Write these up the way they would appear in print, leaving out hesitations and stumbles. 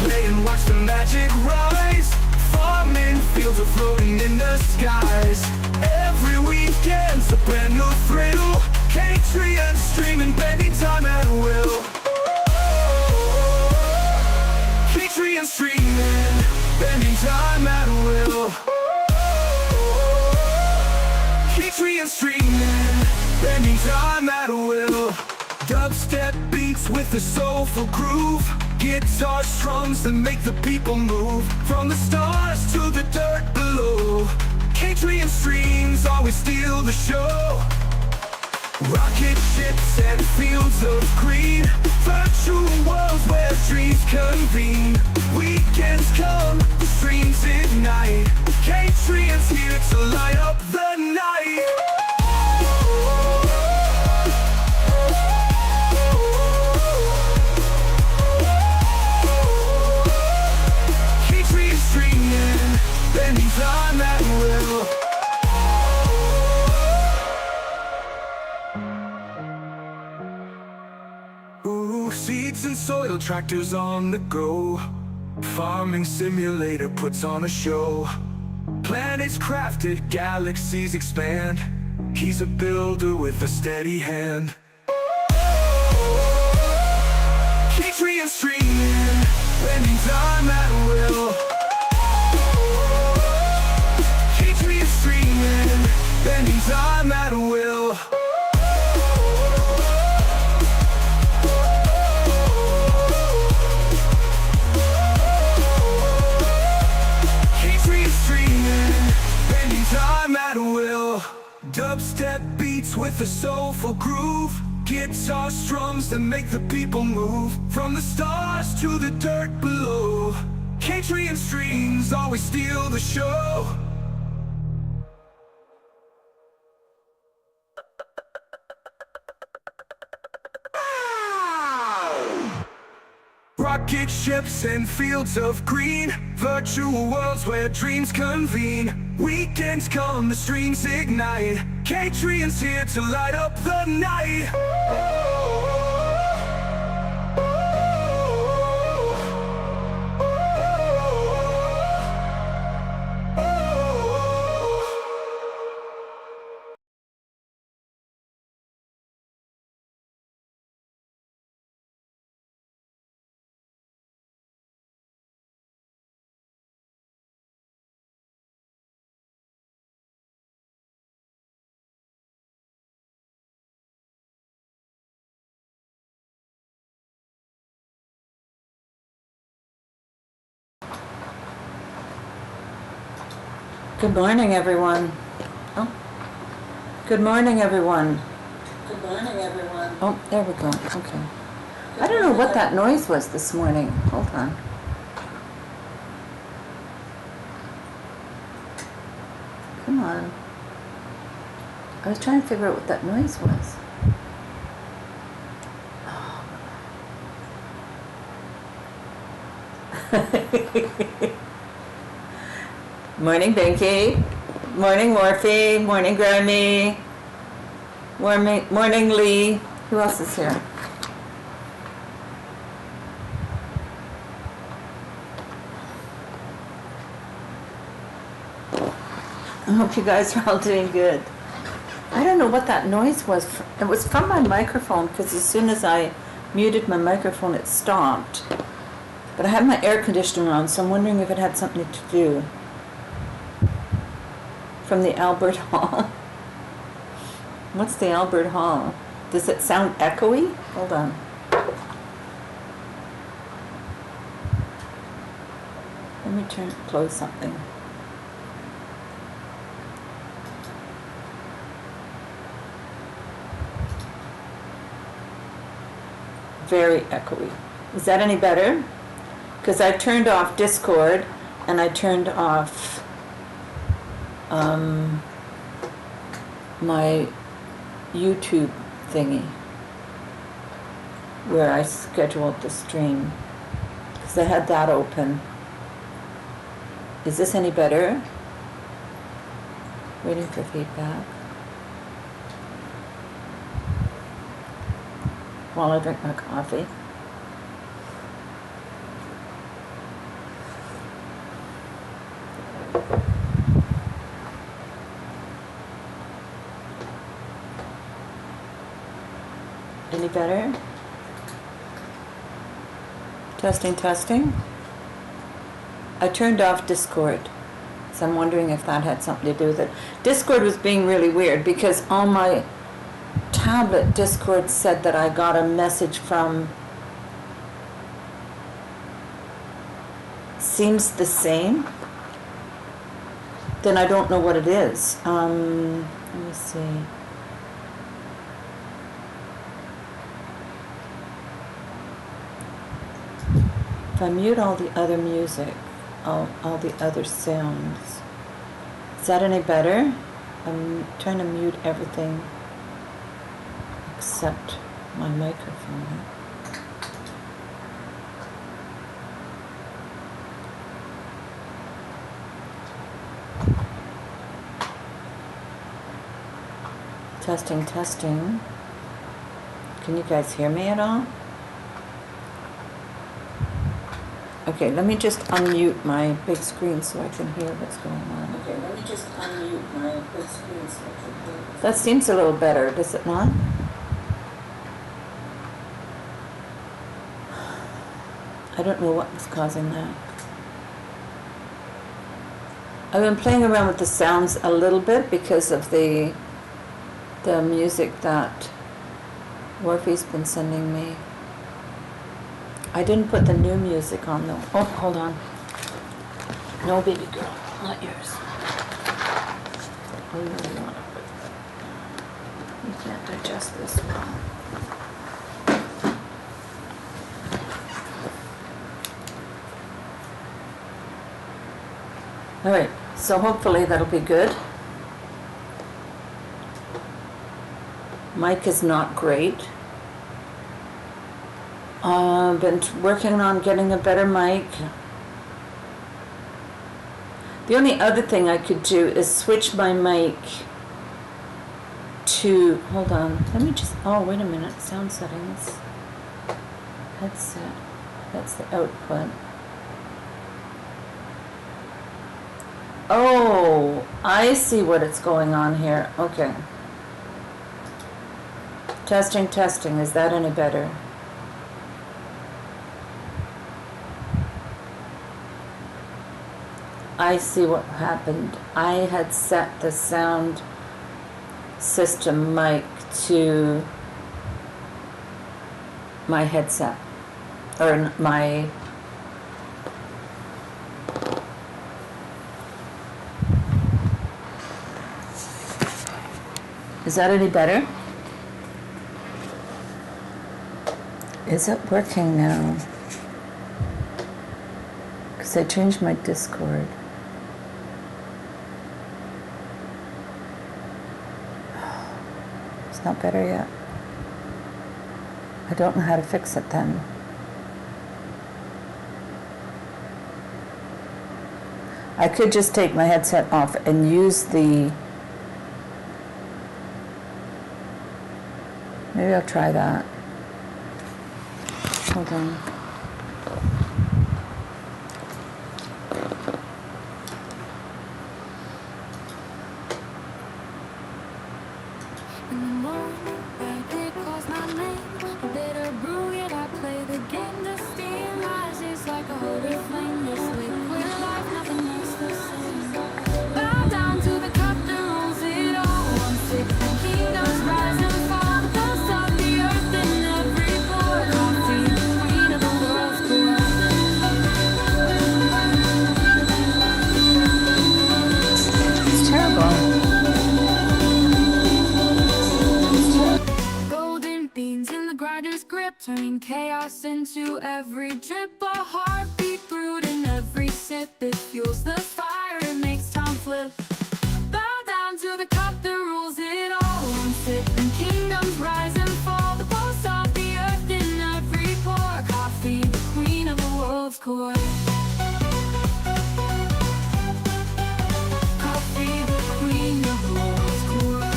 play and watch the magic rise. Farming fields are floating in the skies. Every weekend's a brand new thrill. Catrien streaming, bending time at will. Catrien streaming, bending time at will. Catrien streaming, bending time at will. Dubstep beats with a soulful groove. Guitar strums that make the people move. From the stars to the dirt below, Catrien streams always steal the show. Rocket ships and fields of green, virtual worlds where dreams convene. Weekends come, the streams ignite. Catrien's here to light up the night. Catrien streaming, bending time at will. Seeds and soil, tractors on the go. Farming simulator puts on a show. Planets crafted, galaxies expand. He's a builder with a steady hand. Catrien streaming, bending time at will. Catrien streaming, bending time at will. Time at will. Dubstep beats with a soulful groove. Guitar strums that make the people move. From the stars to the dirt below, Catrien streams always steal the show. Rocket ships and fields of green, virtual worlds where dreams convene. Weekends come, the streams ignite. Catrien's here to light up the night. Good morning, everyone. Oh, good morning, everyone. Good morning, everyone. Oh, there we go. Okay. I don't know what that noise was this morning. Hold on. Come on. I was trying to figure out what that noise was. Morning, Binky. Morning, Morphe. Morning, Grammy. Morning, Lee. Who else is here? I hope you guys are all doing good. I don't know what that noise was. It was from my microphone, because as soon as I muted my microphone, it stopped. But I had my air conditioner on, so I'm wondering if it had something to do. From the Albert Hall. What's the Albert Hall? Does it sound echoey? Hold on. Let me close something. Very echoey. Is that any better? Because I turned off Discord and I turned off my YouTube thingy where I scheduled the stream, because I had that open. Is this any better? Waiting for feedback while I drink my coffee. Any better? Testing, testing. I turned off Discord, so I'm wondering if that had something to do with it. Discord was being really weird because on my tablet, Discord said that I got a message from seems the same. Then I don't know what it is. Let me see. If I mute all the other music, all the other sounds, is that any better? I'm trying to mute everything except my microphone. Testing, testing. Can you guys hear me at all? Okay, let me just unmute my big screen so I can hear what's going on. Okay, let me just unmute my big screen so I can hear. That seems a little better, does it not? I don't know what was causing that. I've been playing around with the sounds a little bit because of the music that Warfy's been sending me. I didn't put the new music on though. Oh, hold on. No, baby girl, not yours. Oh, no, you want it. You can't digest this well. All right, so hopefully that'll be good. Mic is not great. I've been working on getting a better mic. The only other thing I could do is switch my mic to, hold on, let me just, oh, wait a minute, sound settings. Headset, that's the output. Oh, I see what it's going on here, okay. Testing, testing, is that any better? I see what happened. I had set the sound system mic to my headset, or my, is that any better? Is it working now? Because I changed my Discord. It's not better yet. I don't know how to fix it then. I could just take my headset off and use the... Maybe I'll try that. Hold on. In the morning, they calls my name. A bitter brew, yet I play the game. The steam rises like a holy flame. This liquid life, nothing is the same. Bow down to the cup that rules it all. One sick kingdoms rise and fall. The pulse of the earth in every pore. Coffee, the queen of the world's core. It's terrible. Golden beans in the grinder's grip, turning chaos into every drip. A heartbeat brewed in every sip. It fuels the fire, it makes time flip. Bow down to the cup that rules it all. One sip and kingdoms rise and fall. The pulse of the earth in every pore. Coffee, the queen of the world's core. Coffee, the queen of the world's core.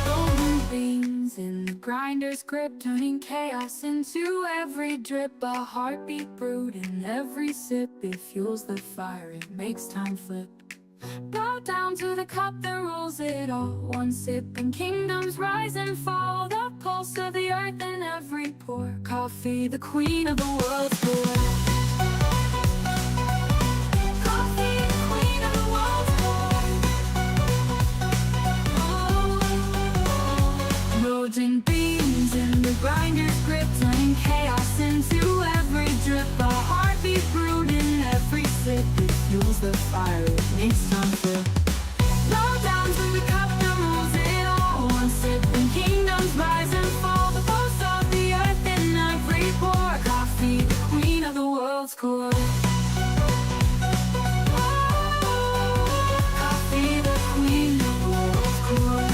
Golden beans in the grinder's grip, turning chaos into every drip. A heartbeat brewed in every sip. It fuels the fire, it makes time flip. Bow down to the cup that rules it all. One sip and kingdoms rise and fall. The pulse of the earth in every pore. Coffee, the queen of the world's pour. Coffee, the queen of the world's pour. Loading beans in the grinder's grip, turning chaos into every drip. A heartbeat brewed in every sip. It fuels the fire, it makes time for. Bow down to the cup that rules it all. One sip and kingdoms rise and fall. The pulse of the earth in every pore. Coffee, the queen of the world's core. Coffee, the queen of the world's core.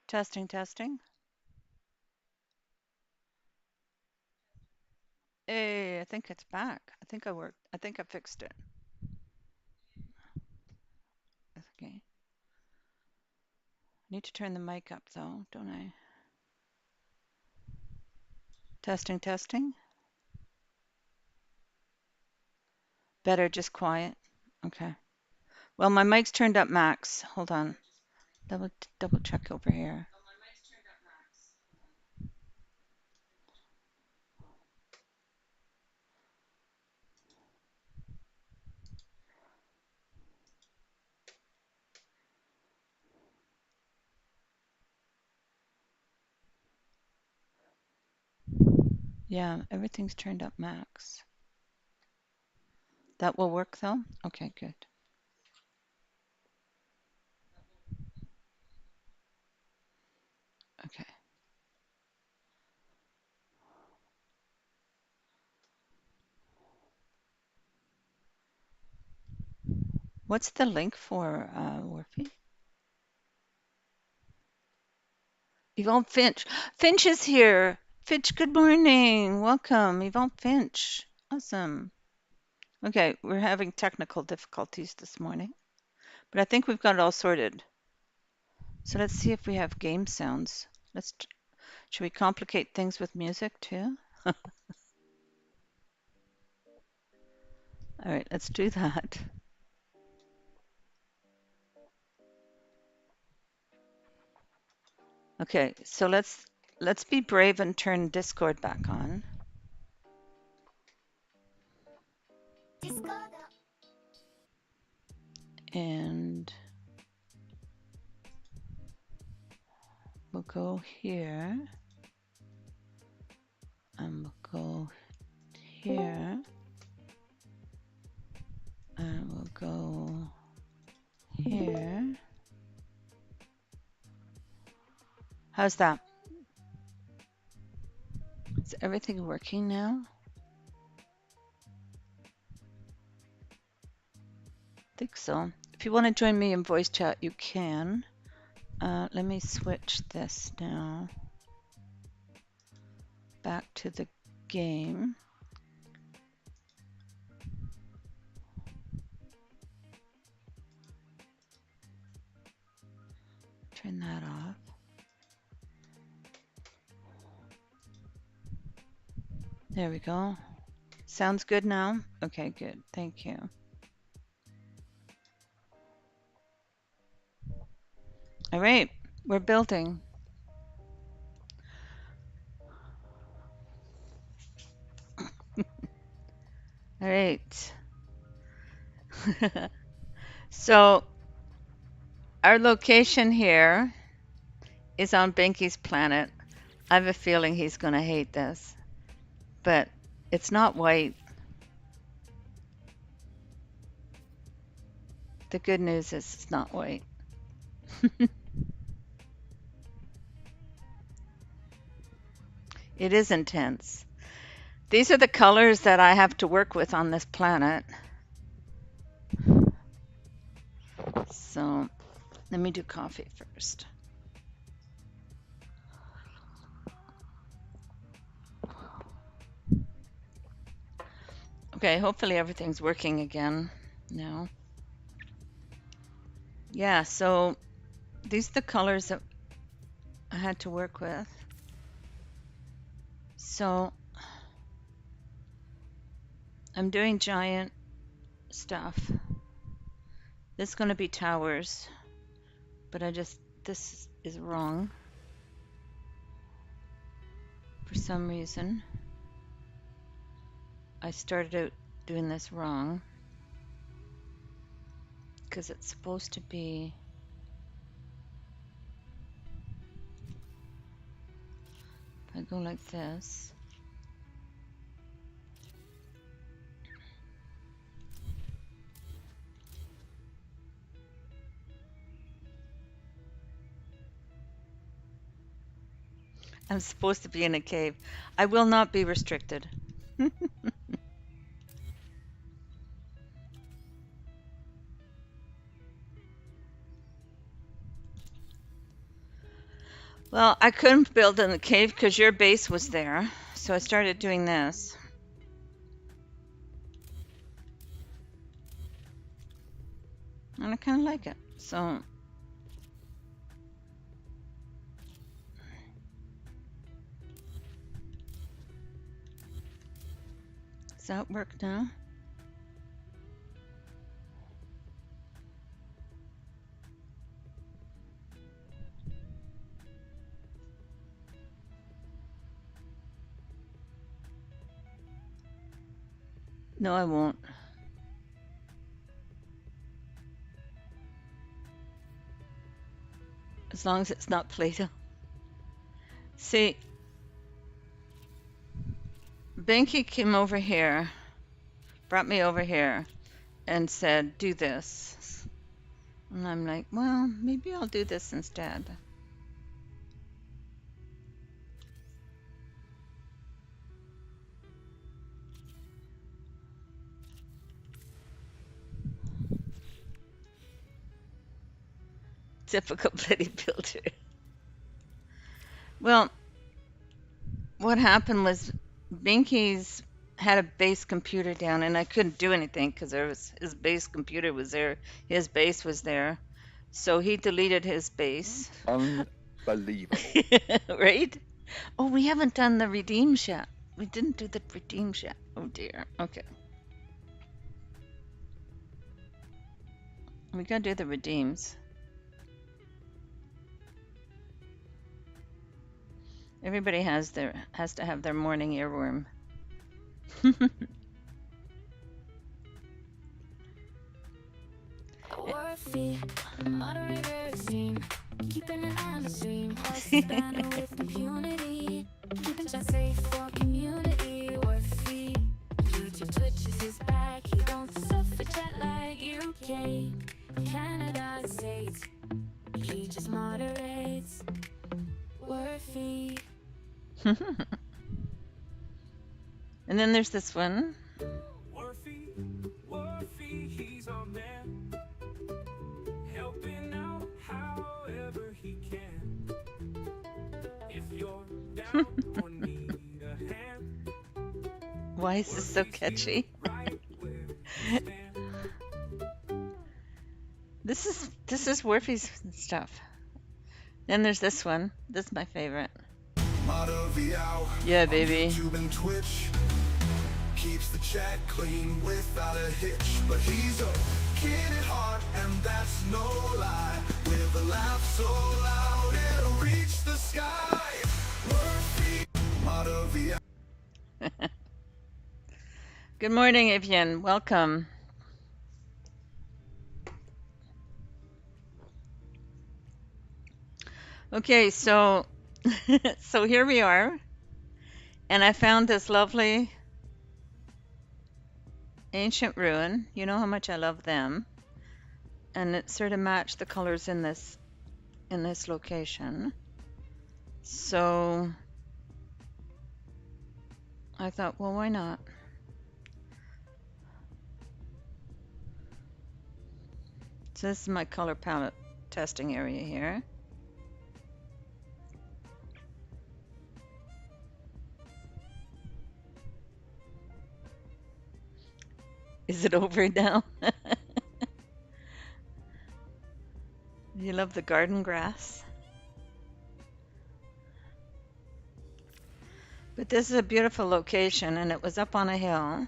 Testing, testing. Hey, I think it's back. I think I fixed it. Okay. Need to turn the mic up though, don't I? Testing, testing. Better just quiet. Okay. Well, my mic's turned up max. Hold on. Double check over here. Yeah, everything's turned up max. That will work though? Okay, good. Okay. What's the link for Warpy? Yvonne Finch. Finch is here. Finch, good morning. Welcome, Yvonne Finch. Awesome. Okay, we're having technical difficulties this morning, but I think we've got it all sorted. So let's see if we have game sounds. Should we complicate things with music too? All right, let's do that. Okay, so let's be brave and turn Discord back on. And we'll go here. And we'll go here. And we'll go here. How's that? Is everything working now? I think so. If you want to join me in voice chat, you can. Let me switch this now back to the game. Turn that off. There we go. Sounds good now? Okay, good. Thank you. All right, we're building. All right. So our location here is on Binky's planet. I have a feeling he's going to hate this, but it's not white. The good news is it's not white. It is intense. These are the colors that I have to work with on this planet. So let me do coffee first. Okay, hopefully everything's working again now. Yeah, so these are the colors that I had to work with. So I'm doing giant stuff. This is going to be towers, but this is wrong for some reason. I started out doing this wrong because it's supposed to be if I go like this. I'm supposed to be in a cave. I will not be restricted. Well, I couldn't build in the cave because your base was there. So I started doing this. And I kind of like it. So does that work now? No, I won't. As long as it's not Play-Doh. See, Binky came over here, brought me over here, and said, do this. And I'm like, well, maybe I'll do this instead. Typical Betty builder. Well, what happened was Binky's had a base computer down and I couldn't do anything because his base computer was there. His base was there. So he deleted his base. Unbelievable. Right? Oh, we haven't done the redeems yet. We didn't do the redeems yet. Oh dear. Okay. We gotta do the redeems. Everybody has to have their morning earworm. Worthy, moderator scene, keeping an eye on the stream, horses banner with impunity, keeping chat safe for community. Worthy, YouTube twitches his back, he don't suffer jet like UK, Canada, States, he just moderates. Worthy. And then there's this one. Worthy, he's our man, helping out however he can. If you're down or need a hand, Why is this so catchy? right where you stand. This is Worfy's stuff. Then there's this one. This is my favorite. Motto Vial, Yeah, baby. YouTube and Twitch, keeps the chat clean without a hitch. But he's a kid at heart, and that's no lie. With a laugh so loud it'll reach the sky. Worthy, Motto Vial. Good morning, Evian. Welcome. Okay, so so here we are. And I found this lovely ancient ruin. You know how much I love them. And it sort of matched the colors in this location. So I thought, well, why not? So this is my color palette testing area here. Is it over now? You love the garden grass? But this is a beautiful location, and it was up on a hill,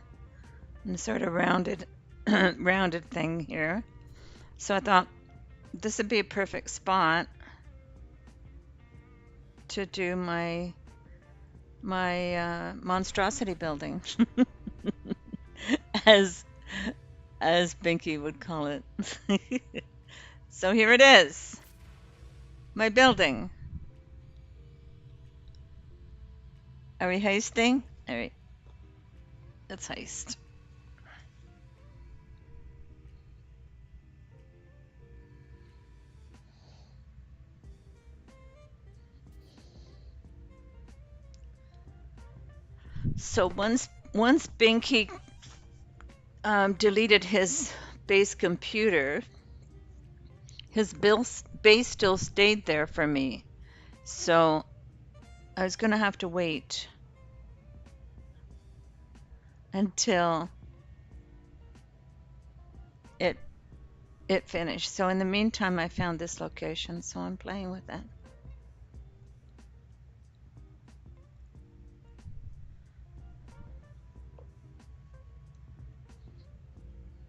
and a sort of rounded, rounded thing here. So I thought this would be a perfect spot to do my monstrosity building, as as Binky would call it. So here it is, my building. Are we heisting? All right, let's heist. So once Binky deleted his base computer, his base still stayed there for me. So I was gonna have to wait until it it finished. So in the meantime, I found this location, so I'm playing with it.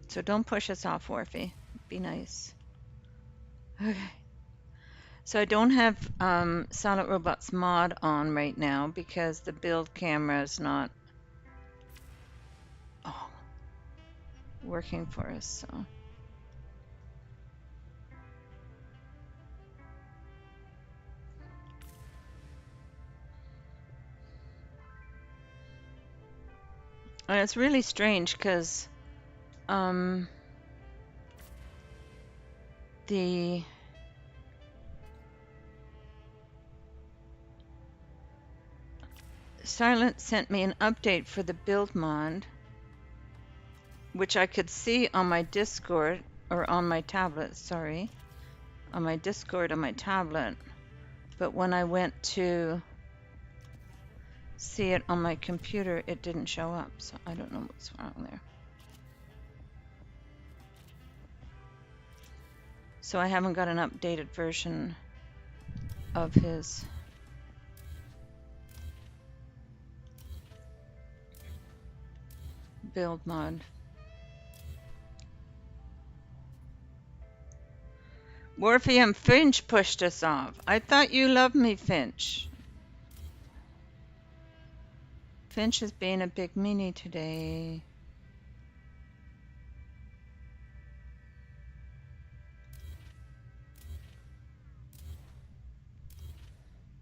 So don't push us off, Warfy. Be nice. Okay. So I don't have Silent Robots mod on right now because the build camera is not working for us. So and it's really strange because the Silent sent me an update for the build mod, which I could see on my Discord, or on my tablet, sorry, on my Discord on my tablet. But when I went to see it on my computer, it didn't show up, so I don't know what's wrong there. So I haven't got an updated version of his build mod. Morphe and Finch pushed us off. I thought you loved me, Finch. Finch is being a big meanie today.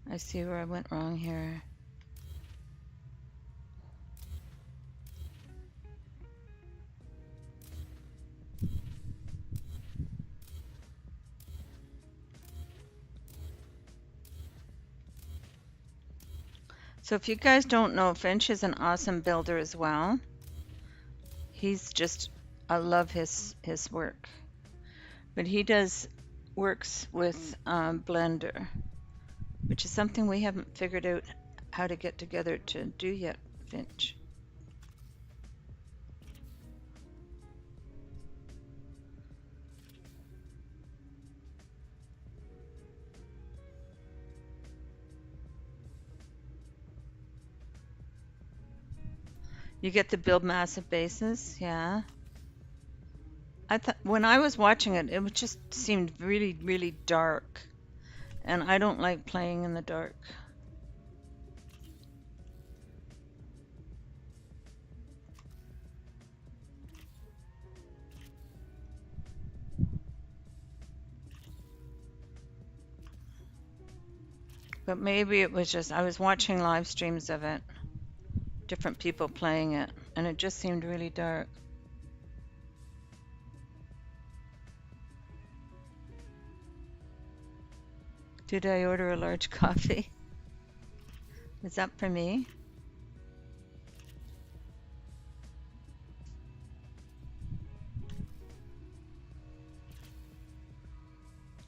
I see where I went wrong here. So if you guys don't know, Finch is an awesome builder as well. He's just, I love his work. But he works with Blender, which is something we haven't figured out how to get together to do yet, Finch. You get to build massive bases, yeah. I thought when I was watching it, it just seemed really, really dark, and I don't like playing in the dark. But maybe it was just I was watching live streams of it, different people playing it, and it just seemed really dark. Did I order a large coffee? Is that for me?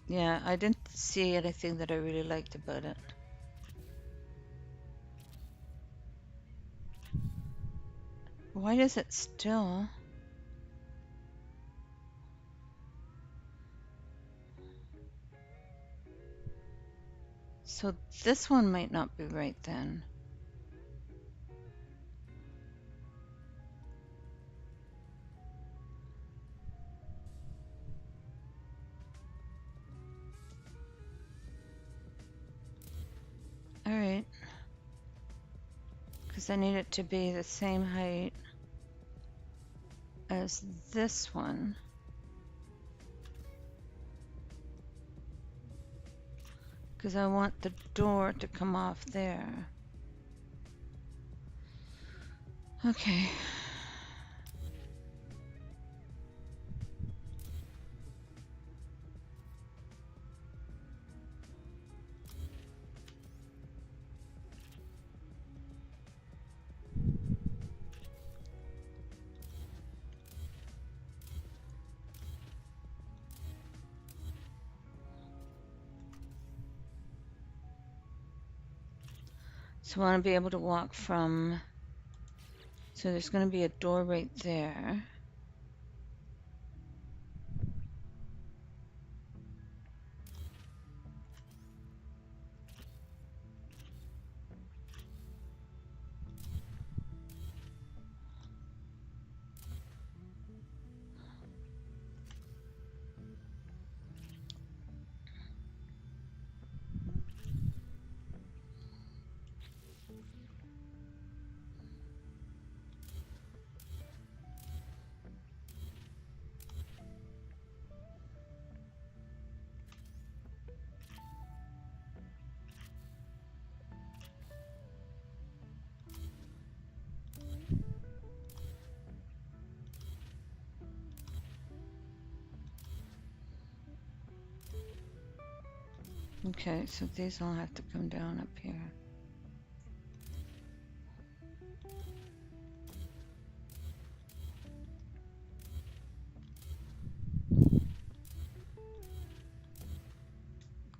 Yeah, I didn't see anything that I really liked about it. Why does it still? So this one might not be right then. All right. Because I need it to be the same height as this one. Because I want the door to come off there. Okay. So I want to be able to walk from, so there's going to be a door right there. Okay, so these all have to come down up here.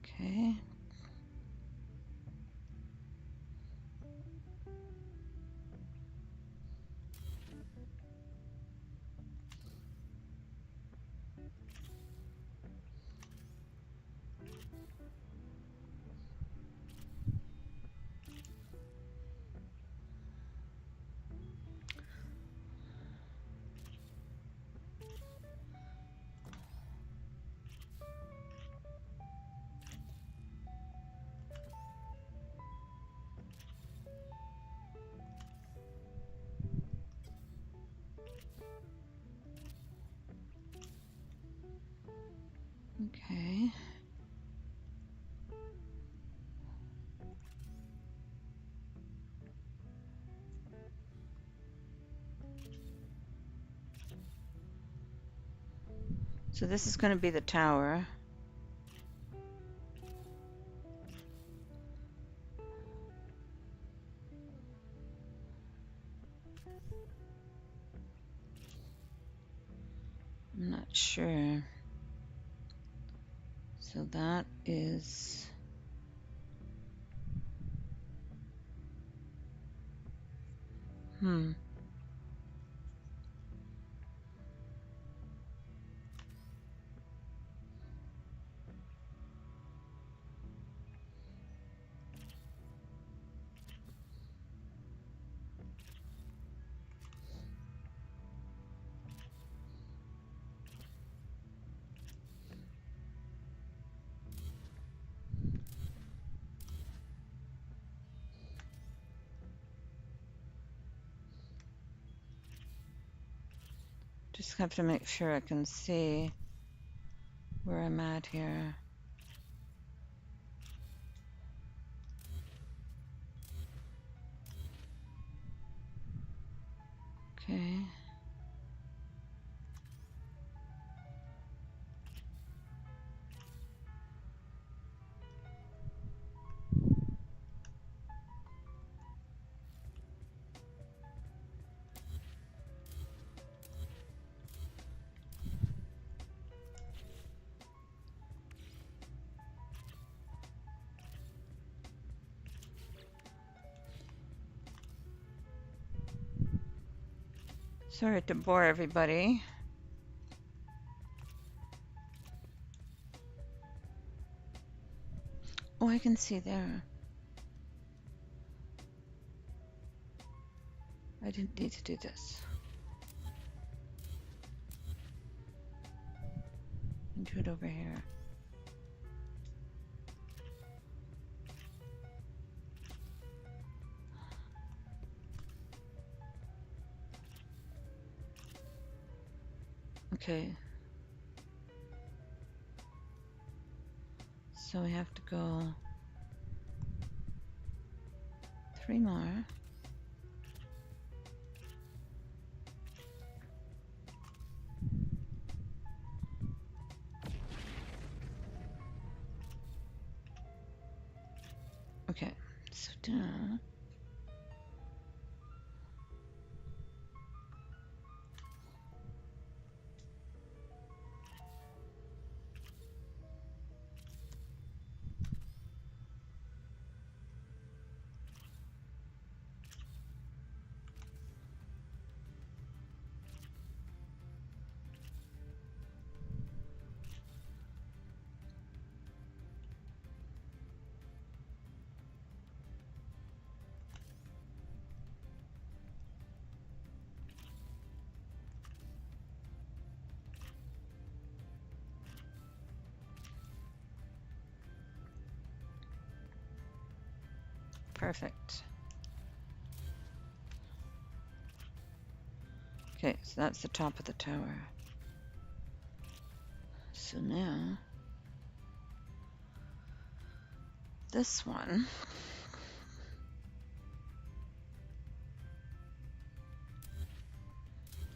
Okay. Okay. So this is going to be the tower. I'm not sure. So that is... Just have to make sure I can see where I'm at here. Okay. Sorry to bore everybody. Oh, I can see there. I didn't need to do this. And do it over here. Okay. So we have to go 3 more. Okay, so down. Perfect. Okay, so that's the top of the tower. So now, this one.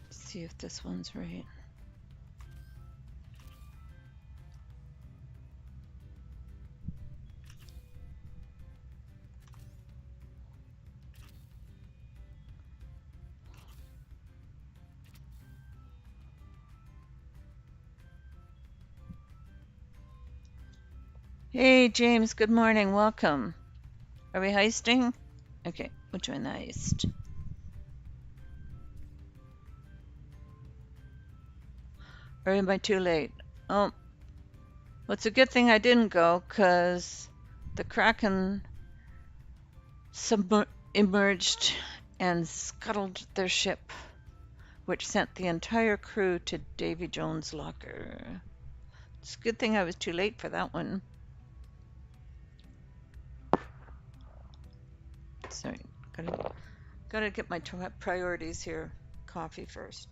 See if this one's right. Hey, James, good morning. Welcome. Are we heisting? Okay, we'll join the heist. Or am I too late? Oh, well, it's a good thing I didn't go, because the Kraken emerged and scuttled their ship, which sent the entire crew to Davy Jones' locker. It's a good thing I was too late for that one. Sorry, gotta get my priorities here. Coffee first.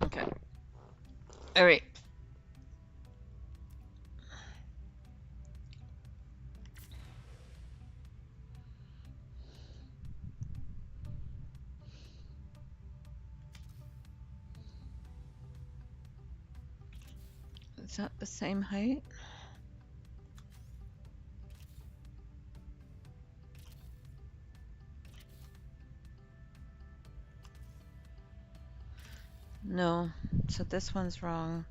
Okay. All right. Is that the same height? No, so this one's wrong.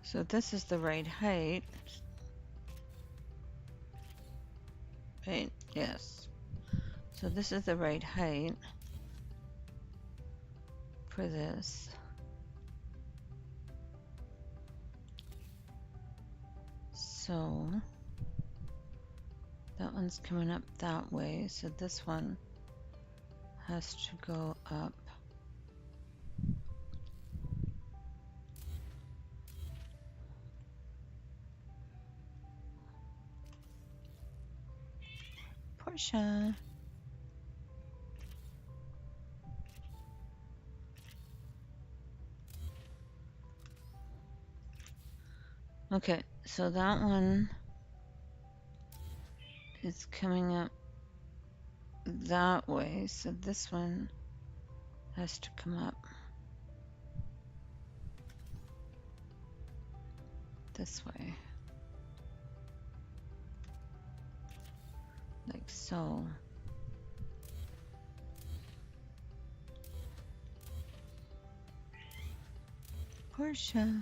So this is the right height. Right, yes. So this is the right height for this. So that one's coming up that way, so this one has to go up. Portia. Okay, so that one is coming up that way, so this one has to come up this way. Like so. Portia.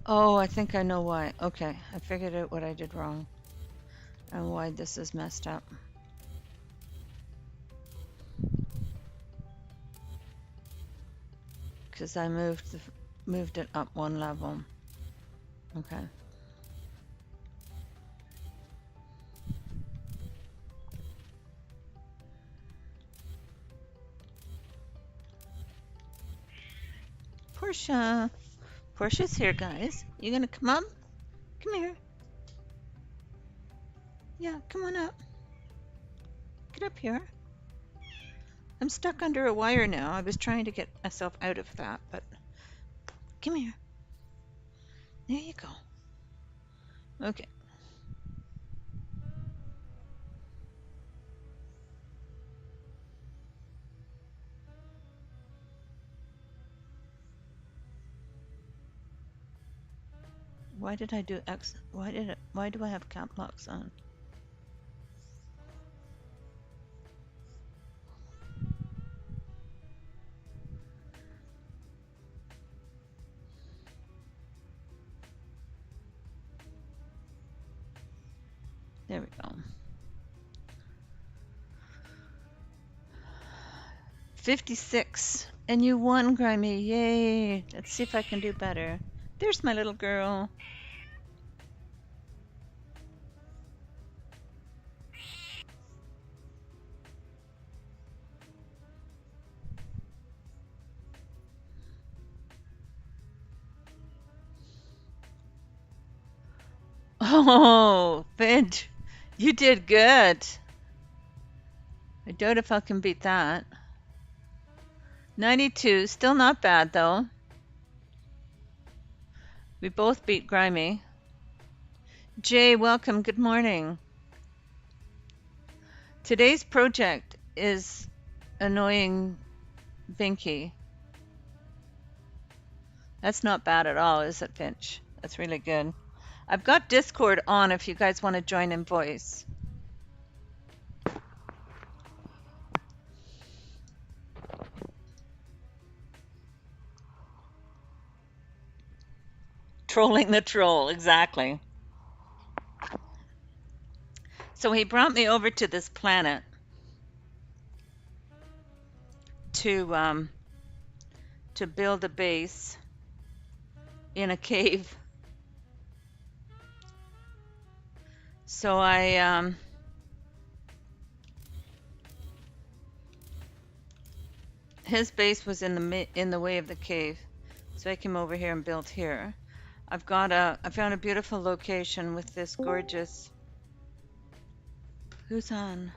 Oh, I think I know why. Okay, I figured out what I did wrong and why this is messed up. Because I moved it up one level. Okay. Portia. Portia's here, guys. You gonna come up? Come here. Yeah, come on up. Get up here. I'm stuck under a wire now. I was trying to get myself out of that, but come here. There you go. Okay. Why did I do X? Why do I have cap locks on? There we go. 56. And you won, Grimy. Yay. Let's see if I can do better. There's my little girl. Oh, Finch, you did good. I doubt if I can beat that. 92, still not bad though. We both beat Grimy. Jay, welcome, good morning. Today's project is annoying Binky. That's not bad at all, is it, Finch? That's really good. I've got Discord on if you guys want to join in voice. Trolling the troll, exactly. So he brought me over to this planet to build a base in a cave. So his base was in the way of the cave, so I came over here and built here. I found a beautiful location with this gorgeous. Who's on?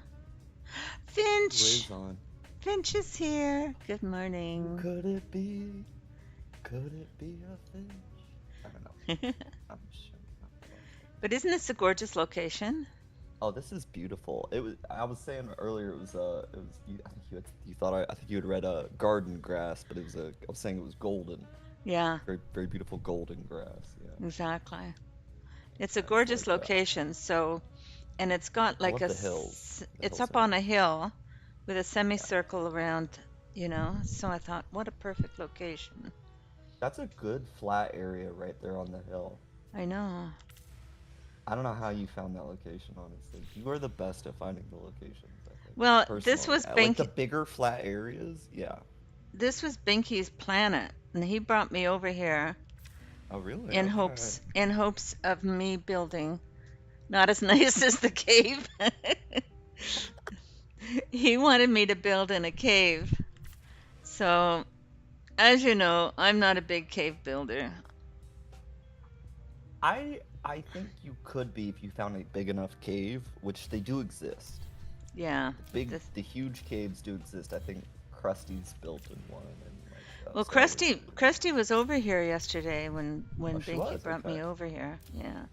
Finch. Who's on? Finch is here. Good morning. Could it be? Could it be a Finch? I don't know. I'm sure. But isn't this a gorgeous location? Oh, this is beautiful. It was. I was saying earlier. It was. You, I think you thought. I think you had read garden grass, but it was I was saying it was golden. Yeah. Very, very beautiful golden grass. Yeah. Exactly. It's a gorgeous location. So, and it's got like the hills. It's up on a hill, with a semicircle around. You know. So I thought, what a perfect location. That's a good flat area right there on the hill. I know. I don't know how you found that location, honestly. You are the best at finding the locations, I think. Well, personally. this was like the bigger flat areas, yeah. This was Binky's planet, and he brought me over here. Oh, really? In hopes of me building, not as nice as the cave. He wanted me to build in a cave. So, as you know, I'm not a big cave builder. I think you could be if you found a big enough cave, which they do exist. Yeah. The huge caves do exist. I think Krusty's built in one. And well, Krusty was over here yesterday when Binky brought me okay. over here. Yeah.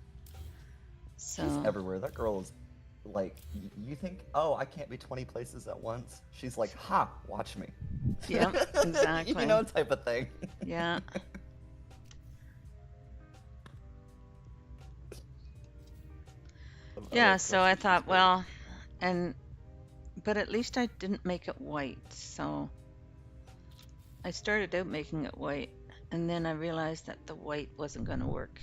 So. She's everywhere. That girl is like, you think, oh, I can't be 20 places at once. She's like, ha, watch me. Yeah, exactly. You know, type of thing. Yeah. Yeah, so I thought, well, but at least I didn't make it white, so I started out making it white, and then I realized that the white wasn't going to work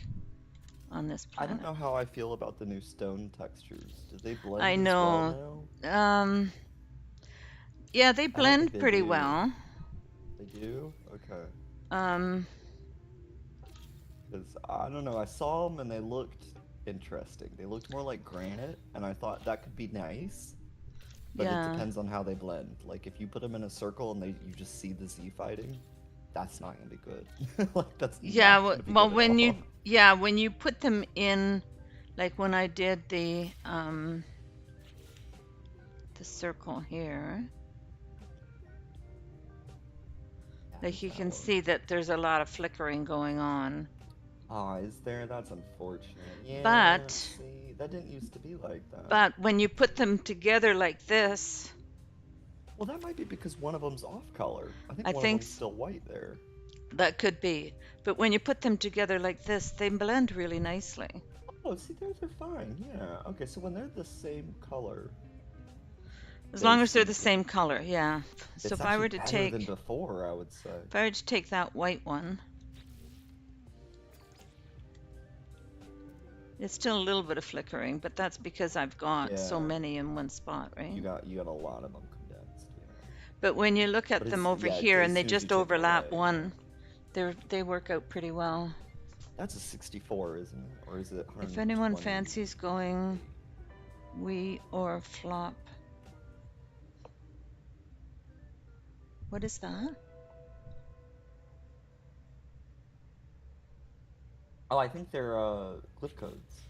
on this I don't planet. know how I feel about the new stone textures. Do they I blend as know. well Yeah, they now? I don't think blend they pretty do. well. They do? Okay. Um, Because I don't know, I saw them and they looked interesting. They looked more like granite, and I thought that could be nice. But it yeah. depends on how they blend. Like if you put them in a circle and you just see the Z fighting, that's not gonna be good. Like that's Yeah, not gonna be well, good at when all. you put them in, like when I did the circle here, like you That can one. see that there's a lot of flickering going on. Ah, is there? That's unfortunate. Yeah, But see, that didn't used to be like that. but when you put them together like this, Well, that might be because one of them's off color. I think I one of think them's still white there. that could be. But when you put them together like this, they blend really nicely. Oh, see, those are fine. Yeah. Okay, so when they're the same color, As they long as they're seem the to. same color, yeah. So It's if I actually were to better than take before, I would say. that white one, it's still a little bit of flickering, but that's because I've got so Yeah. many in one spot, right? You got a lot of them condensed. Yeah. But when you look at But them over yeah, here as and they soon as you just take it overlap away, one, they work out pretty well. that's a 64, isn't it? Or is it If anyone 120? fancies going wee or flop. What is that? Oh, I think they're glyph codes.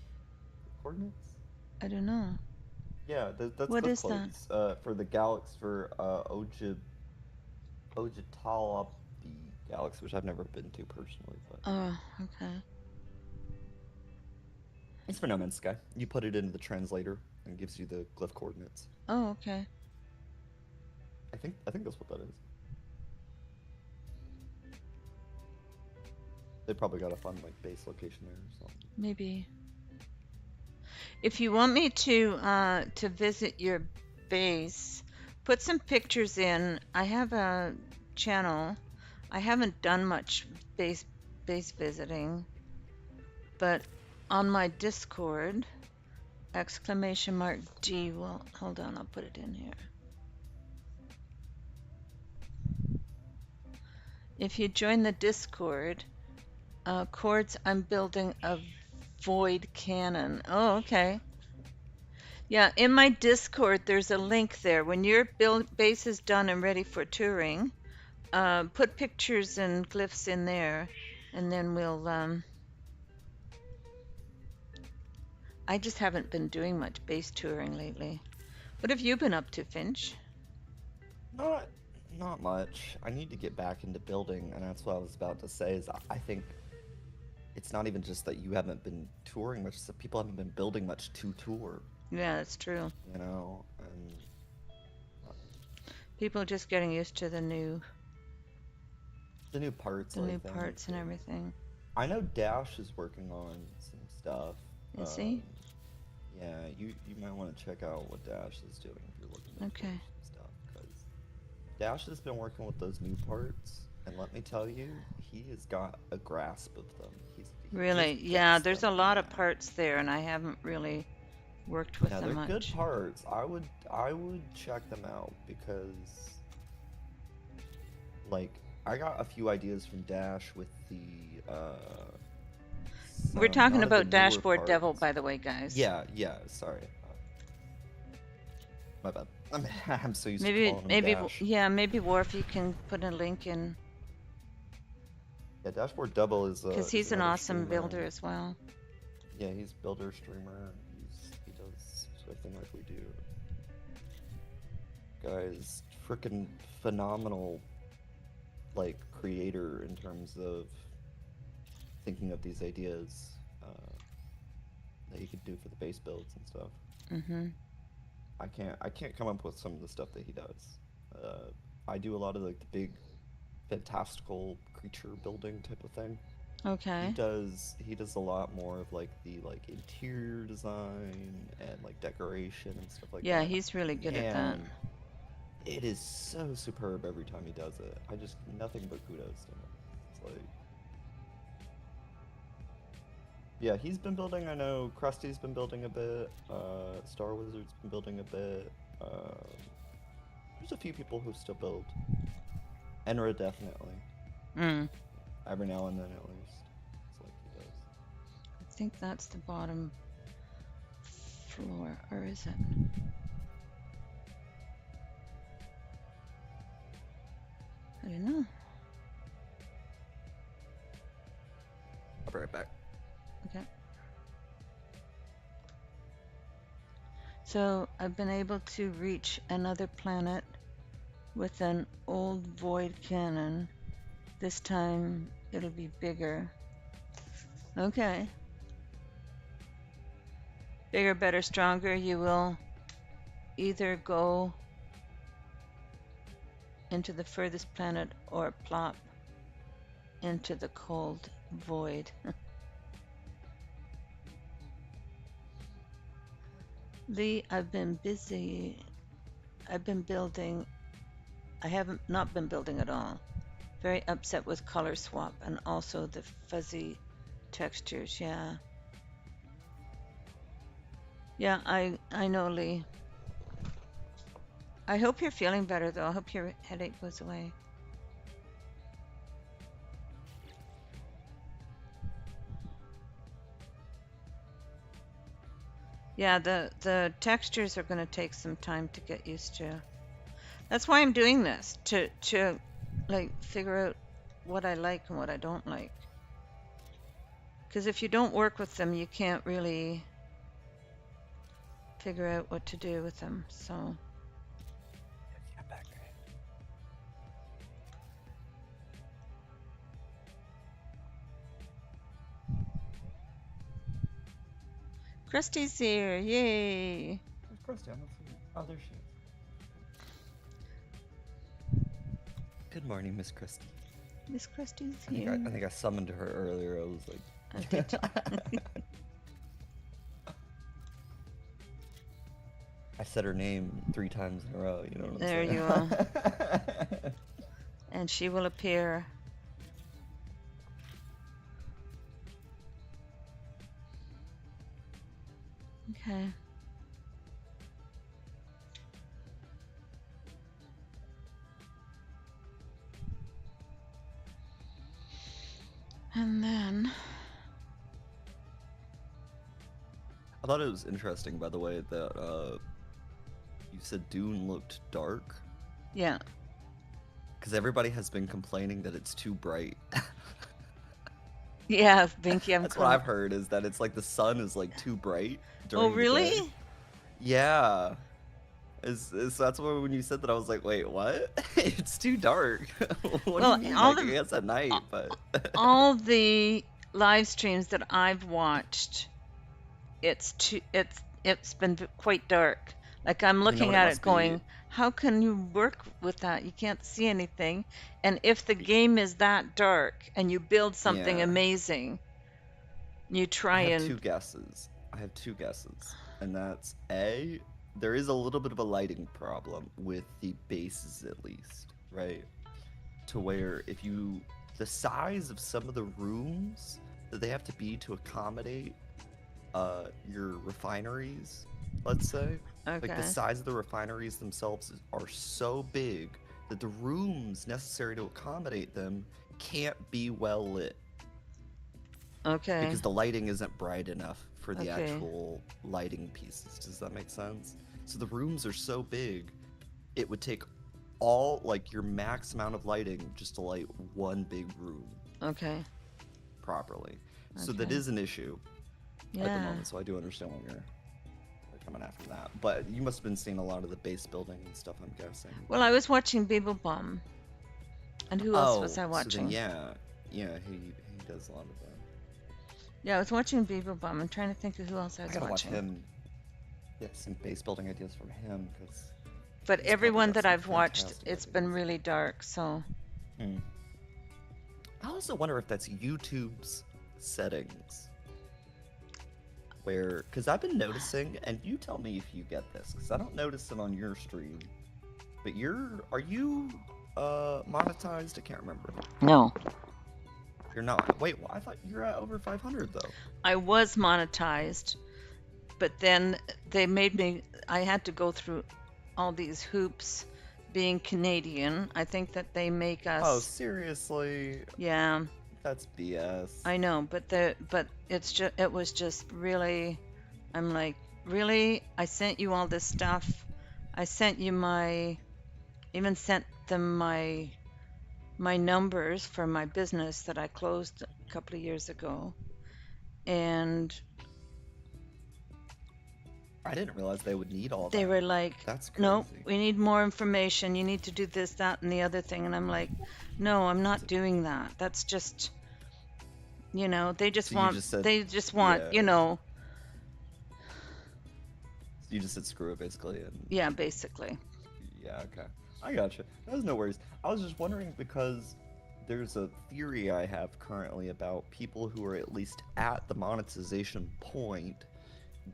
Coordinates? I don't know. Yeah, that's What glyph is that? codes for the galaxy for Ojitalabi Galaxy, which I've never been to personally, but Oh, okay. it's for No Man's Sky. You put it into the translator and it gives you the glyph coordinates. Oh, okay. I think that's what that is. They probably got a fun like base location there or something. Maybe. If you want me to visit your base, put some pictures in. I have a channel. I haven't done much base visiting, but on my Discord, !D. Well, hold on, I'll put it in here. If you join the Discord, Chords, I'm building a void cannon. Oh, okay. Yeah, in my Discord, there's a link there. When your base is done and ready for touring, put pictures and glyphs in there, and then we'll. I just haven't been doing much base touring lately. What have you been up to, Finch? Not much. I need to get back into building, and that's what I was about to say. Is I think it's not even just that you haven't been touring much; it's that people haven't been building much to tour. Yeah, that's true. You know, and People are just getting used to the new parts. parts and everything. I know Dash is working on some stuff. Is he? Yeah, you might want to check out what Dash is doing if you're looking at Okay. some stuff, because Dash has been working with those new parts, and let me tell you, he has got a grasp of them. He Really? just Yeah, gets there's a them lot of down. parts there, and I haven't really worked with Yeah, them they're good much. parts. I would check them out because, like, I got a few ideas from Dash with the We're some, talking not of the about newer Dashboard Devil, parts. by the way, guys. Yeah, sorry. My bad. I'm so used to Maybe, calling him Dash. maybe Worf, you can put a link in, Yeah, Dashboard Double is because he's an another awesome streamer. builder as well. Yeah, he's builder streamer. He does everything like we do. Guy's freaking phenomenal, like, creator in terms of thinking of these ideas that he could do for the base builds and stuff. Mm-hmm. I can't come up with some of the stuff that he does. I do a lot of like the big fantastical creature building type of thing. Okay. He does a lot more of like the interior design and like decoration and stuff like Yeah, that. he's really good at that. It is so superb every time he does it. I just nothing but kudos to him. It's like, yeah, he's been building. I know Krusty's been building a bit. Star Wizard's been building a bit. There's a few people who still build. Enra definitely. Mm. Every now and then, at least. It's like he does. I think that's the bottom floor, or is it? I don't know. I'll be right back. Okay. So I've been able to reach another planet with an old void cannon. This time it'll be bigger. Okay. Bigger, better, stronger. You will either go into the furthest planet or plop into the cold void. Lee, I've been busy. I've been building. I haven't not been building at all. Very upset with color swap and also the fuzzy textures. Yeah. Yeah, I know, Lee. I hope you're feeling better though. I hope your headache goes away. Yeah, the textures are going to take some time to get used to. That's why I'm doing this, to like figure out what I like and what I don't like. Because if you don't work with them, you can't really figure out what to do with them. So Yeah, back there. Krusty's here, yay! Where's Krusty? I'm not seeing. Oh, there she is. Good morning, Miss Krusty. Miss Krusty's I think here. I think I summoned her earlier. I was like. Did you? I said her name 3 times in a row. You know what I'm There saying? you are. And she will appear. Okay. And then I thought it was interesting, by the way, that you said Dune looked dark, yeah. because everybody has been complaining that it's too bright. Yeah, Binky, I'm That's what I've heard, is that it's like the sun is like too bright during Oh, the really? day. Yeah. That's why when you said that, I was like, wait, what? It's too dark. What Well, do you mean? all Like, I the- guess at night, but All the live streams that I've watched, it's been quite dark. Like I'm You know looking what it at must it be? going, how can you work with that? You can't see anything. And if the game is that dark and you build something Yeah. amazing, you try I have and 2 guesses. And that's A, there is a little bit of a lighting problem with the bases, at least, right? To where the size of some of the rooms that they have to be to accommodate your refineries, let's say, like okay. the size of the refineries themselves are so big that the rooms necessary to accommodate them can't be well lit. Okay. Because the lighting isn't bright enough for the Okay. actual lighting pieces. Does that make sense? So the rooms are so big, it would take all, like, your max amount of lighting just to light one big room Okay. properly. So that Okay. is an issue at the Yeah. moment, so I do understand when you're coming after that. But you must have been seeing a lot of the base building and stuff, I'm guessing. Well, I was watching Bibblebomb. And who else was I So watching? then, yeah, he does a lot of that. Yeah, I was watching Bibblebomb. I'm trying to think of who else I I was gotta watch watching. him. Yeah, some base building ideas from him, because But he's probably everyone got that some I've watched, fantastic it's been ideas. really dark, so I also wonder if that's YouTube's settings. Because I've been noticing, and you tell me if you get this, because I don't notice it on your stream, but are you monetized? I can't remember. No. You're not. Wait, I thought you were at over 500 though. I was monetized, but then they made me, I had to go through all these hoops being Canadian. I think that they make us. Oh, seriously? Yeah, That's BS. I know, but it was just really, I'm like, really? I sent you all this stuff. I sent you even sent them my numbers for my business that I closed a couple of years ago. And I didn't realize they would need all they that. were like, That's crazy. no, we need more information. You need to do this, that, and the other thing. And I'm like, no, I'm not doing that. That's just, they just So you want, just said- yeah. You just said screw it, basically. And Yeah, basically. yeah, okay. I gotcha. There's no worries. I was just wondering because there's a theory I have currently about people who are at least at the monetization point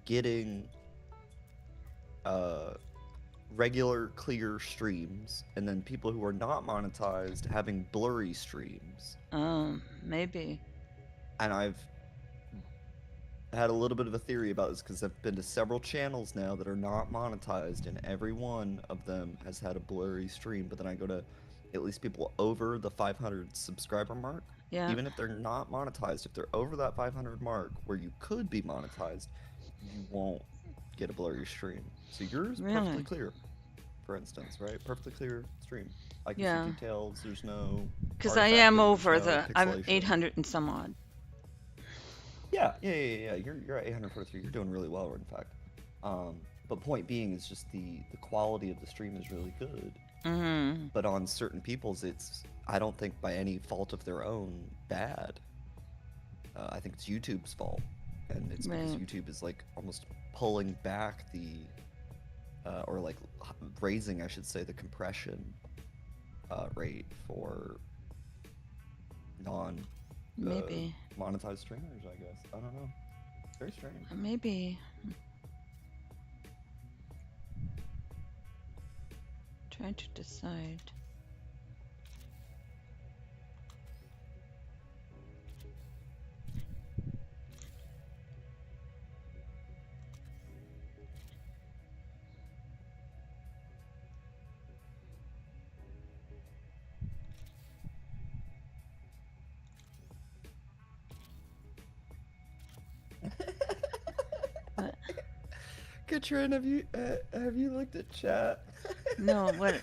getting regular clear streams, and then people who are not monetized having blurry streams. Maybe. And I've had a little bit of a theory about this because I've been to several channels now that are not monetized, and every one of them has had a blurry stream. But then I go to at least people over the 500 subscriber mark. Yeah. Even if they're not monetized, if they're over that 500 mark where you could be monetized, you won't get a blurry stream. So yours Really? perfectly clear, for instance, right? Perfectly clear stream. I can Yeah. see details. There's no. Because I am artifacting, over there's no I'm pixelation. 800 and some odd. Yeah. You're at 843. You're doing really well, in fact. But point being is just the quality of the stream is really good. Mm-hmm. But on certain people's, it's, I don't think by any fault of their own, bad. I think it's YouTube's fault, and it's because Right. YouTube is like almost pulling back the, or like raising, I should say, the compression rate for non Maybe. monetized streamers, I guess. I don't know. Very strange. Maybe. Trying to decide. What? Catrien, have you looked at chat? No, what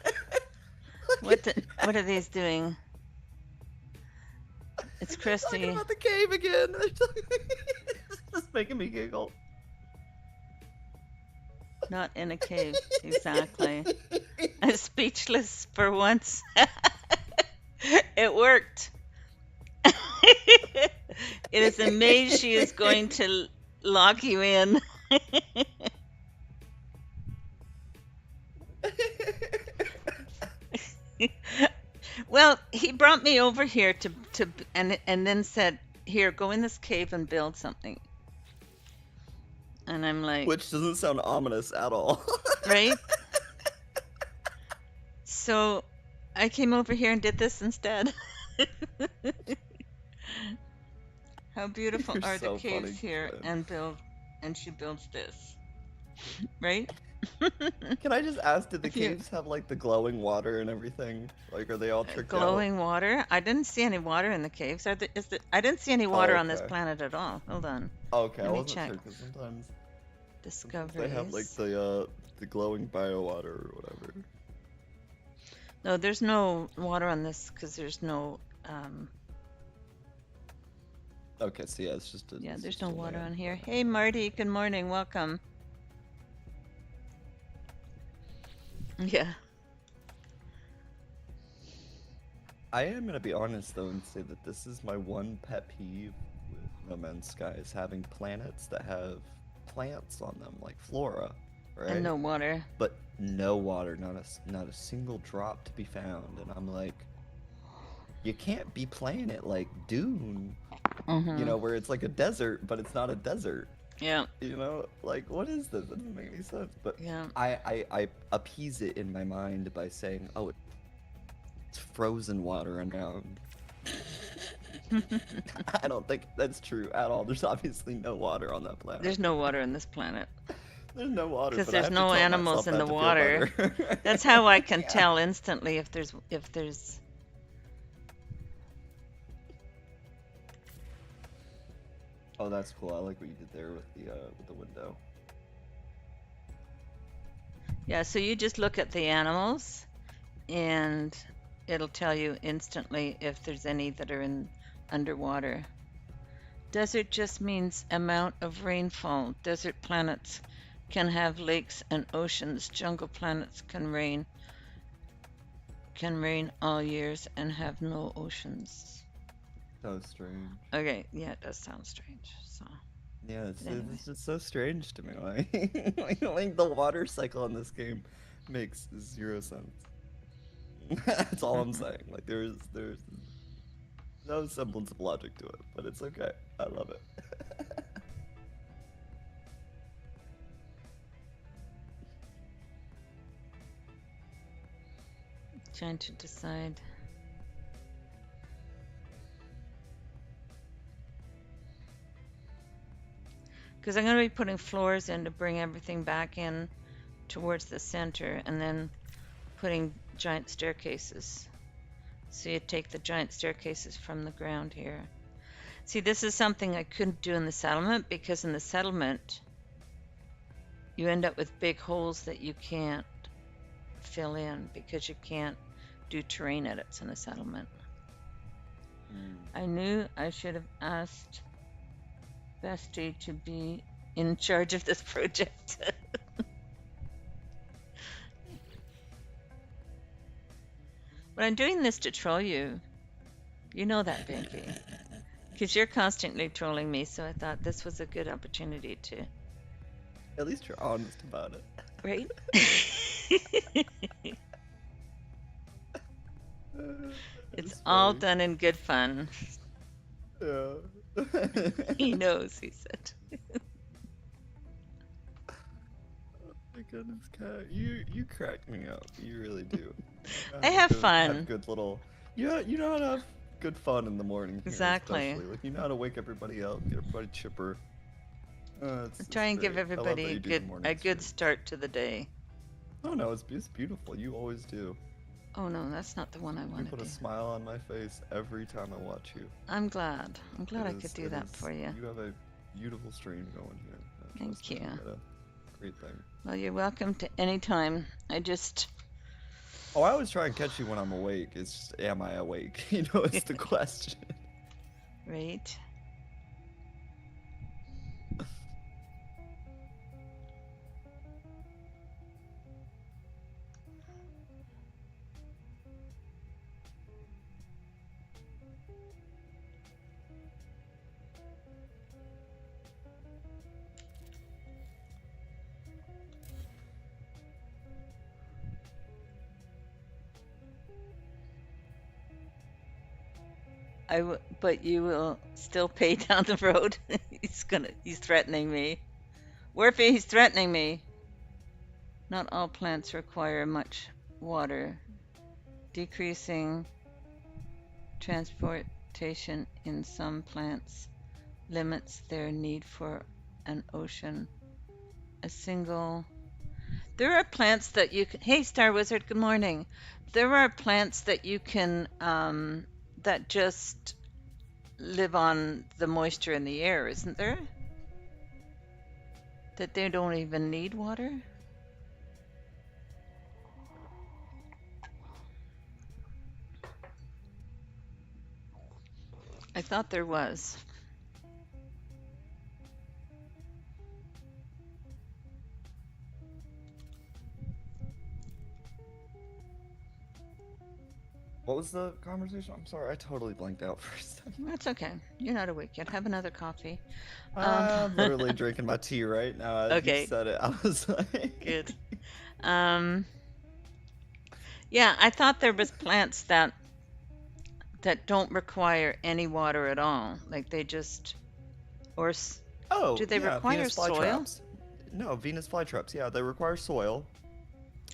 are these doing? It's Talking Christy. about the cave again. It's making me giggle. Not in a cave, exactly. I'm speechless for once. It worked. It is a maze she is going to lock you in. Well, he brought me over here to and then said, "Here, go in this cave and build something." And I'm like, Which doesn't sound ominous at all. right? So I came over here and did this instead. How beautiful You're are so the caves funny, here, Glenn. and she builds this, right? Can I just ask, did the If you- caves have like the glowing water and everything? Like, are they all tricked Glowing water. I didn't see any water in the caves. I didn't see any water on this okay. planet at all. Hold on. out? Okay, I Let me wasn't check. sure because sometimes Discoveries. they have like the glowing bio water or whatever. No, there's no water on this because there's no. Okay, so yeah, it's just a. Yeah, it's there's just no a water layer. on here. Hey, Marty. Good morning. Welcome. Yeah. I am gonna be honest though and say that this is my one pet peeve with No Man's Sky is having planets that have plants on them, like flora, right? And no water. But no water, not a single drop to be found, and I'm like, you can't be playing it like Dune, Mm-hmm. you know, where it's like a desert, but it's not a desert. Yeah. You know, like, what is this? That doesn't make any sense. But Yeah. I appease it in my mind by saying, oh, it's frozen water around. I don't think that's true at all. There's obviously no water on that planet. There's no water on this planet There's no water, because but I there's have to no tell animals myself in that the to feel water. better. That's how I can Yeah. tell instantly if there's. Oh, that's cool. I like what you did there with the window. Yeah, so you just look at the animals and it'll tell you instantly if there's any that are in underwater. Desert just means amount of rainfall. Desert planets can have lakes and oceans. Jungle planets can rain all years and have no oceans. That was strange. Okay, yeah, it does sound strange. So Yeah, it's anyway. just so strange to me. Like the water cycle in this game makes zero sense. That's all I'm saying. Like there's no semblance of logic to it, but it's okay. I love it. Trying to decide. Because I'm going to be putting floors in to bring everything back in towards the center and then putting giant staircases. So you take the giant staircases from the ground here. See, this is something I couldn't do in the settlement because in the settlement you end up with big holes that you can't fill in because you can't do terrain edits in a settlement. I knew I should have asked Bestie to be in charge of this project. But I'm doing this to troll you. You know that, Binky. Because you're constantly trolling me, so I thought this was a good opportunity to. At least you're honest about it. Right? It's all funny. done in good fun. Yeah. He knows, he said. My goodness, Kat, you crack me up. You really do. I have Have fun. good little. Yeah, you know how to have good fun in the morning. Here, Exactly. especially. Like you know how to wake everybody up, get everybody chipper. It's Try and give great. I love that everybody you do the morning a good stream. start to the day. Oh no, it's beautiful. You always do. Oh no, that's not the one I You want to put do. a smile on my face every time I watch you. I'm glad. I'm glad I It could is- do it that is- for you. You have a beautiful stream going here. Thank Trust me, you. got a great thing. Well, you're welcome to any time. I just. Oh, I always try and catch you when I'm awake. It's just, am I awake? You know, it's the question. Right? But you will still pay down the road. He's threatening me. Warfy, he's threatening me. Not all plants require much water. Decreasing transportation in some plants limits their need for an ocean. There are plants that you can. Hey, Star Wizard, good morning. There are plants that you can that just live on the moisture in the air, isn't there? That they don't even need water? I thought there was. What was the conversation? I'm sorry, I totally blanked out for a second. That's okay. You're not awake yet. Have another coffee. I'm literally drinking my tea right now. As Okay. you said it, I was like, Good. Yeah, I thought there was plants that don't require any water at all. Like they just, or Oh, Do they yeah, require Venus soil? flytraps. No, Venus flytraps. Yeah, they require soil,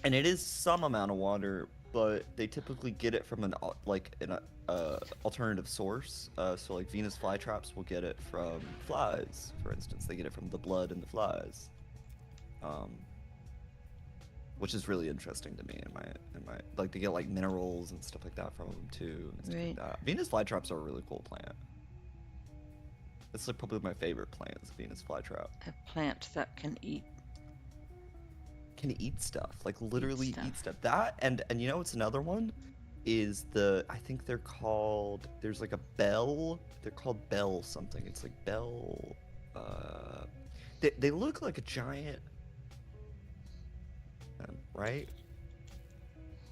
and it is some amount of water, but they typically get it from an alternative source. So like Venus flytraps will get it from flies, for instance. They get it from the blood in the flies, um, which is really interesting to me. In my like they get like minerals and stuff like that from them too. And stuff Right. like that. Venus flytraps are a really cool plant. It's like probably my favorite plant is Venus flytrap. A plant that can eat. Can eat stuff, like literally stuff. eat stuff. That and you know what's another one is I think they're called, there's like a bell, they're called bell something. It's like bell, they look like a giant, right?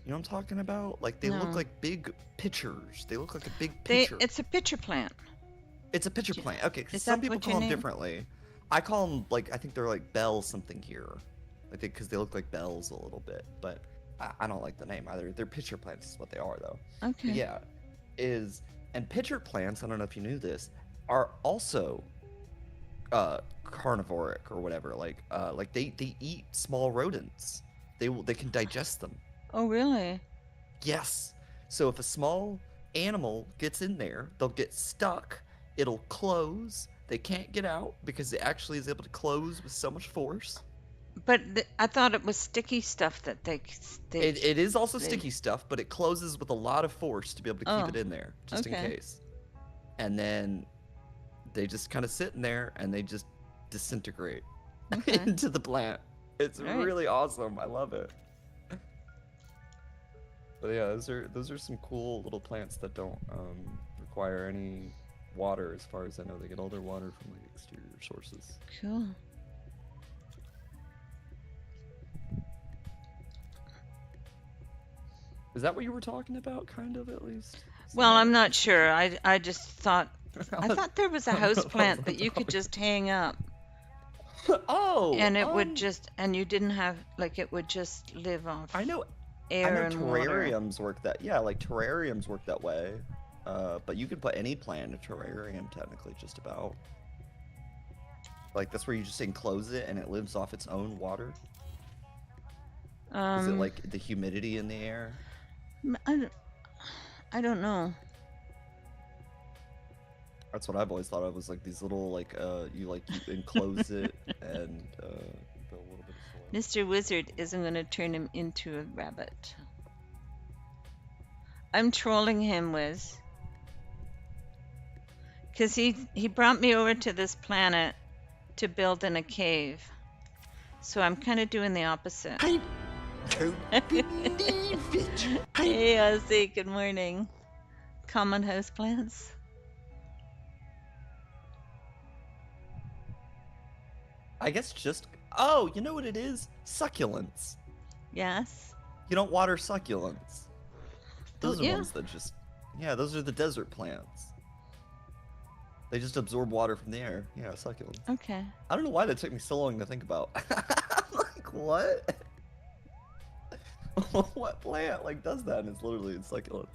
You know what I'm talking about? Like they look No. like big pitchers. They look like a big They, pitcher. it's a pitcher plant. It's a pitcher plant. Okay, 'cause Is some that people what you call them name- differently. I call them like, I think they're like bell something here. I think because they look like bells a little bit, but I don't like the name either. They're pitcher plants is what they are though. Okay. But yeah, and pitcher plants, I don't know if you knew this, are also carnivoric or whatever. Like they eat small rodents. They can digest them. Oh, really? Yes. So if a small animal gets in there, they'll get stuck. It'll close. They can't get out because it actually is able to close with so much force. But I thought it was sticky stuff that they It is also they- sticky stuff, but it closes with a lot of force to be able to keep Oh, it in there, just in okay. case. And then they just kind of sit in there and they just disintegrate Okay. into the plant. It's Right. really awesome. I love it. But yeah, those are some cool little plants that don't require any water, as far as I know. They get all their water from like exterior sources. Cool. Is that what you were talking about, kind of, at least? Well, I'm not sure. I just thought I thought there was a house plant that you could just hang up Oh, and it would just and you didn't have like it would just live off I know air and water. terrariums work that. Yeah, like terrariums work that way. But you could put any plant in a terrarium, technically, just about. Like that's where you just enclose it and it lives off its own water. Is it like the humidity in the air? I don't know. That's what I've always thought of, was like these little you enclose it and put a little bit of soil. Mr. Wizard isn't going to turn him into a rabbit. I'm trolling him, Wiz. Because he brought me over to this planet to build in a cave. So I'm kind of doing the opposite. I don't believe it. Hey, Ozzy, good morning. Common house plants. I guess just, oh, you know what it is? Succulents. Yes. You don't water succulents. Those are yeah. ones that just, yeah, those are the desert plants. They just absorb water from the air. Yeah, succulents. Okay. I don't know why that took me so long to think about. I'm like, what? What plant like does that? And it's literally succulents.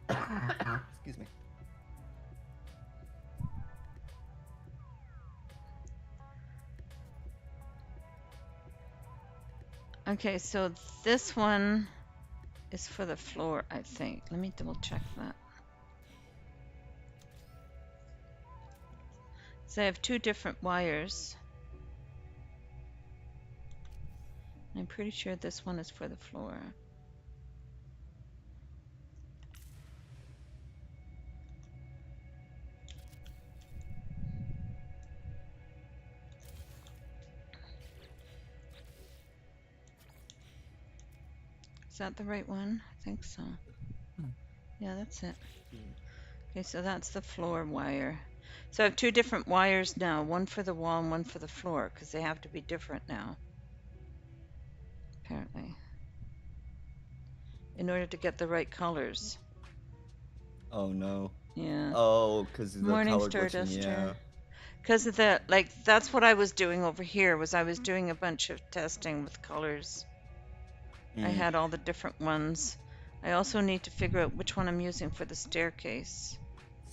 Excuse me. Okay, so this one is for the floor, I think. Let me double check that. So I have two different wires. I'm pretty sure this one is for the floor. Is that the right one? I think so. Yeah, that's it. Okay, so that's the floor wire. So I have two different wires now, one for the wall and one for the floor, because they have to be different now. Apparently. In order to get the right colors. Oh no. Yeah. Oh, because the Morning, color glitching, Starduster. yeah. Because of the, like, that's what I was doing over here, was I was doing a bunch of testing with colors. I Mm. had all the different ones. I also need to figure out which one I'm using for the staircase.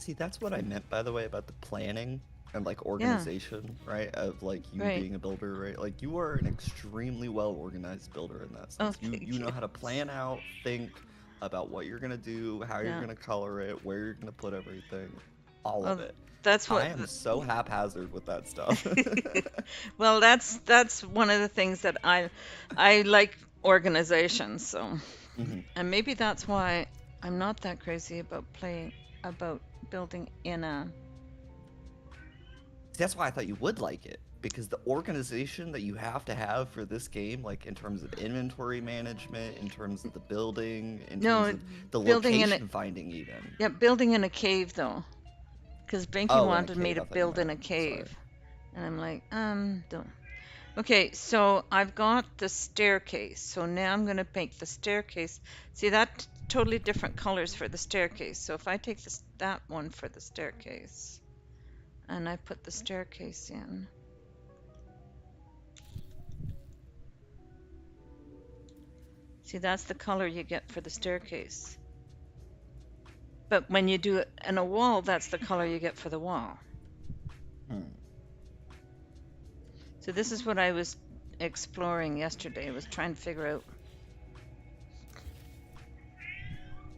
See, that's what I meant, by the way, about the planning and like Yeah, organization, right? Of like you right. being a builder, right? Like you are an extremely well organized builder in that Oh, sense. You thank you know you. how to plan out, think about what you're gonna do, how you're Yeah. gonna color it, where you're gonna put everything, all of Well, it. that's I what. am so haphazard with that stuff. Well, that's one of the things that I like organization. So, Hmm. and maybe that's why I'm not that crazy about playing about building in a. That's why I thought you would like it because the organization that you have to have for this game, like in terms of inventory management, in terms of the building, in terms No, of the building in a location finding, even. yeah, building in a cave though, because Binky Oh, in a wanted me cave. to I thought you build in meant. a Sorry. cave, and I'm like, don't. Okay, so I've got the staircase. So now I'm going to make the staircase. See, that totally different colors for the staircase. So if I take this, that one for the staircase and I put the staircase in, see, that's the color you get for the staircase. But when you do it in a wall, that's the color you get for the wall. Hmm. So this is what I was exploring yesterday. I was trying to figure out,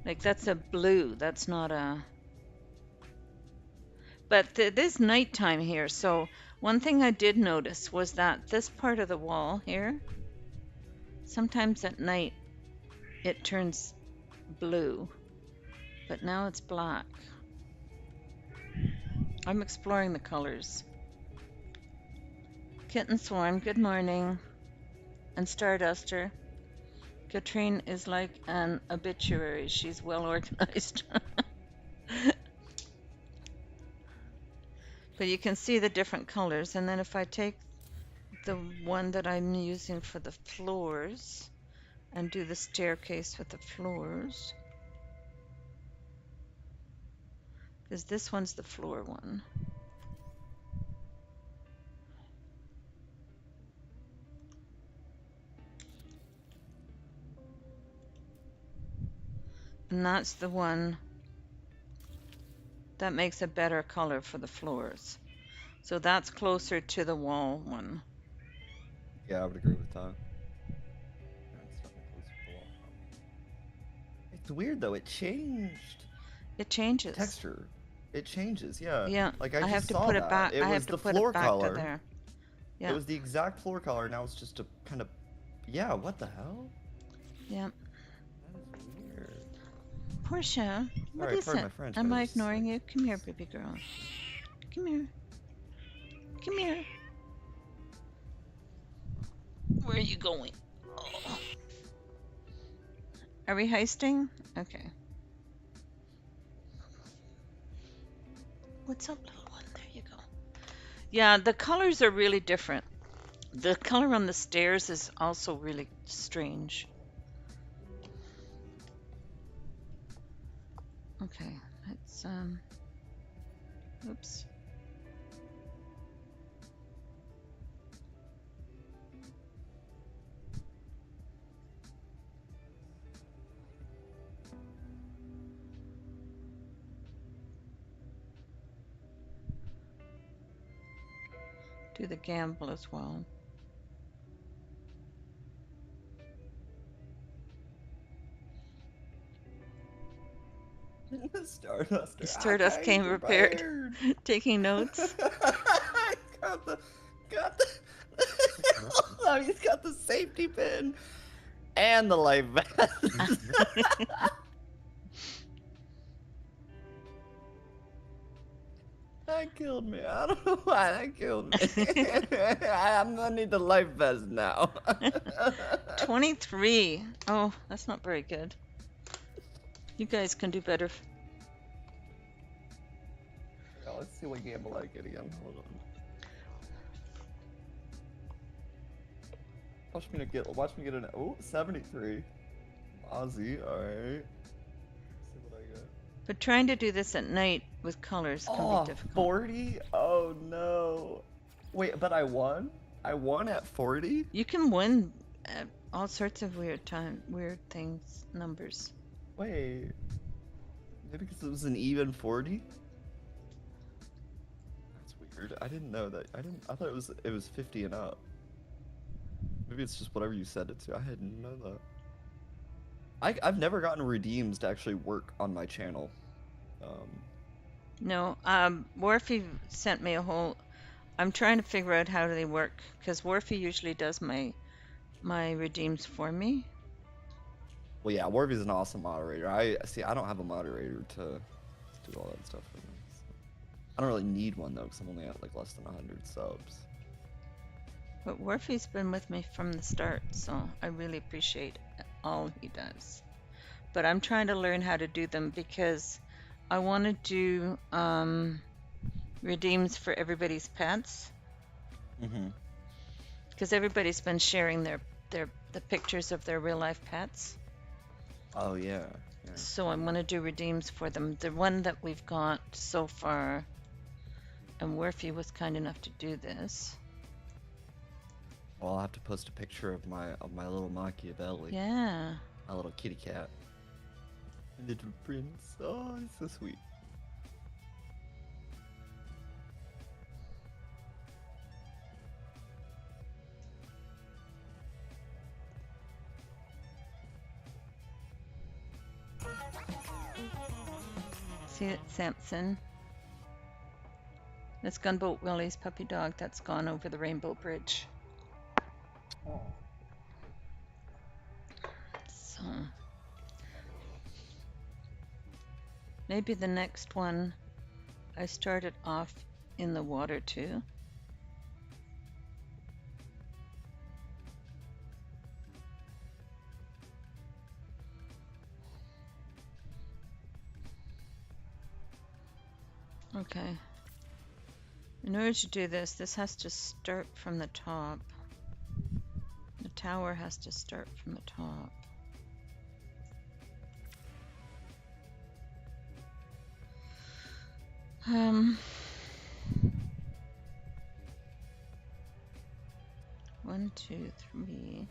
like, that's a blue. That's not a. But it is nighttime here, so one thing I did notice was that this part of the wall here, sometimes at night it turns blue, but now it's black. I'm exploring the colors. Kitten Swarm, good morning. And Starduster. Catrien is like an obituary. She's well organized. But you can see the different colors. And then if I take the one that I'm using for the floors and do the staircase with the floors, because this one's the floor one. And that's the one that makes a better color for the floors. So that's closer to the wall one. Yeah, I would agree with that. That's definitely close to the wall. It's weird though. It changed It changes. texture. It changes. Yeah. Yeah, Like I I have just to saw put it that. back. It I was have to the put it floor back to color. there. It Yeah, was the exact floor color. Now it's just a kind of. Yeah. What the hell? yeah. That is weird. Portia, what Sorry, is pardon it? my French, but Am it I was just ignoring like. you? Come here, baby girl. Come here. Come here. Where are you going? Oh. Are we heisting? Okay. What's up, little one? There you go. Yeah, the colors are really different. The color on the stairs is also really strange. Okay, let's oops. Do the gamble as well. Starduster. I Stardust came came prepared, prepared. taking notes. I got the. Hold on, he's got the safety pin and the life vest. That killed me. I don't know why that killed me. I'm gonna need the life vest now. 23. Oh, that's not very good. You guys can do better. Yeah, let's see what gamble I get again. Hold on. Watch me get an 73. Aussie, alright. See what I get. But trying to do this at night with colors can be difficult. 40? Oh no. Wait, but I won? I won at 40? You can win all sorts of weird things, numbers. Wait. Maybe because it was an even 40? weird. I didn't know that. I thought it was 50 and up. Maybe it's just whatever you set it to. I didn't know that. I've never gotten redeems to actually work on my channel. No, Warfy sent me a whole. I'm trying to figure out how they work because Warfy usually does my redeems for me. Well, yeah, Warby's an awesome moderator. I see. I don't have a moderator to do all that stuff for me. So. I don't really need one though, because I'm only at like less than 100 subs. But Warfy's been with me from the start, so I really appreciate all he does. But I'm trying to learn how to do them because I want to do redeems for everybody's pets. Because everybody's been sharing the pictures of their real life pets. Oh yeah. So I'm going to do redeems for them. The one that we've got so far, and Warfy was kind enough to do this. Well, I'll have to post a picture of my little Machiavelli. Yeah. My little kitty cat. Little prince. Oh, it's so sweet. See it, Samson? That's Gunboat Willie's puppy dog that's gone over the Rainbow Bridge. So maybe the next one I started off in the water too. Okay. In order to do this, this has to start from the top. The tower has to start from the top. One, two, three.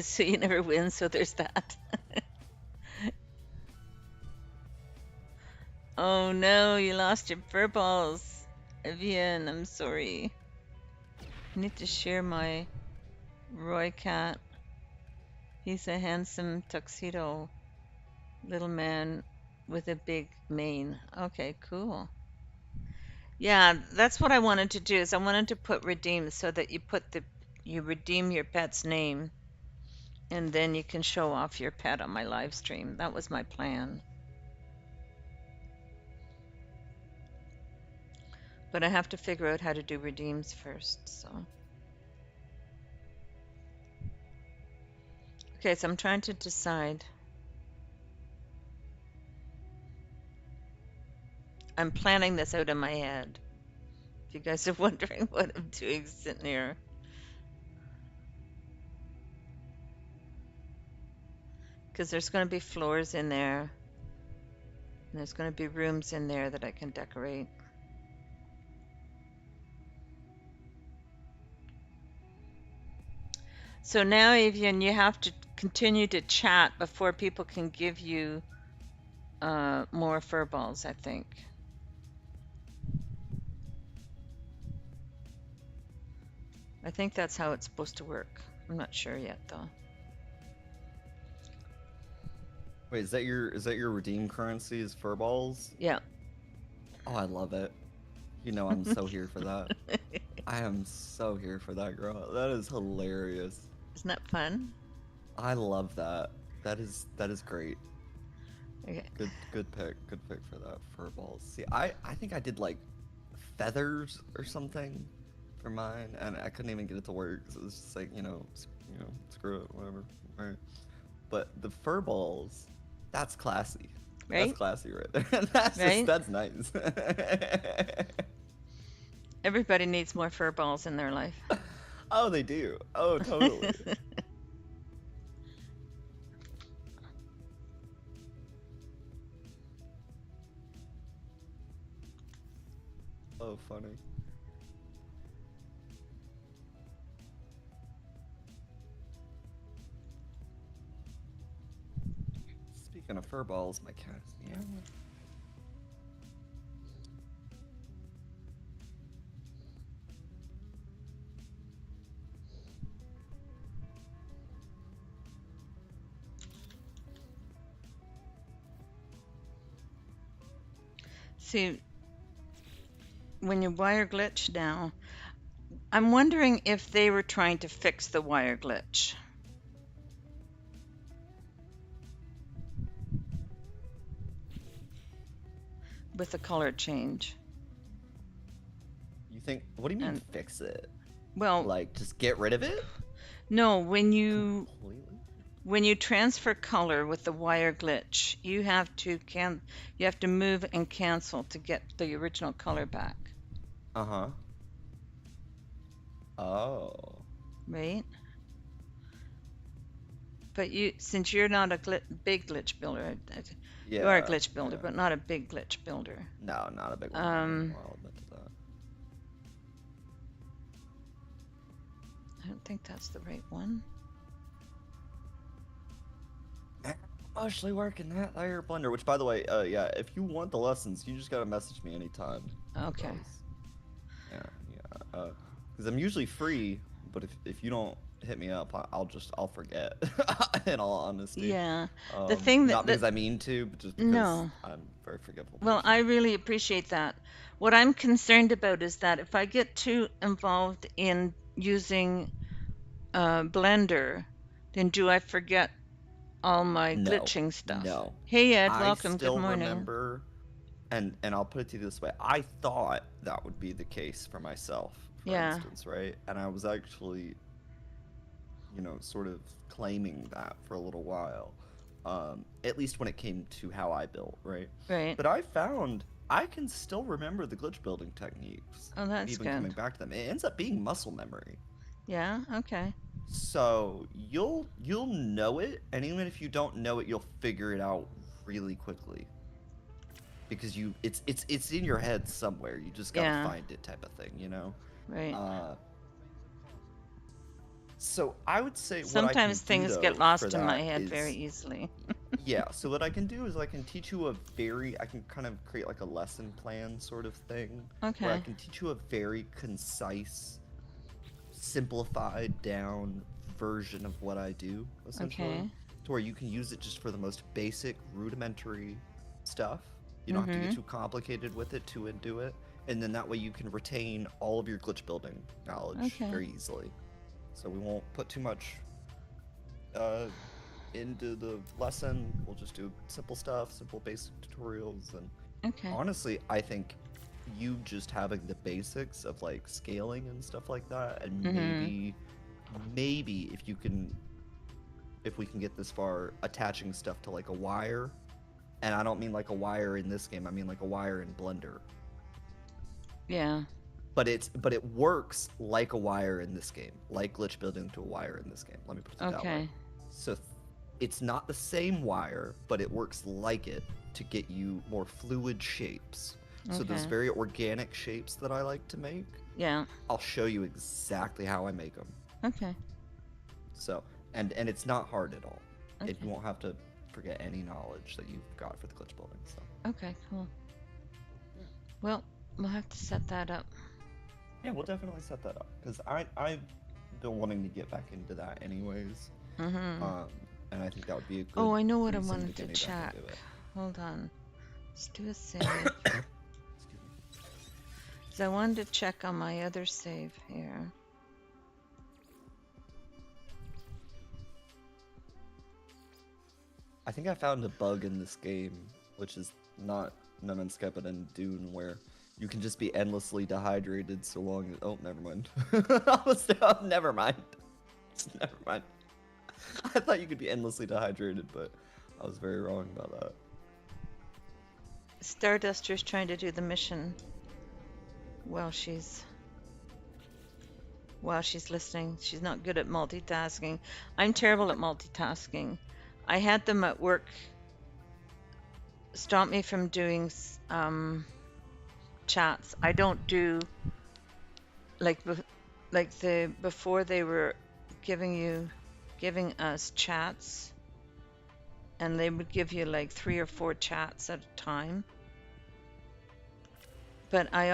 So you never win, so there's that. Oh no, you lost your fur balls. Evian, I'm sorry. I need to share my Roy cat. He's a handsome tuxedo little man with a big mane. Okay, cool. Yeah, that's what I wanted to do is I wanted to put redeem so that you redeem your pet's name and then you can show off your pet on my live stream. That was my plan. But I have to figure out how to do redeems first, so. Okay, so I'm trying to decide. I'm planning this out in my head. If you guys are wondering what I'm doing sitting here. Because there's going to be floors in there. And there's going to be rooms in there that I can decorate. So now, Evian, you have to continue to chat before people can give you more fur balls, I think. I think that's how it's supposed to work. I'm not sure yet, though. Wait, is that your redeem currency is fur balls? Yeah. Oh, I love it. You know I'm so here for that. I am so here for that, girl. That is hilarious. Isn't that fun? I love that. That is great. Okay. Good pick for that fur balls. See, I think I did like feathers or something for mine, and I couldn't even get it to work because it was just like screw it, whatever. Right. But the fur balls, that's classy. Right? That's classy right there. That's nice. Everybody needs more fur balls in their life. Oh, they do. Oh, totally. Oh, funny. Gonna furballs my cat. Yeah. See, when you wire glitch now, I'm wondering if they were trying to fix the wire glitch. With the color change. You think? What do you mean And- fix it? Well, Like just get rid of it no, when you completely? transfer color with the wire glitch, you have to move and cancel to get the original color back, Uh huh. Oh. right? But since you're not a big glitch builder, Yeah. you are a glitch builder, yeah. but not a big glitch builder. No, not a big one. I'll admit to that. I don't think that's the right one. Mostly working that there blender. Which, by the way, yeah, if you want the lessons, you just gotta message me anytime. Okay. Yeah. Because I'm usually free, but if you don't hit me up, I'll forget. In all honesty. Yeah. The thing not because that I mean to, but just because No. I'm very forgetful. Well, person. I really appreciate that. What I'm concerned about is that if I get too involved in using Blender, then do I forget all my No, glitching stuff? no. Hey Ed, I welcome. Good still morning. remember, and I'll put it to you this way. I thought that would be the case for myself, for Yeah. instance, right? And I was actually, sort of claiming that for a little while. At least when it came to how I built, right? Right. But I found I can still remember the glitch building techniques. Oh, that's even good. coming back to them. It ends up being muscle memory. Yeah. Okay. So you'll know it, and even if you don't know it, you'll figure it out really quickly. Because it's in your head somewhere. You just gotta Yeah. find it, type of thing, Right. So I would say Sometimes what I can things do, get though, lost for in my that head is- very easily. Yeah, so what I can do is I can teach you I can kind of create like a lesson plan sort of thing. Where I Okay. can teach you a very concise, simplified down version of what I do, essentially. Okay. To where you can use it just for the most basic, rudimentary stuff. You don't have to get too complicated with it to do it. And then that way you can retain all of your glitch building knowledge Okay. very easily. So we won't put too much into the lesson. We'll just do simple stuff, simple basic tutorials, and Okay. honestly, I think you just having the basics of like scaling and stuff like that, and maybe if we can get this far, attaching stuff to like a wire, and I don't mean like a wire in this game, I mean like a wire in Blender. Yeah. But it works like a wire in this game, like glitch building to a wire in this game. Let me put it that way. Okay. So it's not the same wire, but it works like it to get you more fluid shapes. So those Okay. very organic shapes that I like to make, Yeah. I'll show you exactly how I make them. Okay. So, and it's not hard at all. Okay. You won't have to forget any knowledge that you've got for the glitch building. So, Okay. Cool. Well, we'll have to set that up. yeah, we'll definitely set that up because I've been wanting to get back into that anyways. Mm-hmm. And I think that would be a good. Oh, I know what I reason wanted to get me back check. into it. Hold on. Let's do a save. Excuse me. 'Cause I wanted to check on my other save here. I think I found a bug in this game, which is not No Man's Sky but in Dune, where you can just be endlessly dehydrated so long as... Oh, never mind. Never mind. Never mind. I thought you could be endlessly dehydrated, but I was very wrong about that. Starduster's trying to do the mission while she's listening. She's not good at multitasking. I'm terrible at multitasking. I had them at work stop me from doing chats. I don't do before they were giving us chats. and they would give you like 3 or 4 chats at a time. But I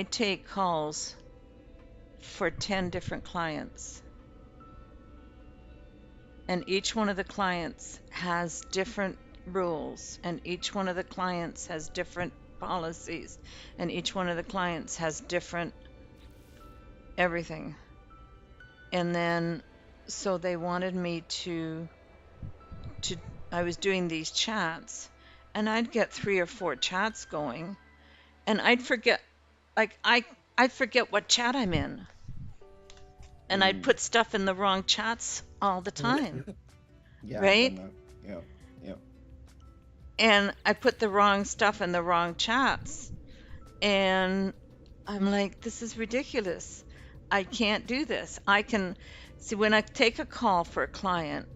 take calls for 10 different clients. And each one of the clients has different rules, and each one of the clients has different policies, and each one of the clients has different everything. And then, so they wanted me to I was doing these chats, and I'd get 3 or 4 chats going, and I'd forget, like, I'd forget what chat I'm in. And I'd put stuff in the wrong chats all the time, Yeah, I've right? done that. Yeah. And I put the wrong stuff in the wrong chats. And I'm like, this is ridiculous. I can't do this. I can see when I take a call for a client,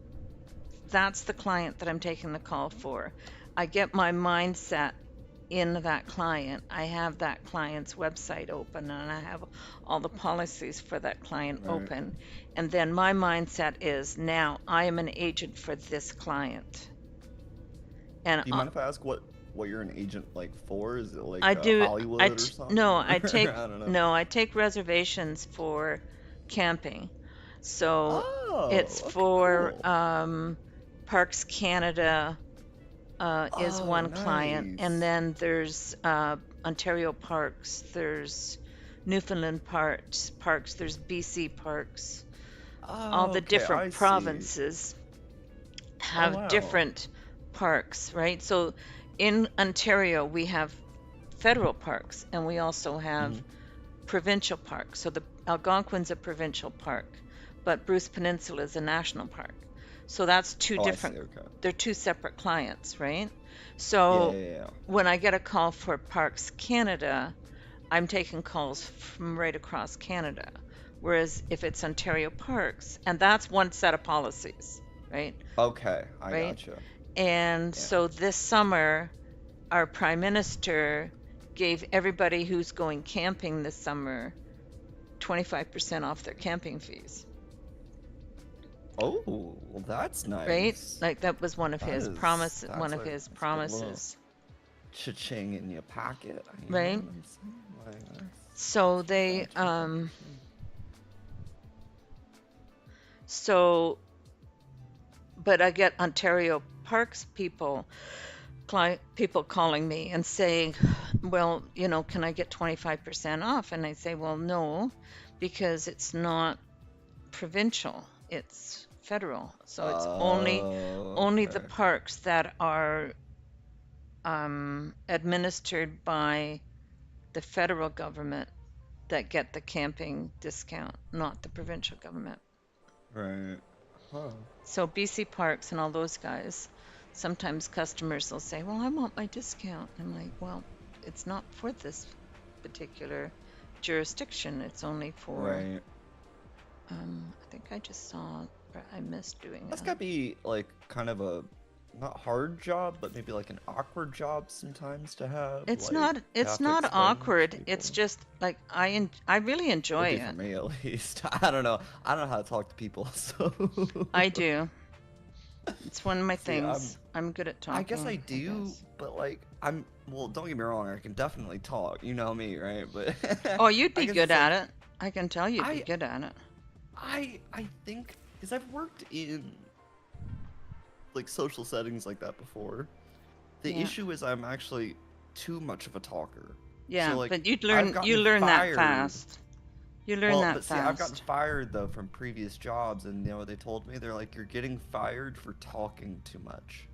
that's the client that I'm taking the call for. I get my mindset in that client. I have that client's website open, and I have all the policies for that client Right. open. And then my mindset is, now I am an agent for this client. And Do you mind if I ask what you're an agent like for? Is it like I do. Hollywood or something? No, I take I don't know. no, I take reservations for camping. So it's Oh, okay, for cool. Parks Canada is Oh, one client, and nice. then there's Ontario Parks, there's Newfoundland Parks, there's BC Parks. All Oh, the okay, I different see. provinces Oh, have wow. different parks, right? So in Ontario, we have federal parks, and we also have provincial parks. So the Algonquin's a provincial park, but Bruce Peninsula is a national park. So that's two Oh, I see. different, Okay. they're two separate clients, right? Yeah, So yeah. when I get a call for Parks Canada, I'm taking calls from right across Canada. Whereas if it's Ontario Parks, and that's one set of policies, right? Okay, I Right? gotcha. And Yeah. so this summer, our Prime Minister gave everybody who's going camping this summer 25% off their camping fees, Oh, well, that's right? nice. Like that was one of That his is promises, that's one of a his that's a good little promises, cha-ching in your pocket. You know right? what I'm saying? Like, So they, gotcha, gotcha. so, but I get Ontario Parks people calling me and saying, well, you know, can I get 25% off? And I say, well, no, because it's not provincial, it's federal. So it's only the Okay. parks that are administered by the federal government that get the camping discount, not the provincial government. Right. Huh. So BC Parks and all those guys, sometimes customers will say, well, I want my discount. I'm like, well, it's not for this particular jurisdiction. It's only for, Right. I think I just saw, or I missed doing That's that. gotta be like kind of a not hard job, but maybe like an awkward job sometimes to have. It's like, not, to it's have to not explain to awkward. It's people. just like, I really Would enjoy be for it. me at least. I don't know. I don't know how to talk to people, so. I do. It's one of my See, things. I'm good at talking. I guess I do, guess. but like well, don't get me wrong, I can definitely talk. You know me, right? But Oh, you'd I be guess good it's at like it. I can tell you'd be I good at it. I think because I've worked in like social settings like that before. The Yeah. issue is I'm actually too much of a talker. Yeah, So like but you I've gotten learn that fired. fast. You learn Well, that but see, I've gotten fast. fired though from previous jobs, and you know what they told me? They're like, you're getting fired for talking too much.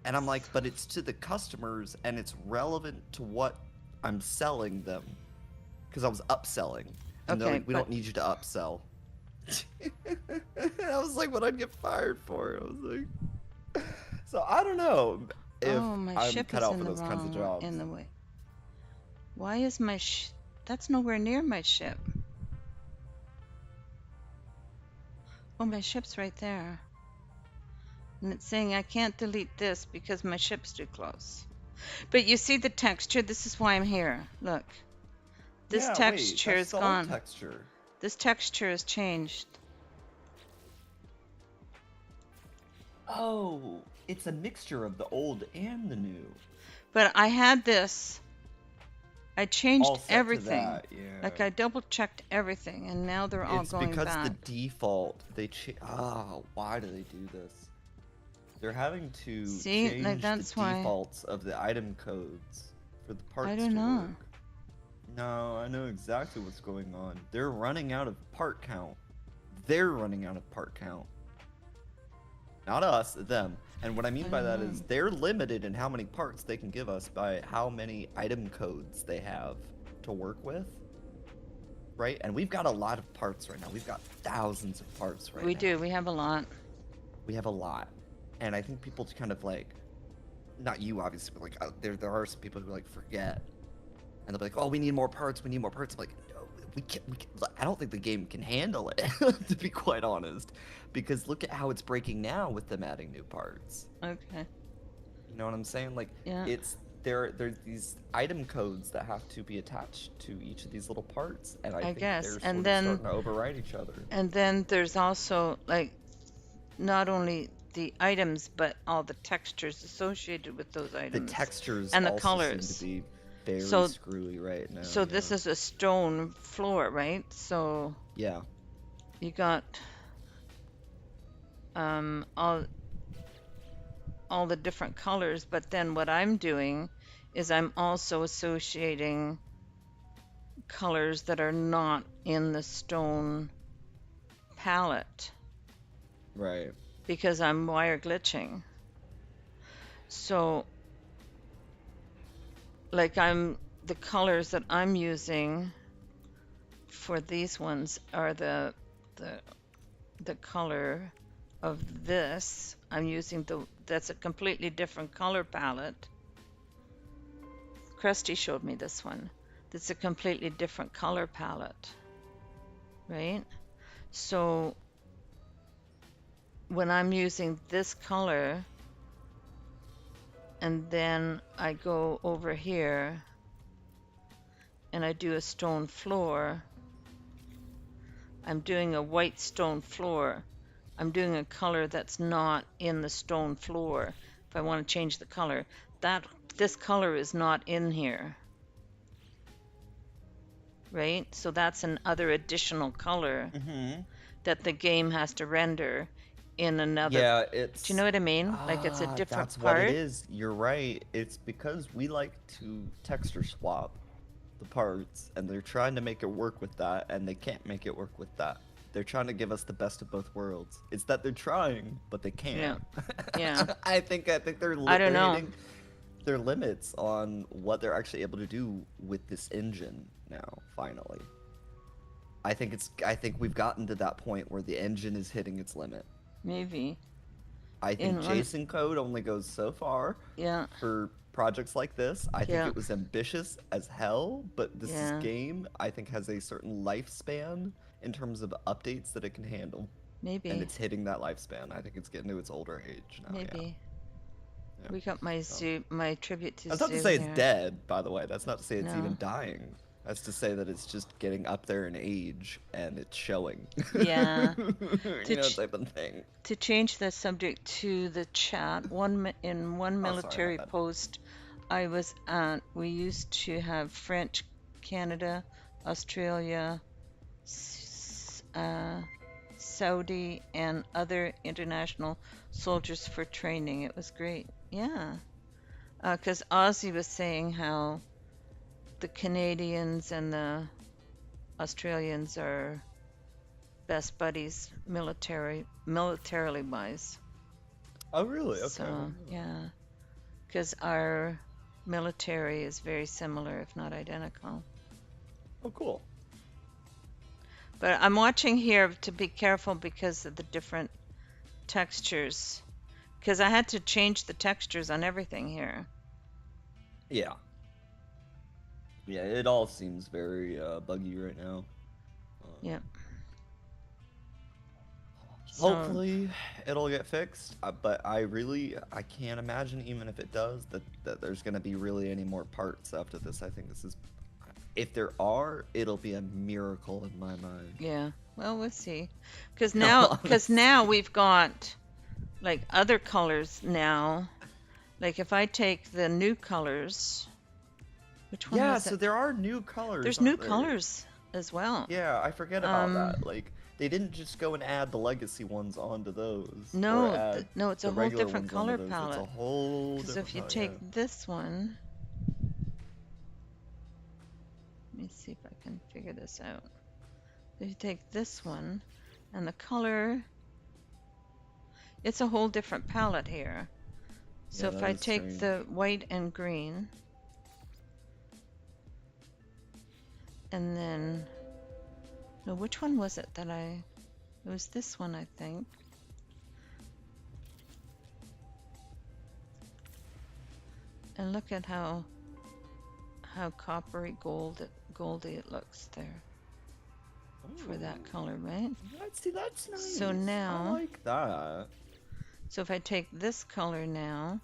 And I'm like, but it's to the customers, and it's relevant to what I'm selling them. Because I was upselling. And they're Okay, like, we but don't need you to upsell. I was like, what I'd get fired for. I was like, so I don't know if oh, my I'm ship cut is out in for the those kinds of wrong jobs. in the way. Why is my that's nowhere near my ship. Oh, my ship's right there. And it's saying I can't delete this because my ship's too close. But you see the texture? This is why I'm here. Look. This Yeah, wait, texture that's is the old gone. texture. This texture has changed. Oh, it's a mixture of the old and the new. But I had this. I All changed set to everything. that, yeah. Like I double checked everything, and now they're all It's going because the back. default, why do they do this? They're having to See, like change the that's why. defaults of the item codes for the parts I don't to know. work. No, I know exactly what's going on. They're running out of part count. They're running out of part count. Not us, them. And what I mean by that is they're limited in how many parts they can give us by how many item codes they have to work with. Right? And we've got a lot of parts right now. We've got thousands of parts right now. We do. We have a lot. We have a lot. And I think people kind of like, not you obviously, but like there are some people who like forget. And they'll be like, oh, we need more parts. We need more parts. I'm like, no, we can't. I don't think the game can handle it, to be quite honest. Because look at how it's breaking now with them adding new parts. Okay. You know what I'm saying? Like, Yeah. there's these item codes that have to be attached to each of these little parts, and I think guess. they're And sort then- of starting to override each other. And then there's also like not only the items, but all the textures associated with those The items. textures and the also colors. seem to be very So- screwy right now. So this is a stone floor, right? So yeah. you got all the different colors, but then what I'm doing is I'm also associating colors that are not in the stone palette Right. because I'm wire glitching. So like the colors that I'm using for these ones are the color of this. I'm using that's a completely different color palette. Krusty showed me this one. That's a completely different color palette, right? So when I'm using this color and then I go over here and I do a stone floor, I'm doing a white stone floor. I'm doing a color that's not in the stone floor. If I want to change the color, this color is not in here, right? So that's another additional color that the game has to render in another. Yeah, it's. Do you know what I mean? Like it's a different that's part. what it is. You're right. It's because we like to texture swap the parts, and they're trying to make it work with that, and they can't make it work with that. They're trying to give us the best of both worlds. It's that they're trying, but they can't. Yeah. I think they're. I don't know. Hitting their limits on what they're actually able to do with this engine now. Finally, I think we've gotten to that point where the engine is hitting its limit. Maybe. I think In- JSON code only goes so far Yeah. for projects like this. I think Yeah. it was ambitious as hell, but this Yeah. game, I think, has a certain lifespan in terms of updates that it can handle. Maybe. And it's hitting that lifespan. I think it's getting to its older age now. Maybe. Yeah. We got my zoo, my tribute to That's not to Zoo say here. it's dead, by the way. That's not to say it's No. even dying. That's to say that it's just getting up there in age and it's showing. Yeah. You know, type of thing. To change the subject to the chat, in one military my bad. post I was at, we used to have French, Canada, Australia, Saudi, and other international soldiers for training. It was great. Yeah. Because Ozzy was saying how the Canadians and the Australians are best buddies militarily wise. Oh, really? Okay. So, yeah. Because our military is very similar, if not identical. Oh, cool. But I'm watching here to be careful because of the different textures. Because I had to change the textures on everything here. Yeah. Yeah, it all seems very buggy right now. Yep. So- Hopefully it'll get fixed, but I can't imagine, even if it does, that there's going to be really any more parts after this. I think this is, if there are, it'll be a miracle in my mind. Yeah. Well, we'll see. Because now we've got like other colors now. Like if I take the new colors, which one Yeah, was so it? there are new colors, There's new aren't there? colors as well. Yeah, I forget about that. Um, Like, they didn't just go and add the legacy ones onto those, or no, add no, it's a the whole regular different ones onto color those. It's a palette. whole Because different if you palette, take yeah. this one, let me see if I can figure this out. If you take this one, and the color, it's a whole different palette here. So Yeah, if that I is take strange. the white and green, and then, no, which one was it that it was this one, I think. And look at how coppery goldy it looks there for that color, right? That's nice. So I now, like that. so if I take this color now,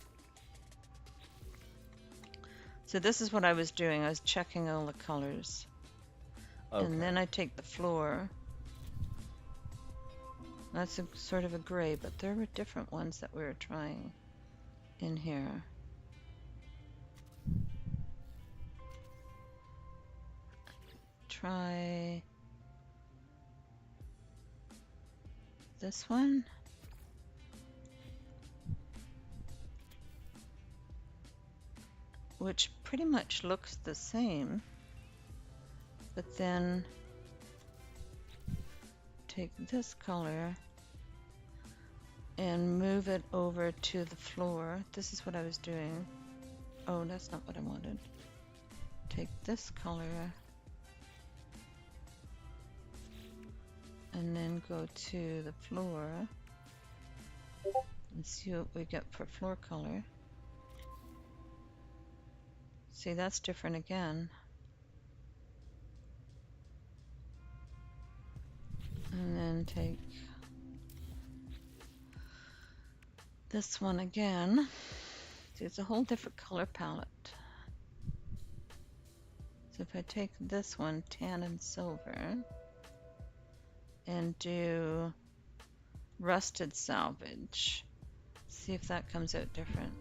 so this is what I was doing. I was checking all the colors. Okay. And then I take the floor. That's a sort of a gray, but there were different ones that we were trying in here. Try this one. Which pretty much looks the same, but then take this color and move it over to the floor. This is what I was doing. Oh, that's not what I wanted. Take this color and then go to the floor and see what we get for floor color. See, that's different again. And then take this one again. See, it's a whole different color palette. So if I take this one, tan and silver, and do rusted salvage, see if that comes out different.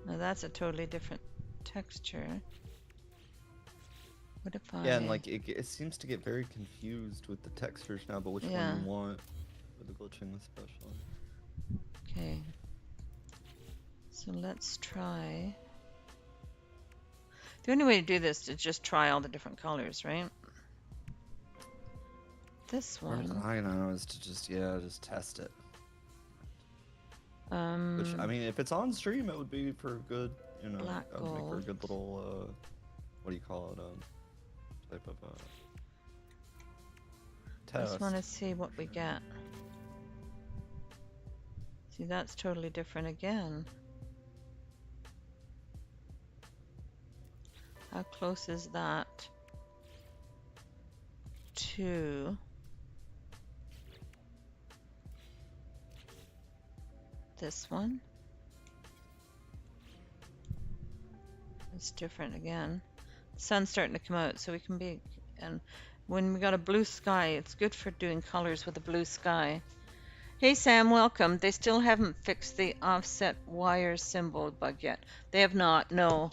Now that's a totally different texture. What if I... Yeah, and like it seems to get very confused with the textures now, but which Yeah. one you want for the glitching especially. Okay. So let's try... The only way to do this is just try all the different colors, right? This one... I know is to just test it. Which, I mean, if it's on stream, it would be for a good, Black that would make for a gold. good little, what do you call it, type of, I test. just want to see what we get. See, that's totally different again. How close is that to this one? It's different again. The sun's starting to come out, so we can be... And when we got a blue sky, it's good for doing colors with a blue sky. Hey Sam, welcome. They still haven't fixed the offset wire symbol bug yet. They have not, no.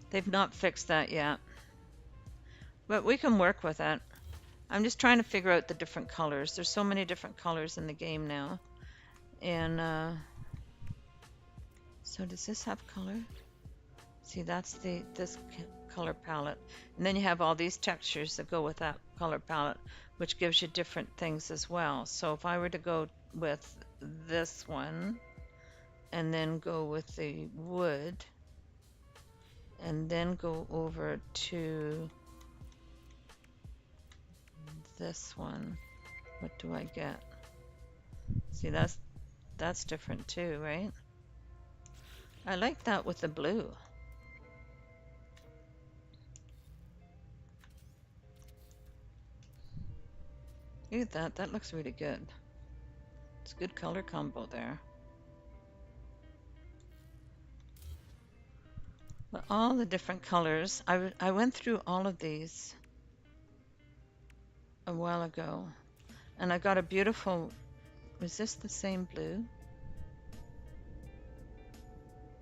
They've not fixed that yet. But we can work with it. I'm just trying to figure out the different colors. There's so many different colors in the game now. And, so does this have color? See, that's this color palette. And then you have all these textures that go with that color palette, which gives you different things as well. So if I were to go with this one, and then go with the wood, and then go over to this one, what do I get? See, that's different too, right? I like that with the blue. Look at that, that looks really good. It's a good color combo there. But all the different colors. I went through all of these a while ago, and I got a beautiful. Was this the same blue?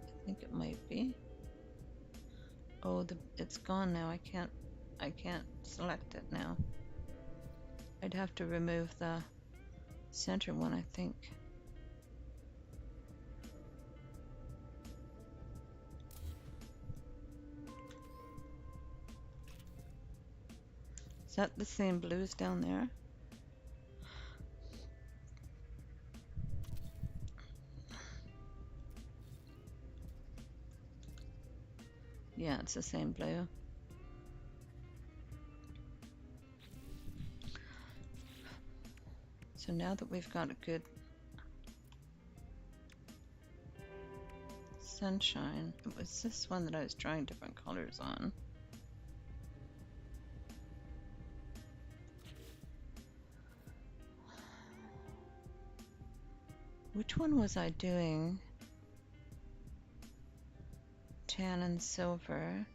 I think it might be. Oh, it's gone now. I can't select it now. I'd have to remove the center one, I think. Is that the same blues down there? Yeah, it's the same blue. So now that we've got a good sunshine, it was this one that I was trying different colors on. Which one was I doing? Tan and silver,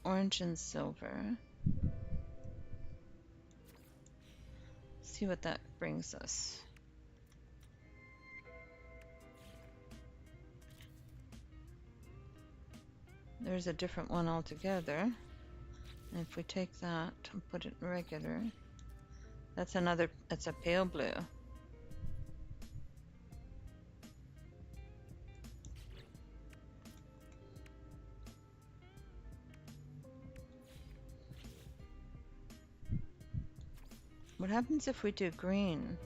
orange and silver. See what that brings us. There's a different one altogether. And if we take that and put it in regular, that's another, it's a pale blue. What happens if we do green?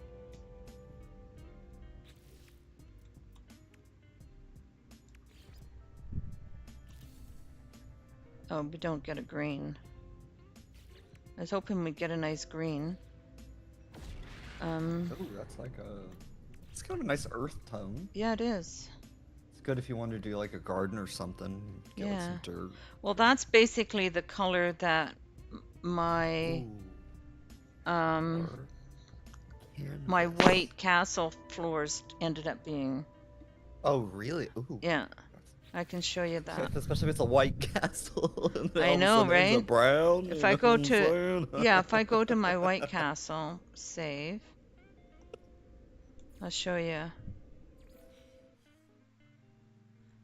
Oh, we don't get a green. I was hoping we'd get a nice green. Oh, that's like it's kind of a nice earth tone. Yeah, it is. It's good if you want to do like a garden or something. Get like some dirt. Well, that's basically the color that my Ooh. my white castle floors ended up being. Oh, really? Ooh. Yeah, I can show you that. Especially if it's a white castle. And then I all of a know, sudden it ends right? up brown. If you I know go what I'm to, saying? yeah, if I go to my white castle, save, I'll show you.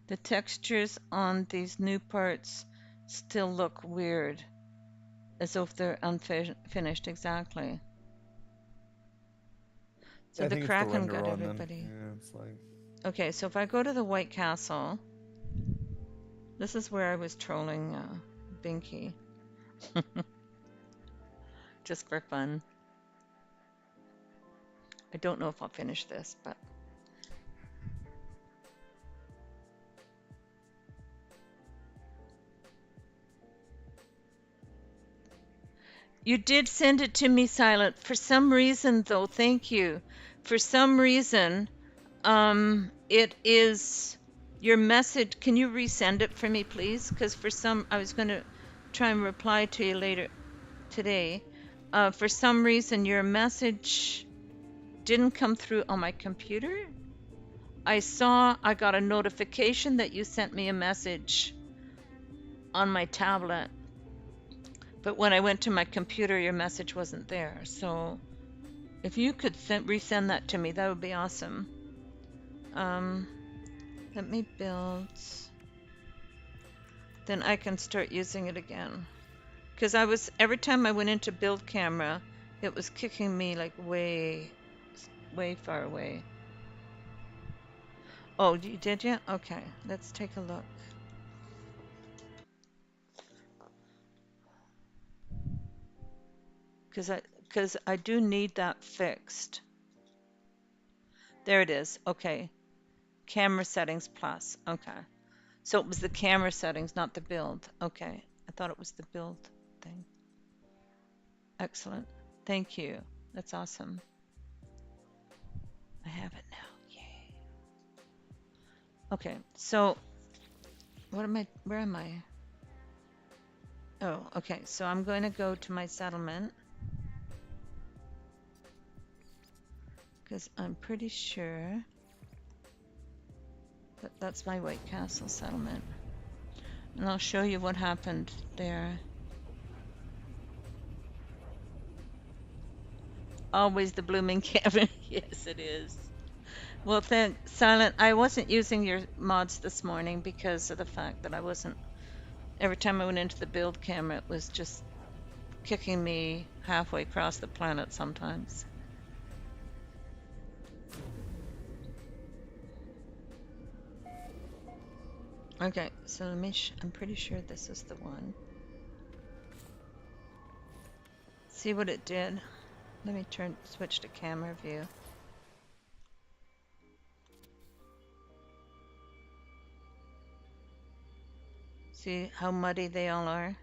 The textures on these new parts still look weird, as if they're unfinished exactly. So I the think it's Kraken render got on them. everybody. Yeah, it's like... Okay, so if I go to the White Castle, this is where I was trolling Binky. Just for fun. I don't know if I'll finish this, but... You did send it to me, Silent. For some reason, though, thank you. For some reason, it is your message. Can you resend it for me, please? Because I was going to try and reply to you later today. For some reason, your message didn't come through on my computer. I got a notification that you sent me a message on my tablet. But when I went to my computer, your message wasn't there. So if you could resend that to me, that would be awesome. Let me build. Then I can start using it again. Because every time I went into build camera, it was kicking me like way, way far away. Oh, did you? Okay, let's take a look. Because I do need that fixed. There it is. Okay. Camera settings plus. Okay. So it was the camera settings, not the build. Okay. I thought it was the build thing. Excellent. Thank you. That's awesome. I have it now. Yay. Okay. So where am I? Oh, okay. So I'm going to go to my settlement. Because I'm pretty sure that that's my White Castle settlement. And I'll show you what happened there. Always the blooming Kevin. Yes, it is. Well, then, Silent, I wasn't using your mods this morning because of the fact that I wasn't. Every time I went into the build camera, it was just kicking me halfway across the planet sometimes. Okay, so let me. I'm pretty sure this is the one. See what it did. Let me switch to camera view. See how muddy they all are?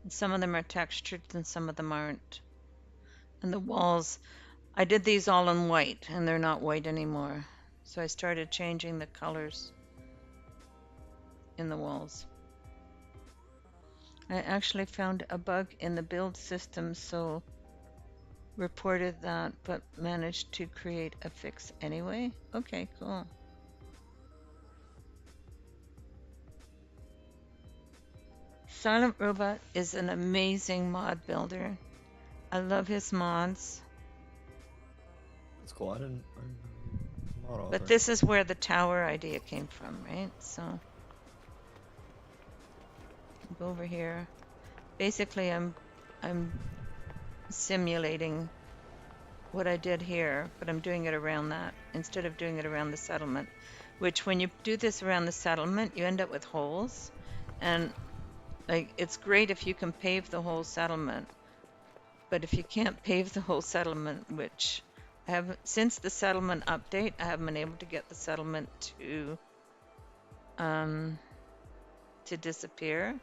And some of them are textured and some of them aren't. And the walls, I did these all in white and they're not white anymore. So I started changing the colors in the walls. I actually found a bug in the build system, so reported that, but managed to create a fix anyway. Okay, cool. Silent Robot is an amazing mod builder. I love his mods. It's cool. I didn't. Mod all But that. this is where the tower idea came from, right? So go over here. Basically, I'm simulating what I did here, but I'm doing it around that instead of doing it around the settlement. Which, when you do this around the settlement, you end up with holes, and like it's great if you can pave the whole settlement, but if you can't pave the whole settlement, which I have since the settlement update, I haven't been able to get the settlement to disappear.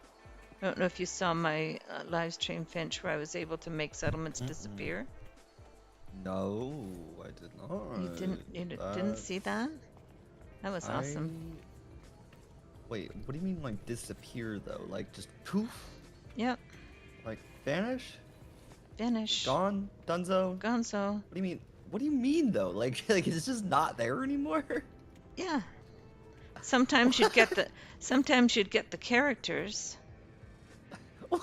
I don't know if you saw my live stream, Finch, where I was able to make settlements disappear. No, I did not. You didn't see that? That was awesome. Wait, what do you mean, like, disappear, though? Like, just poof? Yep. Like, vanish? Finish. Gone? Dunzo? Gonzo. What do you mean? What do you mean, though? Like it's just not there anymore? Yeah. Sometimes you'd get the characters. What?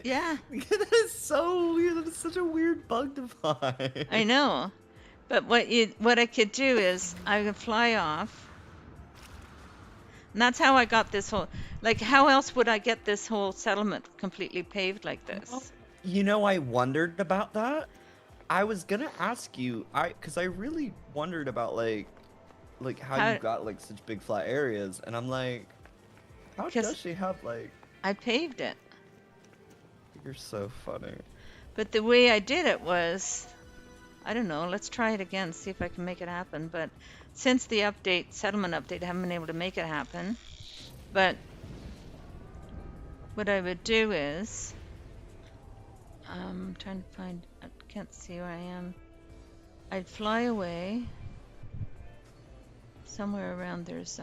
Yeah. That is so weird. That is such a weird bug to find. I know. But what I could do is I could fly off. And that's how I got this whole, like, how else would I get this whole settlement completely paved like this? You know, I wondered about that. I was gonna ask you, because I really wondered about like how you got like such big flat areas, and I'm like, how does she have like? I paved it. You're so funny. But the way I did it was, I don't know. Let's try it again, see if I can make it happen. But since the settlement update, I haven't been able to make it happen. But what I would do is, I'm trying to find, I can't see where I am. I'd fly away. Somewhere around there's,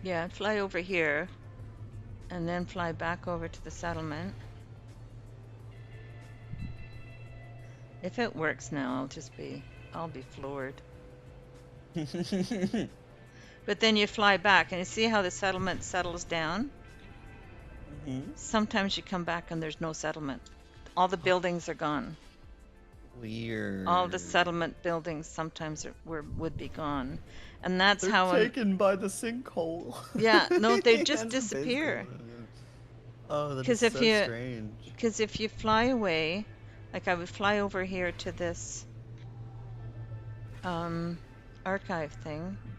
yeah, I'd fly over here and then fly back over to the settlement. If it works now, I'll be floored. But then you fly back and you see how the settlement settles down? Sometimes you come back and there's no settlement. All the buildings are gone. Weird. All the settlement buildings sometimes would be gone. And that's They're how taken by the sinkhole. Yeah, no, they just That's disappear. basically what it is. Oh, that's so strange. Because if you fly away, like I would fly over here to this archive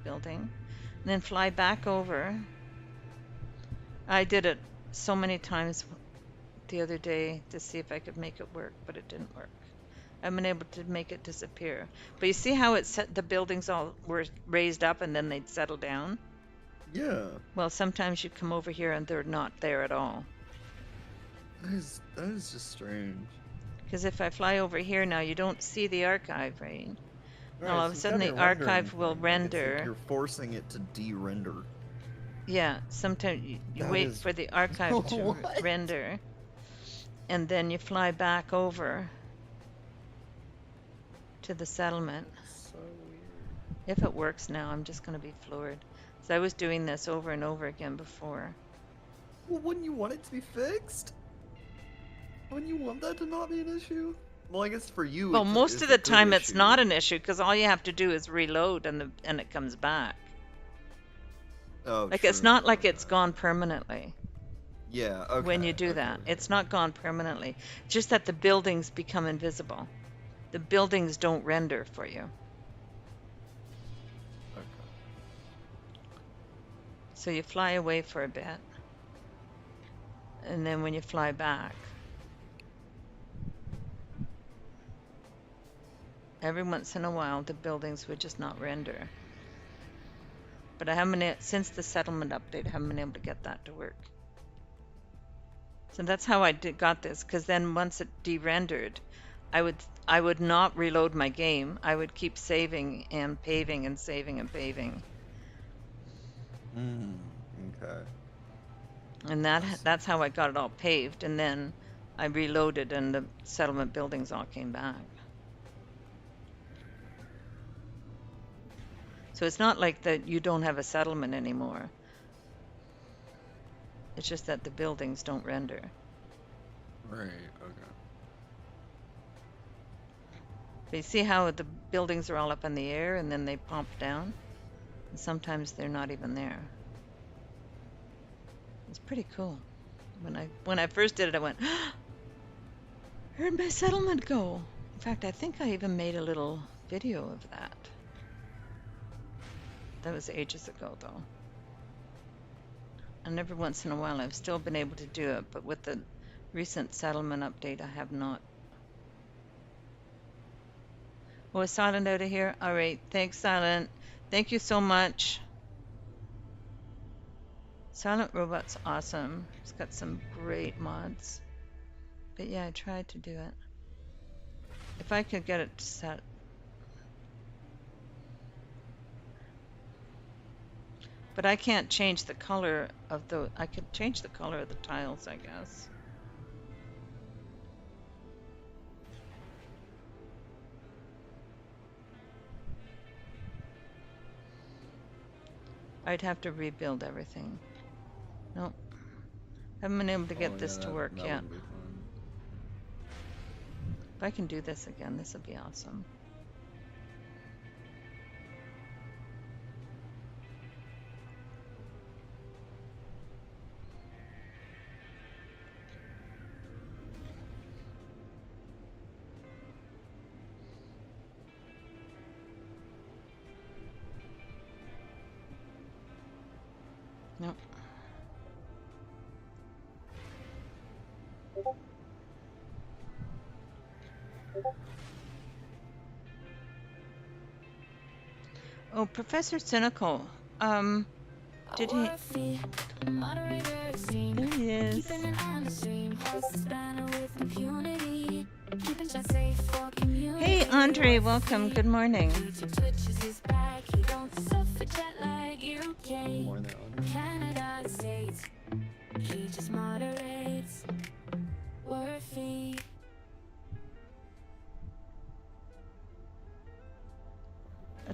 building, and then fly back over. I did it so many times the other day to see if I could make it work, but it didn't work. I've been able to make it disappear. But you see how the buildings all were raised up and then they'd settle down? Yeah. Well, sometimes you come over here and they're not there at all. That is just strange. Because if I fly over here now, you don't see the archive, right? Right, All of a so sudden it's the got me archive wondering, will like, it's render. like you're forcing it to de-render. Yeah, sometimes you That wait is for the archive to what? render, and then you fly back over to the settlement. That's so weird. If it works now, I'm just going to be floored. So I was doing this over and over again before. Well, wouldn't you want it to be fixed? Wouldn't you want that to not be an issue? Well, I guess for you Well, most it's of a the good time it's issue. not an issue because all you have to do is reload and it comes back. Oh, Like true. it's not like Okay. it's gone permanently Yeah, okay. when you do okay, that. okay. It's not gone permanently. Just that the buildings become invisible. The buildings don't render for you. Okay. So you fly away for a bit. And then when you fly back, every once in a while the buildings would just not render. But I haven't been, since the settlement update, I haven't been able to get that to work. So that's how I got this, because then once it de-rendered, I would not reload my game. I would keep saving and paving and saving and paving. Okay. And that's how I got it all paved, and then I reloaded and the settlement buildings all came back. So it's not like that you don't have a settlement anymore. It's just that the buildings don't render. Right, okay. But you see how the buildings are all up in the air and then they pop down? And sometimes they're not even there. It's pretty cool. When I first did it, I went, where'd my settlement go? In fact, I think I even made a little video of that. That was ages ago, though. And every once in a while, I've still been able to do it, but with the recent settlement update, I have not. Oh, is Silent out of here? All right. Thanks, Silent. Thank you so much. Silent Robot's awesome. It's got some great mods. But yeah, I tried to do it. If I could get it set. But I can't change the color of I could change the color of the tiles, I guess. I'd have to rebuild everything. Nope. Haven't been able to get this to work yet. That would be fun. If I can do this again, this would be awesome. Nope. Oh, Professor Cynical. Did he? There he is. Hey, Andre, welcome. Good morning. More than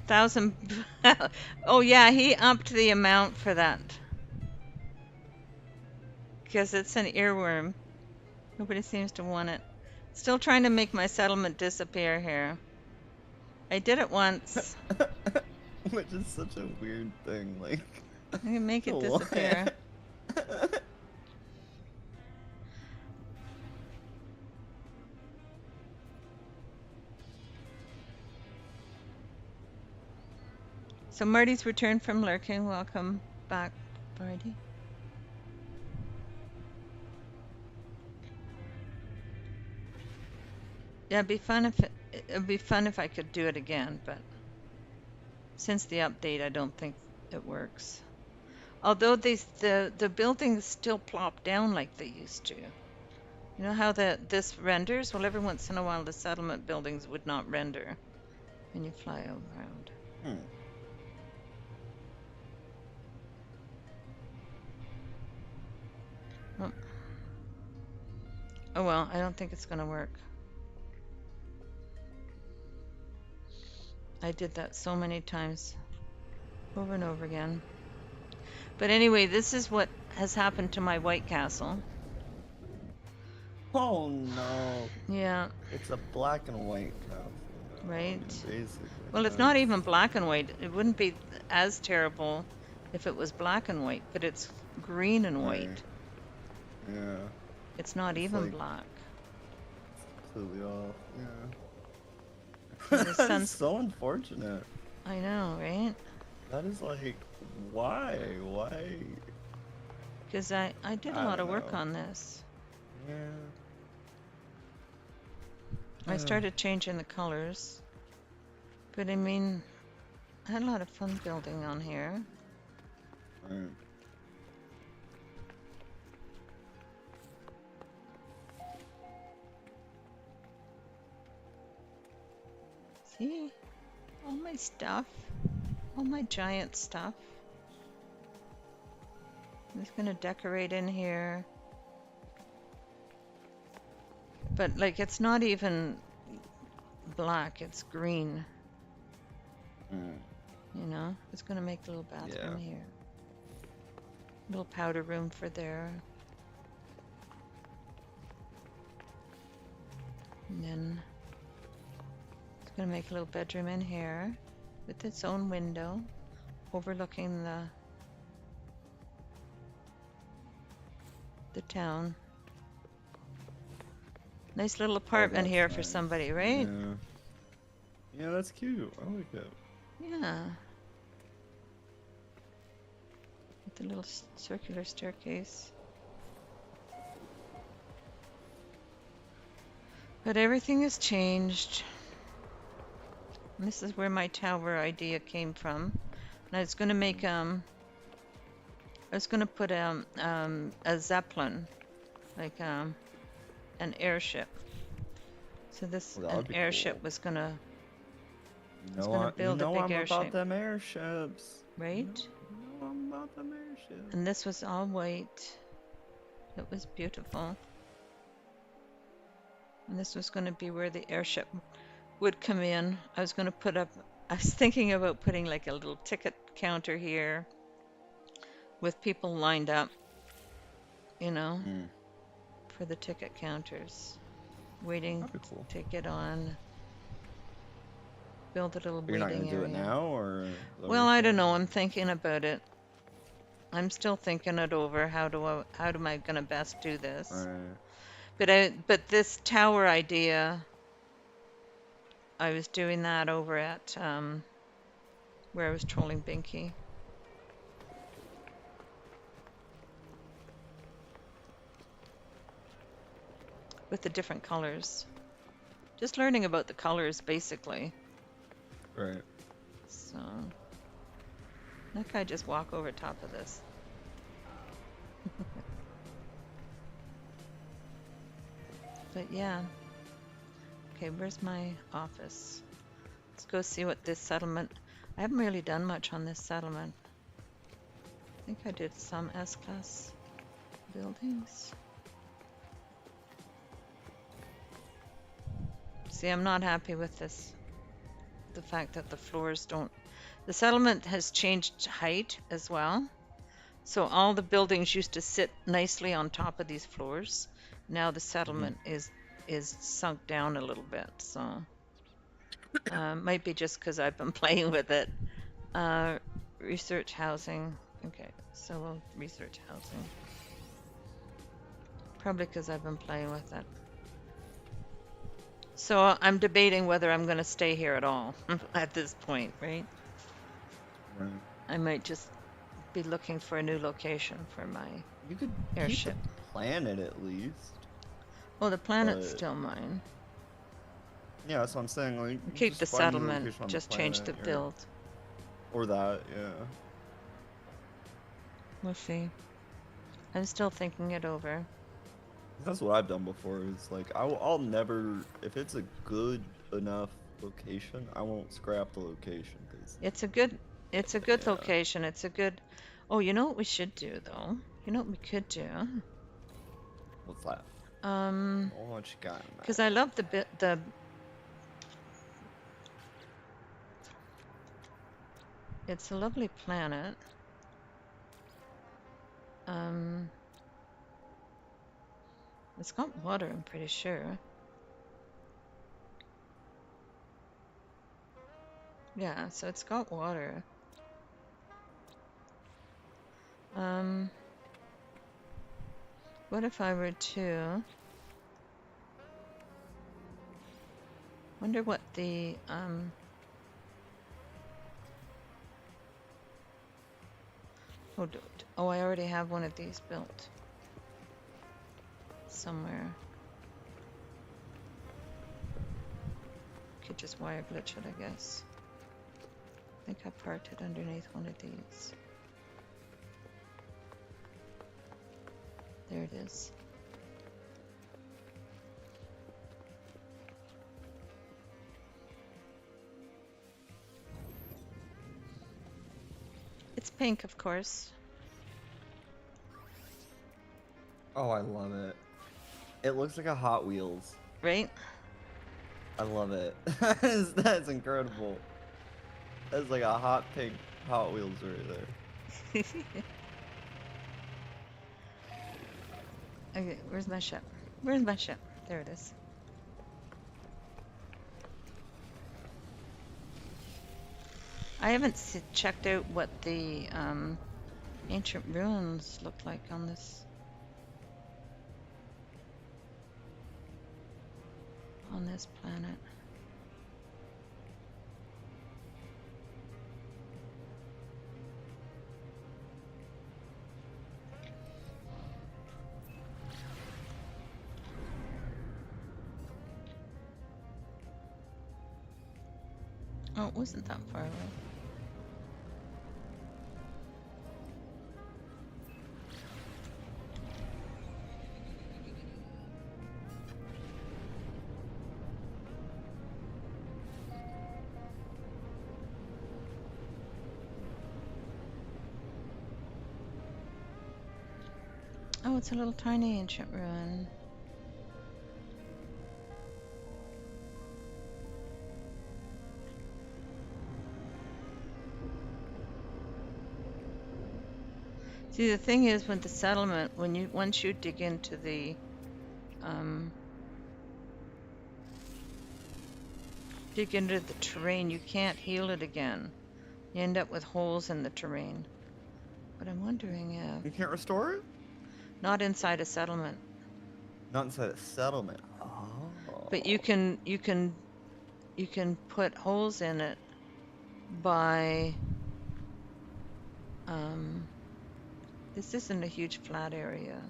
$1,000. Oh yeah, he upped the amount for that. Because it's an earworm. Nobody seems to want it. Still trying to make my settlement disappear here. I did it once. Which is such a weird thing, like. I can make it What? disappear. So Marty's returned from lurking. Welcome back, Marty. Yeah, it'd be fun if I could do it again, but since the update, I don't think it works. Although the buildings still plop down like they used to. You know how this renders? Well, every once in a while, the settlement buildings would not render when you fly around. Oh well, I don't think it's gonna work. I did that so many times, over and over again. But anyway, this is what has happened to my White Castle. Oh no. Yeah, It's a black and white castle now. I mean, right. basically. Well, it's not even black and white. It wouldn't be as terrible if it was black and white, but it's green and Right. white. Yeah. It's not It's even like black. completely off. Yeah. So the That is sun's. so unfortunate. I know, right? That is like, why? Why? Because I did a I lot don't of work know. on this. Yeah. I started changing the colors. But I mean, I had a lot of fun building on here. Right. See? All my stuff. All my giant stuff. I'm just gonna decorate in here. But like, it's not even black, it's green. Mm. You know? It's gonna make a little bathroom Yeah. here. Little powder room for there. And then it's gonna make a little bedroom in here with its own window overlooking the town. Nice little apartment that's here for nice. somebody, right? Yeah. Yeah, that's cute. I like it. Yeah. With the little circular staircase. But everything has changed. And this is where my tower idea came from. And I was gonna make I was gonna put a zeppelin, like an airship. So this Well, that an would be airship cool. was gonna You It's know gonna what? build a big I'm airship. about them airships. right? You know I'm about them airships. And this was all white. It was beautiful. And this was going to be where the airship would come in. I was thinking about putting like a little ticket counter here with people lined up, you know, Mm. for the ticket counters, waiting That'd be cool. to get on. Build a little But you're not waiting gonna do it area. now, or? is that what Well, you're I don't saying? know. I'm thinking about it. I'm still thinking it over. How am I gonna best do this? Right. But this tower idea, I was doing that over at where I was trolling Binky. With the different colors. Just learning about the colors basically. Right. So that guy just walk over top of this. But yeah. Okay, where's my office? Let's go see what this settlement. I haven't really done much on this settlement. I think I did some S-class buildings. See, I'm not happy with this. The fact that the floors don't. The settlement has changed height as well. So all the buildings used to sit nicely on top of these floors. Now the settlement is sunk down a little bit. So might be just because I've been playing with it. Research housing. Okay, so we'll research housing. Probably because I've been playing with it. So I'm debating whether I'm going to stay here at all at this point, right? Right. I might just be looking for a new location for my You could airship. keep the planet at least. Well, the planet's But- still mine. Yeah, that's what I'm saying. Like, Keep just the find a new settlement, location on the just change the planet, build. Or that, yeah. We'll see. I'm still thinking it over. That's what I've done before. It's like I'll never, if it's a good enough location, I won't scrap the location because It's a good Yeah. location. It's a good. Oh, you know what we should do though? You know what we could do? what's that? What you got? Because I love the it's a lovely planet. It's got water, I'm pretty sure. Yeah, so it's got water. What if I were to wonder what the oh, I already have one of these built somewhere. Could just wire glitch it, I guess. I think I parted underneath one of these. There it is. It's pink, of course. Oh, I love it. It looks like a Hot Wheels. Right? I love it. That's incredible. That's like a hot pink Hot Wheels right there. Okay, where's my ship? Where's my ship? There it is. I haven't checked out what the ancient ruins look like on this planet. Oh, it wasn't that far away. Oh, it's a little tiny ancient ruin. See, the thing is with the settlement, once you dig into the terrain, you can't heal it again. You end up with holes in the terrain. But I'm wondering if You can't restore it? not inside a settlement, Not inside a settlement. Oh. but you can put holes in it by this isn't a huge flat area.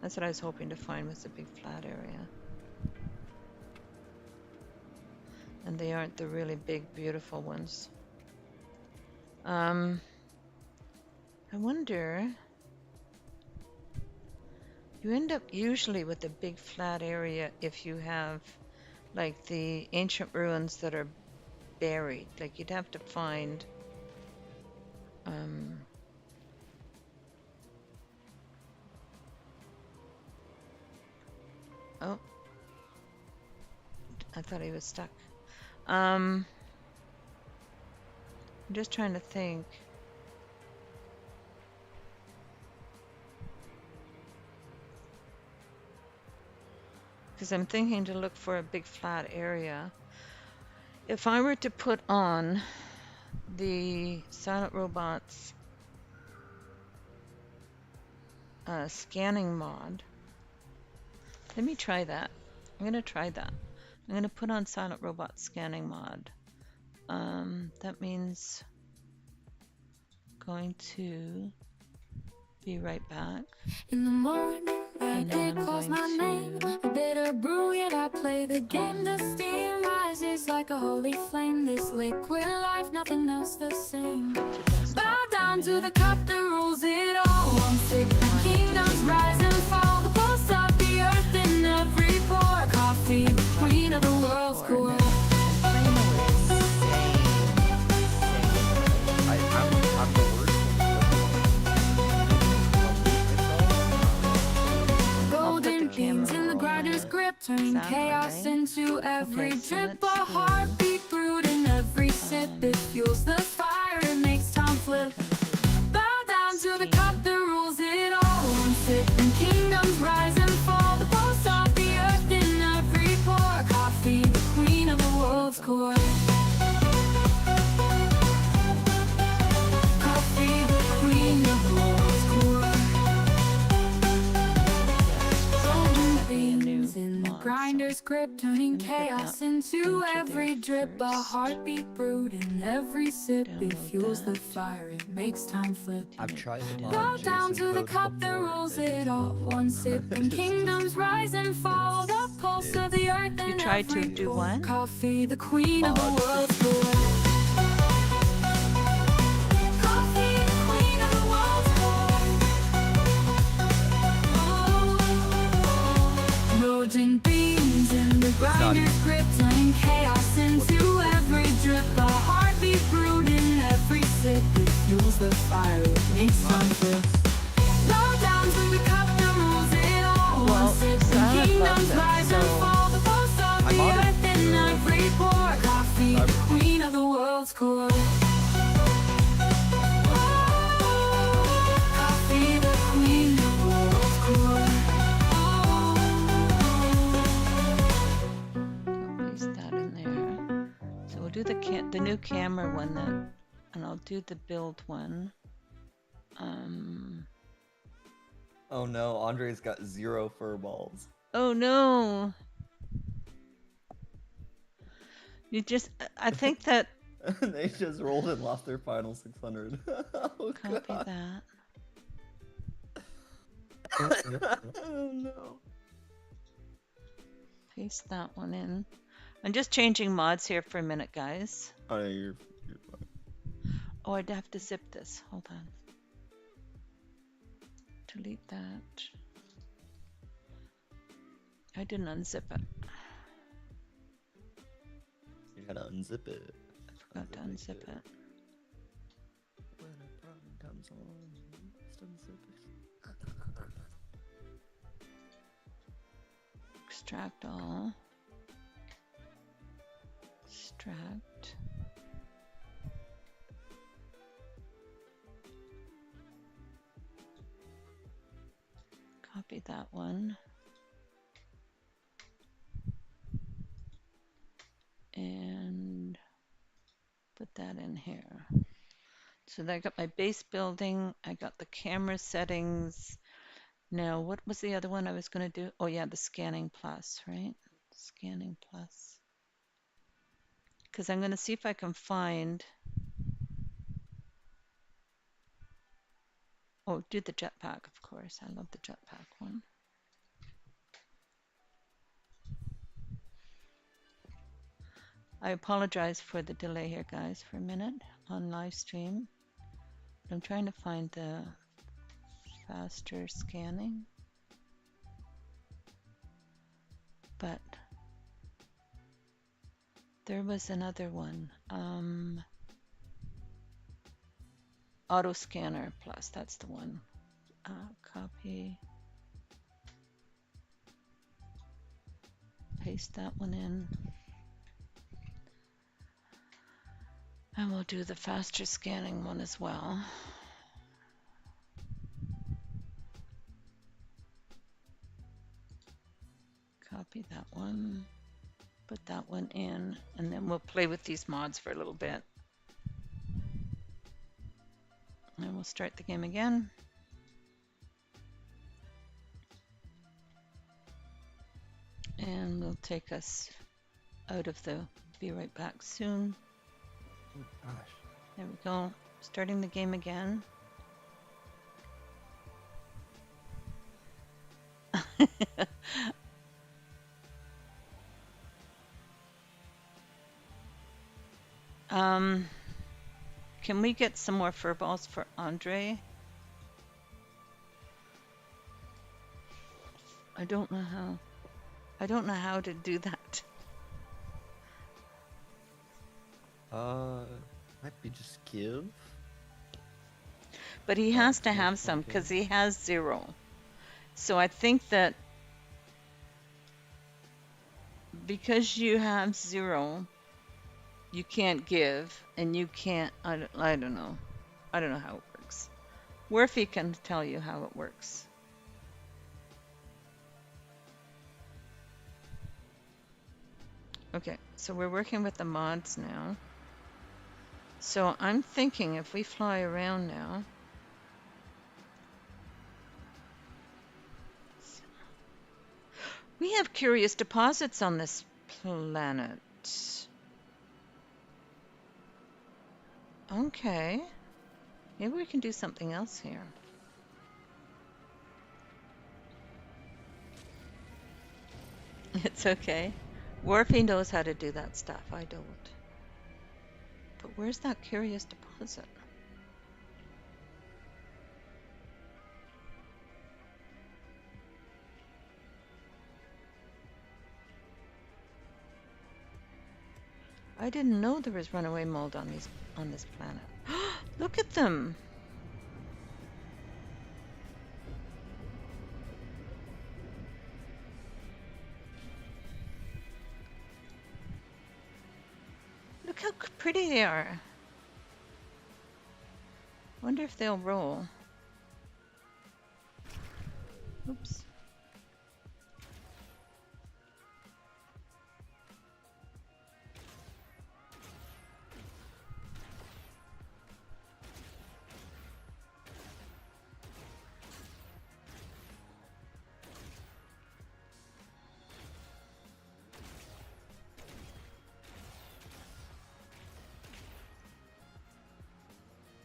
That's what I was hoping to find, was a big flat area. And they aren't the really big, beautiful ones. I wonder, you end up usually with a big flat area if you have like the ancient ruins that are buried. Like you'd have to find oh, I thought he was stuck. I'm just trying to think. Because I'm thinking to look for a big flat area. If I were to put on the Silent Robots scanning mod, let me try that. I'm going to try that. I'm going to put on Silent Robot scanning mod. That means going to be right back. In the morning, And then it I'm calls my going name. to- A bitter brew, yet I play the game. The steam rises like a holy flame. This liquid life, nothing else the same. Bow down to the cup that rules it all. One sick kingdoms rise and fall. The pulse of the earth in every pore. Coffee, queen of the world's core. I'm the worst. Golden into every Okay, so drip, a let's do- heartbeat brewed in every sip. It fuels the fire, it makes time flip. Bow down to the cup that rules it all. One sip and kingdoms rise and fall. The pulse of the earth in every pore. Coffee, the queen of the world's core. Coffee, the queen of the world's core. Golden beans in the grinder's grip, turning chaos into every drip. A heartbeat brewed in every sip. It fuels the fire, it makes time flip. I've tried to Bow mod down Jason to the code cup that before, rules and it all. One sip and kingdoms rise and fall. The pulse of the earth You in tried to every do pore. what? Coffee, the queen of the Mod. world's core. Coffee, the queen of the world's core. Roasting beans in the grinder's grip, turning chaos into every drip. A heartbeat brewed in every sip. It fuels the fire, it makes time flip. Bow down to the cup that rules it all. Well, One sip so I and love kingdoms that, rise and so- fall. The pulse of the on it. earth in every pore. Coffee, the queen of the world's core. Coffee, the queen of the world's core. I'll paste that in there. So we'll do the new camera one then, and I'll do the build one. oh no, Andre's got 0 fur balls. Oh no! You just, I think that, They just rolled and lost their final 600. oh copy god. that. oh no. Paste that one in. I'm just changing mods here for a minute, guys. Oh, yeah, you're fine. Oh, I'd have to zip this. Hold on. Delete that. I didn't unzip it. You gotta unzip it. I forgot to unzip it. When a problem comes along, you must unzip it. Extract all. Extract. Copy that one. And put that in here. So I got my base building, I got the camera settings. Now, what was the other one I was going to do? Oh yeah, the scanning plus, right? Scanning plus. Because I'm going to see if I can find. Oh, do the jetpack, of course. I love the jetpack one. I apologize for the delay here, guys, for a minute on live stream. But I'm trying to find the faster scanning. But there was another one. Auto scanner plus, that's the one. Copy. Paste that one in. And we'll do the faster scanning one as well. Copy that one, put that one in, and then we'll play with these mods for a little bit. And we'll start the game again. And we'll take us out of the be right back soon. Oh gosh. There we go. Starting the game again. Can we get some more fur balls for Andre? I don't know how. I don't know how to do that. Might be just give. But he has to yeah, have some okay. because he has 0. So I think that because you have 0, you can't give, and you can't. I don't know. I don't know how it works. Worfy can tell you how it works. Okay, so we're working with the mods now. So I'm thinking if we fly around now. We have curious deposits on this planet. Okay. Maybe we can do something else here. It's okay. Worfy knows how to do that stuff. I don't. But where's that curious deposit? I didn't know there was runaway mold on this planet. Look at them. Look how pretty they are. Wonder if they'll roll. Oops.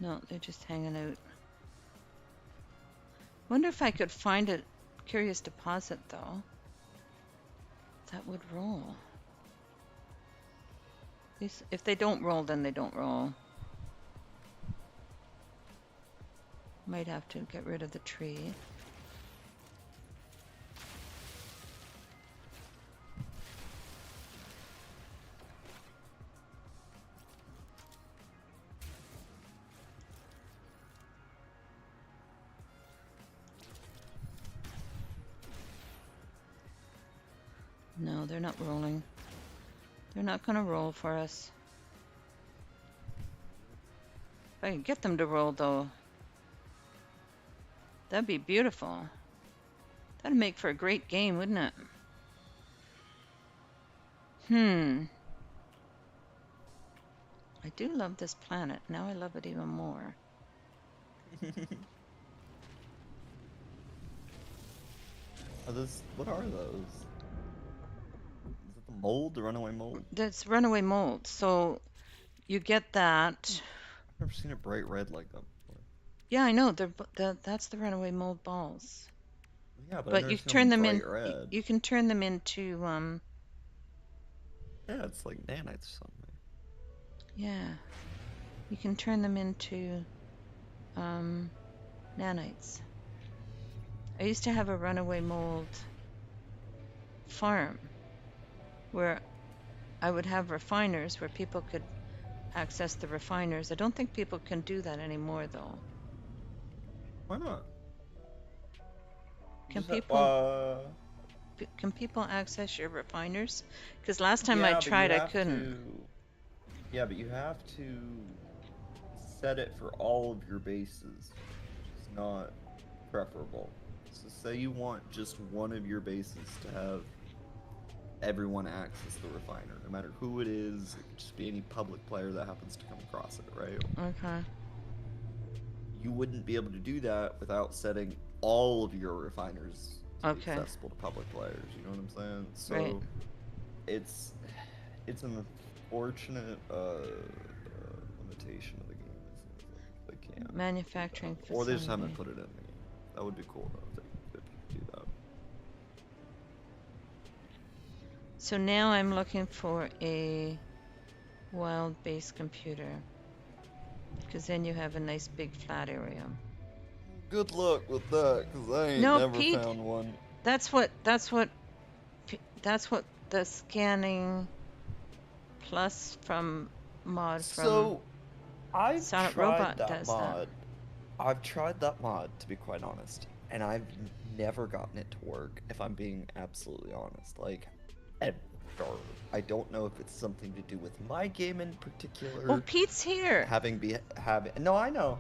No, they're just hanging out. Wonder if I could find a curious deposit, though. That would roll. If they don't roll, then they don't roll. Might have to get rid of the tree. No, they're not rolling. They're not gonna roll for us. If I can get them to roll, though, that'd be beautiful. That'd make for a great game, wouldn't it? I do love this planet. Now I love it even more. What are those? Is it the mold, the runaway mold? That's runaway mold. So you get that. I've never seen it bright red like that before. Yeah, I know. That's the runaway mold balls. Yeah, but, But you turn them in. You can turn them into Yeah, it's like nanites or something. Yeah, you can turn them into nanites. I used to have a runaway mold farm where I would have refiners where people could access the refiners. I don't think people can do that anymore, though. Why not? Can people access your refiners? Because last time I tried, I couldn't. Yeah, but you have to set it for all of your bases, which is not preferable. So say you want just one of your bases to have everyone access the refiner, no matter who it is. It could just be any public player that happens to come across it, right? Okay. You wouldn't be able to do that without setting all of your refiners to be accessible to public players. You know what I'm saying? So right. it's an unfortunate limitation of the game. They can't Manufacturing facility. or they just haven't put it in the game. That would be cool though if they could do that. So now I'm looking for a wild base computer, because then you have a nice big flat area. Good luck with that, because I ain't never Pete, found one. That's what the scanning plus from mod from So I've Silent tried Robot that does mod. that. I've tried that mod, to be quite honest, and I've never gotten it to work, if I'm being absolutely honest. Like, ever. start. I don't know if it's something to do with my game in particular. Oh, Pete's here. Having no, I know.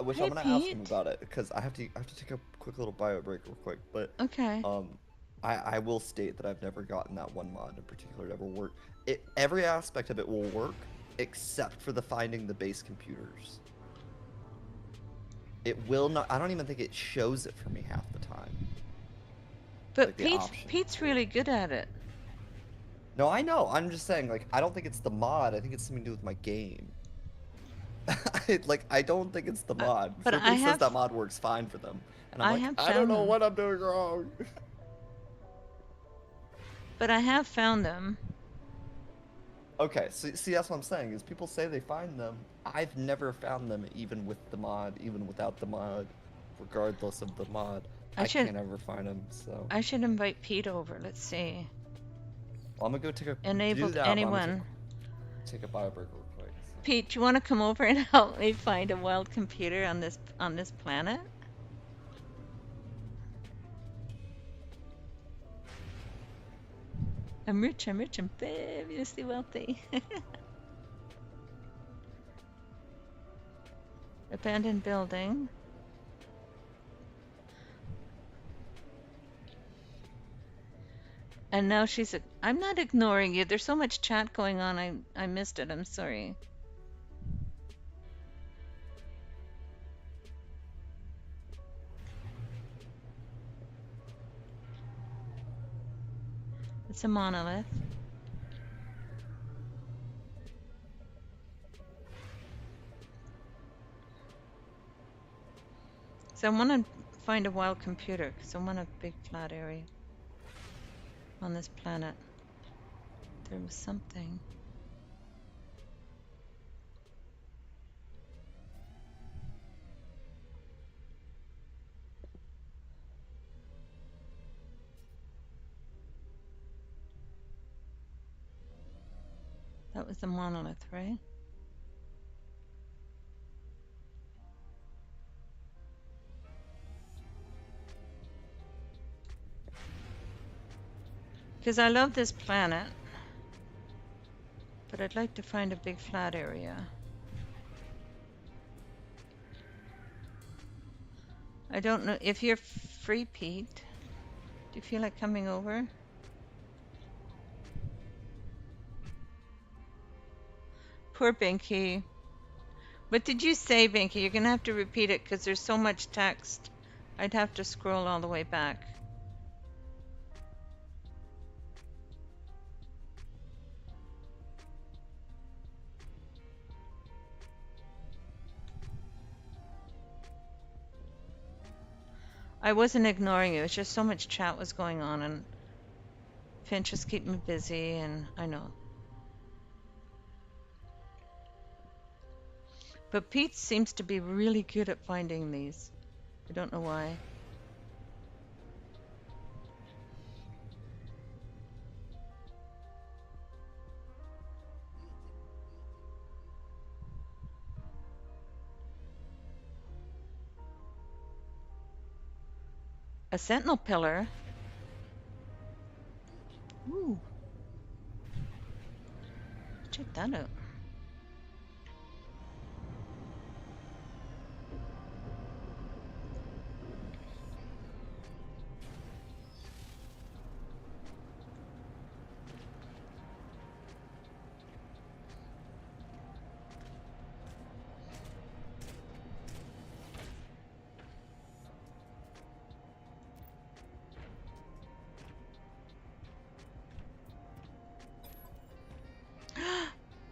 Which Hey, I'm gonna ask him Pete. about it because I have to take a quick little bio break real quick. But Okay. I will state that I've never gotten that one mod in particular to ever work. Every aspect of it will work except for the finding the base computers. It will not. I don't even think it shows it for me half the time. But Like the option. Pete's really good at it. No, I know. I'm just saying, like, I don't think it's the mod. I think it's something to do with my game. I don't think it's the mod. but I Everybody says have- that mod works fine for them. And I'm I like, have I don't found know them. what I'm doing wrong. But I have found them. Okay, so see, that's what I'm saying, is people say they find them. I've never found them, even with the mod, even without the mod, regardless of the mod. I can't ever find them, so... I should invite Pete over. Let's see. Well, I'm gonna go take a... Enabled do that, but I'm gonna anyone. take a bio break real quick. So. Pete, do you want to come over and help me find a wild computer on this planet? I'm rich, I'm fabulously wealthy. Abandoned building. And now I'm not ignoring you. There's so much chat going on. I missed it. I'm sorry. It's a monolith. So I want to find a wild computer because I want a big flat area on this planet. There was something. That was the monolith, right? Because I love this planet, but I'd like to find a big flat area. I don't know if you're free, Pete. Do you feel like coming over? Poor Binky. What did you say, Binky? You're gonna have to repeat it because there's so much text. I'd have to scroll all the way back. I wasn't ignoring you. It's just so much chat was going on, and Finch was keeping me busy, and I know. But Pete seems to be really good at finding these. I don't know why. A sentinel pillar? Ooh. Check that out.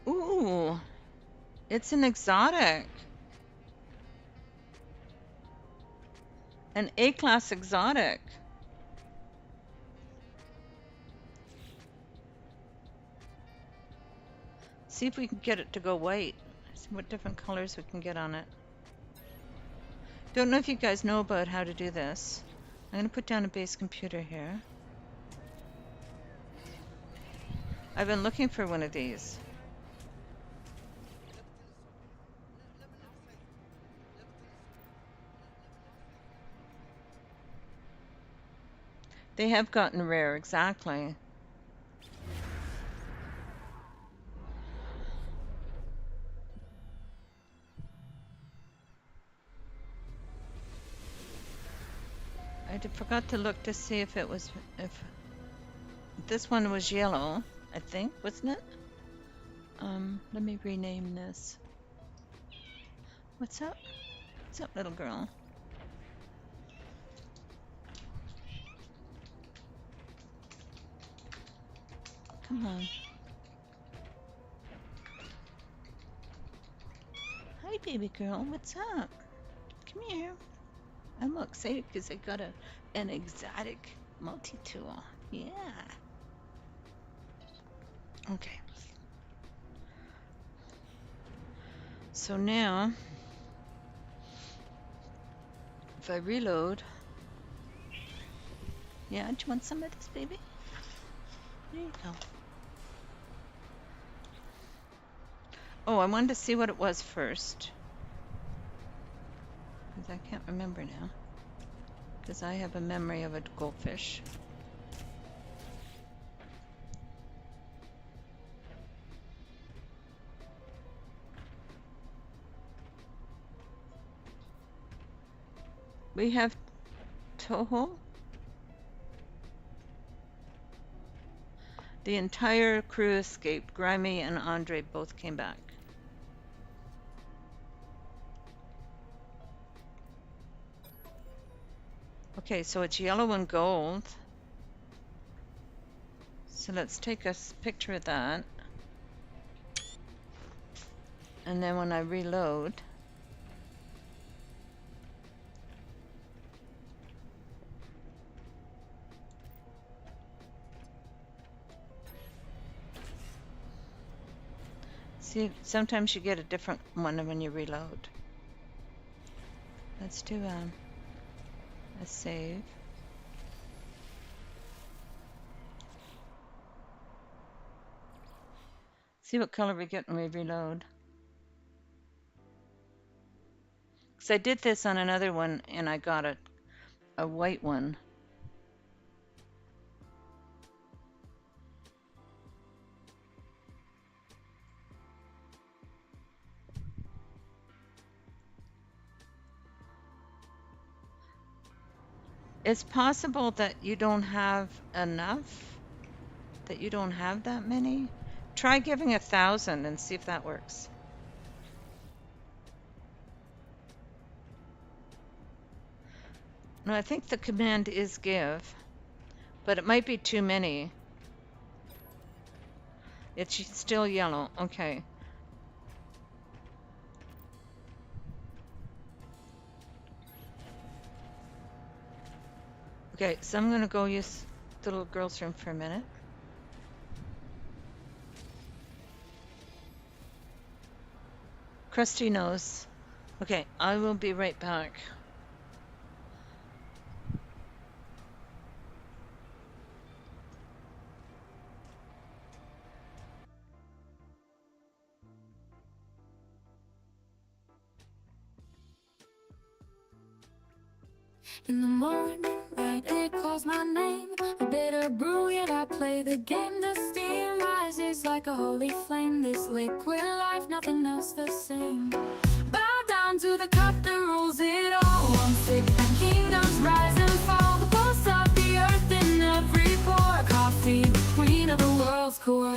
Ooh, it's an exotic. An A-class exotic. See if we can get it to go white. See what different colors we can get on it. Don't know if you guys know about how to do this. I'm going to put down a base computer here. I've been looking for one of these. They have gotten rare, exactly. forgot to look to see if it was if this one was yellow. I think, wasn't it? Let me rename this. What's up? What's up, little girl? Come on. Hi, baby girl. What's up? Come here. I'm all excited because I got an exotic multi-tool. Yeah. Okay. So now, if I reload, yeah, do you want some of this, baby? There you go. Oh, I wanted to see what it was first. Because I can't remember now. Because I have a memory of a goldfish. We have Toho. The entire crew escaped. Grimy and Andre both came back. Okay, so it's yellow and gold. So let's take a picture of that. And then when I reload, see, sometimes you get a different one when you reload. Let's do a save. See what color we get when we reload. Because I did this on another one and I got a white one. It's possible that you don't have enough, that you don't have that many. Try giving 1,000 and see if that works. No, I think the command is give, but it might be too many. It's still yellow. Okay. Okay, so I'm gonna go use the little girl's room for a minute. Krusty knows. Okay, I will be right back. In the morning, right, it calls my name. A bitter brew, yet I play the game. The steam rises like a holy flame. This liquid life, nothing else the same. Bow down to the cup that rules it all. One sip and kingdoms rise and fall. The pulse of the earth in every pore. Coffee, the queen of the world's core.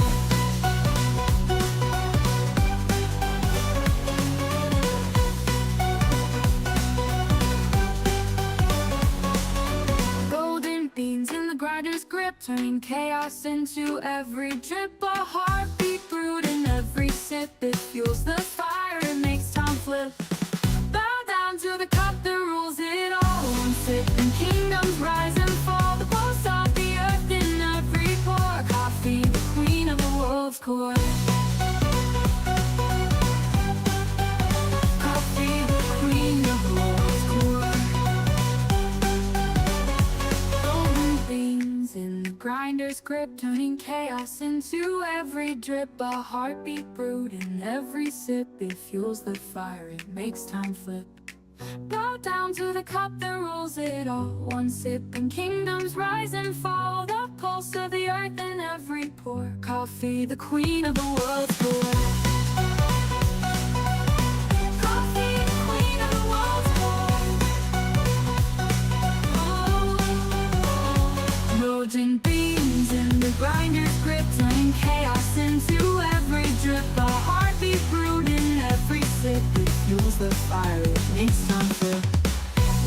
Beans in the grinder's grip, turning chaos into every drip. A heartbeat brewed in every sip. It fuels the fire, it makes time flip. Bow down to the cup that rules it all. One sip and kingdoms rise and fall. The pulse of the earth in every pore. Coffee, the queen of the world's core. Coffee, the queen of the world's core. In the grinder's grip, turning chaos into every drip. A heartbeat brewed in every sip. It fuels the fire, it makes time flip. Bow down to the cup that rules it all. One sip and kingdoms rise and fall. The pulse of the earth in every pore. Coffee, the queen of the world's core. Coffee, the queen of the world's core. Oh, the fire, it makes time for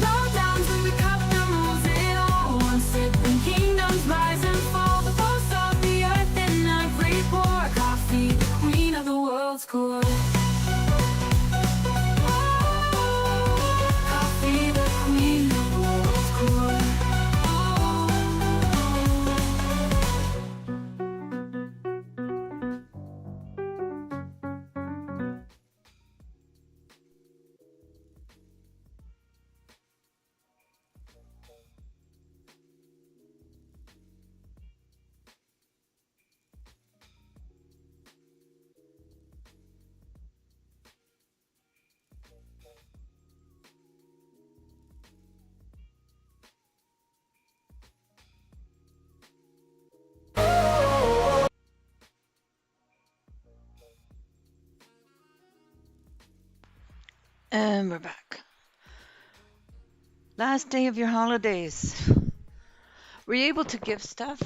low downs when we cut the rules in all one sip. When kingdoms rise and fall, the pulse of the earth in every pore. Coffee, the queen of the world's core. Coffee, the queen of the world's core. And we're back. Last day of your holidays. Were you able to give stuff?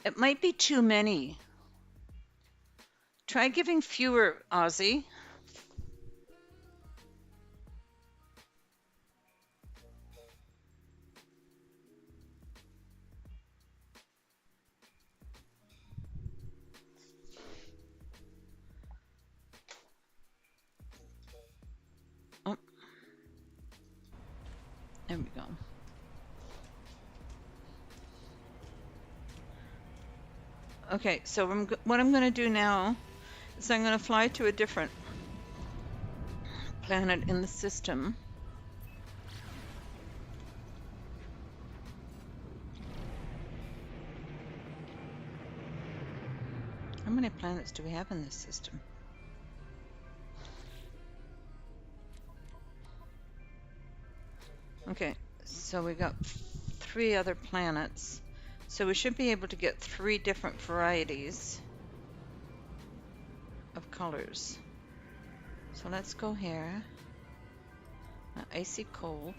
It might be too many. Try giving fewer, Ozzy. Oh, there we go. Okay, so what I'm going to do now is I'm going to fly to a different planet in the system. How many planets do we have in this system? Okay, so we got 3 other planets. So we should be able to get 3 different varieties of colors. So let's go here. Icy cold.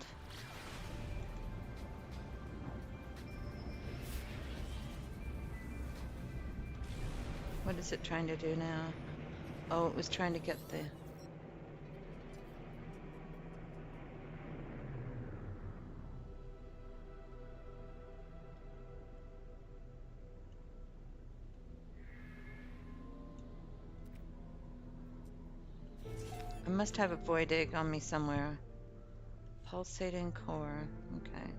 What is it trying to do now? Oh, it was trying to get the... I must have a void egg on me somewhere. Pulsating core. Okay.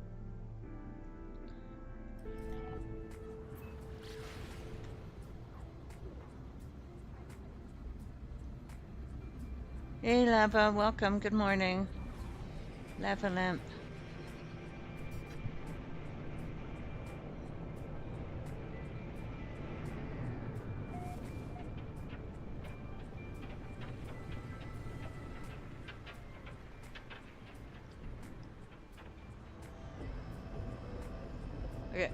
Hey, Lava. Welcome. Good morning. Lava lamp. Okay.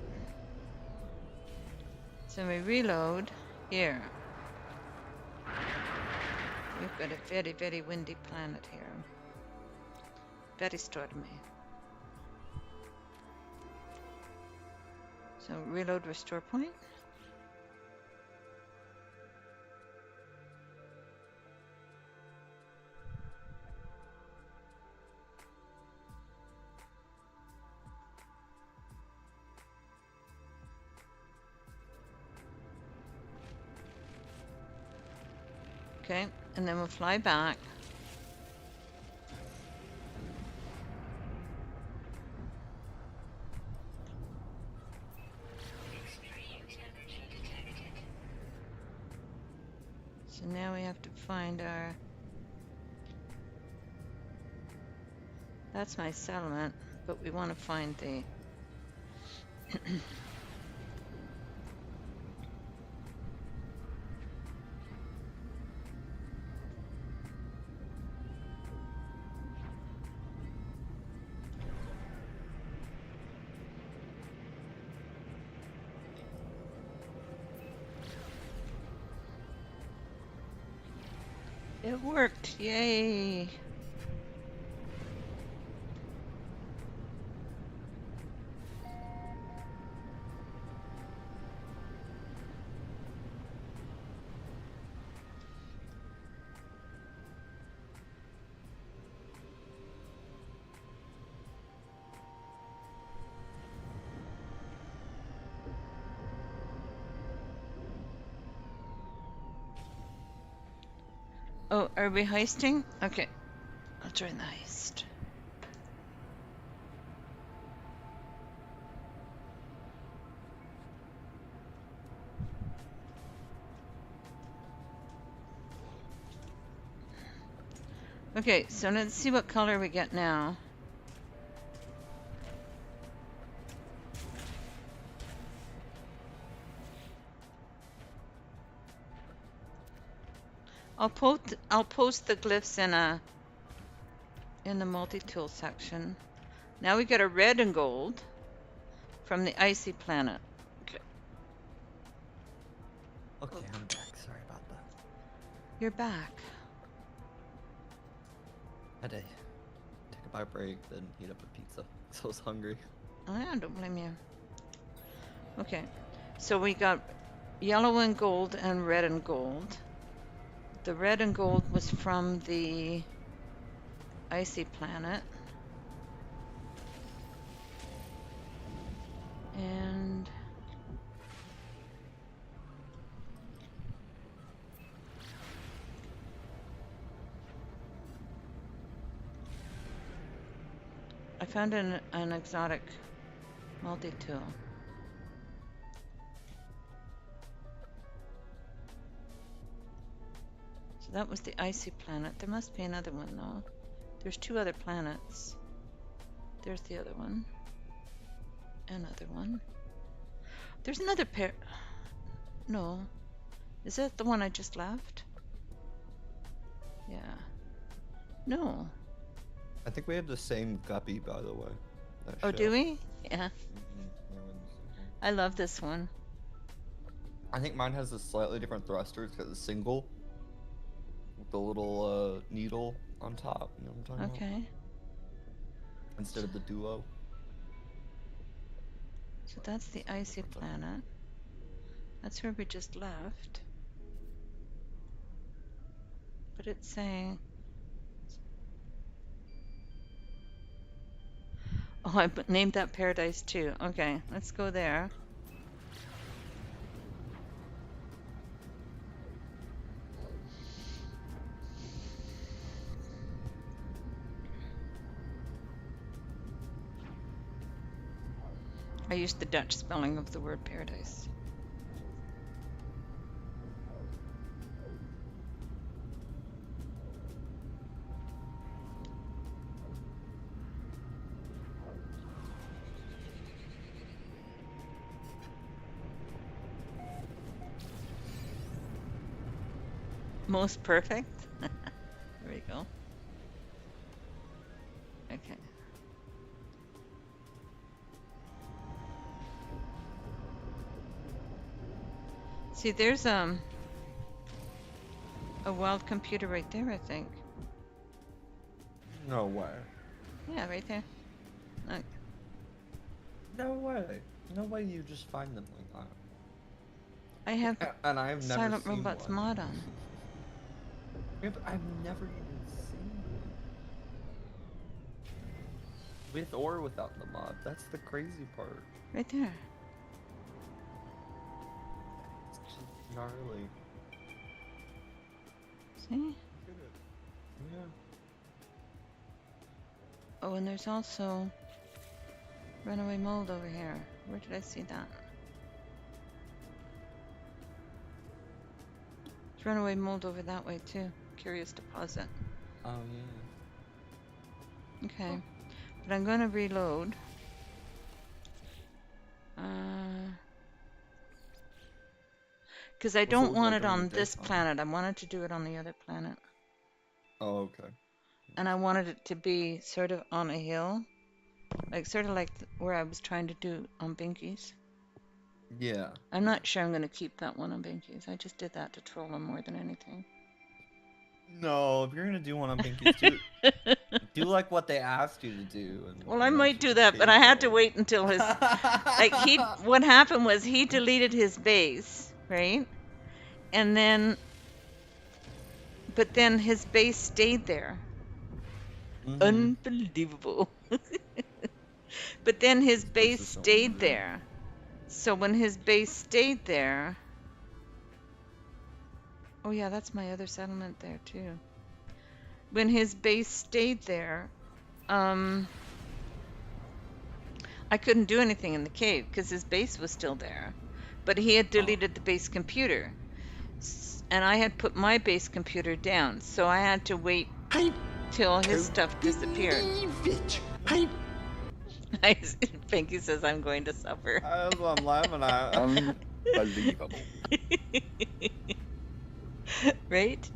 So we reload here. We've got a very, very windy planet here. Very stormy. So reload restore point. Okay, and then we'll fly back. So now we have to find our... That's my settlement, but we want to find the... It worked, yay! Oh, are we heisting? Okay. I'll join the heist. Okay, so let's see what color we get now. I'll post the glyphs in the multi-tool section. Now we get a red and gold from the icy planet. Okay. Okay, I'm back. Sorry about that. You're back. Had to take a bite break, then heat up a pizza. So I was hungry. Oh yeah, don't blame you. Okay, so we got yellow and gold and red and gold. The red and gold was from the icy planet. And I found an exotic multi-tool. So that was the icy planet. There must be another one though. There's 2 other planets. There's the other one. Another one. There's another pair. No. Is that the one I just left? Yeah. No. I think we have the same guppy, by the way. That Oh, show. do we? Yeah. Mhm, that one's- I love this one. I think mine has a slightly different thrusters because it's single. With the little needle on top. You know what I'm talking about? Okay. Instead of the duo. So that's the icy planet. That's where we just left. But it's saying... Oh, I named that paradise too. Okay, let's go there. I used the Dutch spelling of the word paradise. Most perfect. There we go. Okay. See, there's a wild computer right there, I think. No way. Yeah, right there. Look. No way. No way you just find them like that. I have And I've never Silent seen Robots one. mod on. Yeah, but I've never even seen one. With or without the mod. That's the crazy part. Right there. It's just gnarly. See? Look at it. Yeah. Oh, and there's also runaway mold over here. Where did I see that? There's runaway mold over that way too. Curious deposit. Oh yeah. Okay. But I'm gonna reload. Because I What's it don't look want like it on your on this desktop? planet. I wanted to do it on the other planet. Oh, okay. And I wanted it to be sort of on a hill. Like sort of like where I was trying to do on Binky's. Yeah. I'm not sure I'm going to keep that one on Binky's. I just did that to troll him more than anything. No, if you're gonna do one on Binky's, do like what they asked you to do. Well, I might do that, but I had to wait until his... Like, what happened was he deleted his base, right? And then... But then his base stayed there. Mhm. Unbelievable. But then his base is so stayed weird. there. So when his base stayed there... Oh yeah, that's my other settlement there too. When his base stayed there, um, I couldn't do anything in the cave because his base was still there, but he had deleted the base computer, and I had put my base computer down, so I had to wait till his stuff disappeared. Pinky says I'm going to suffer. That's what I'm laughing at. Unbelievable. Right?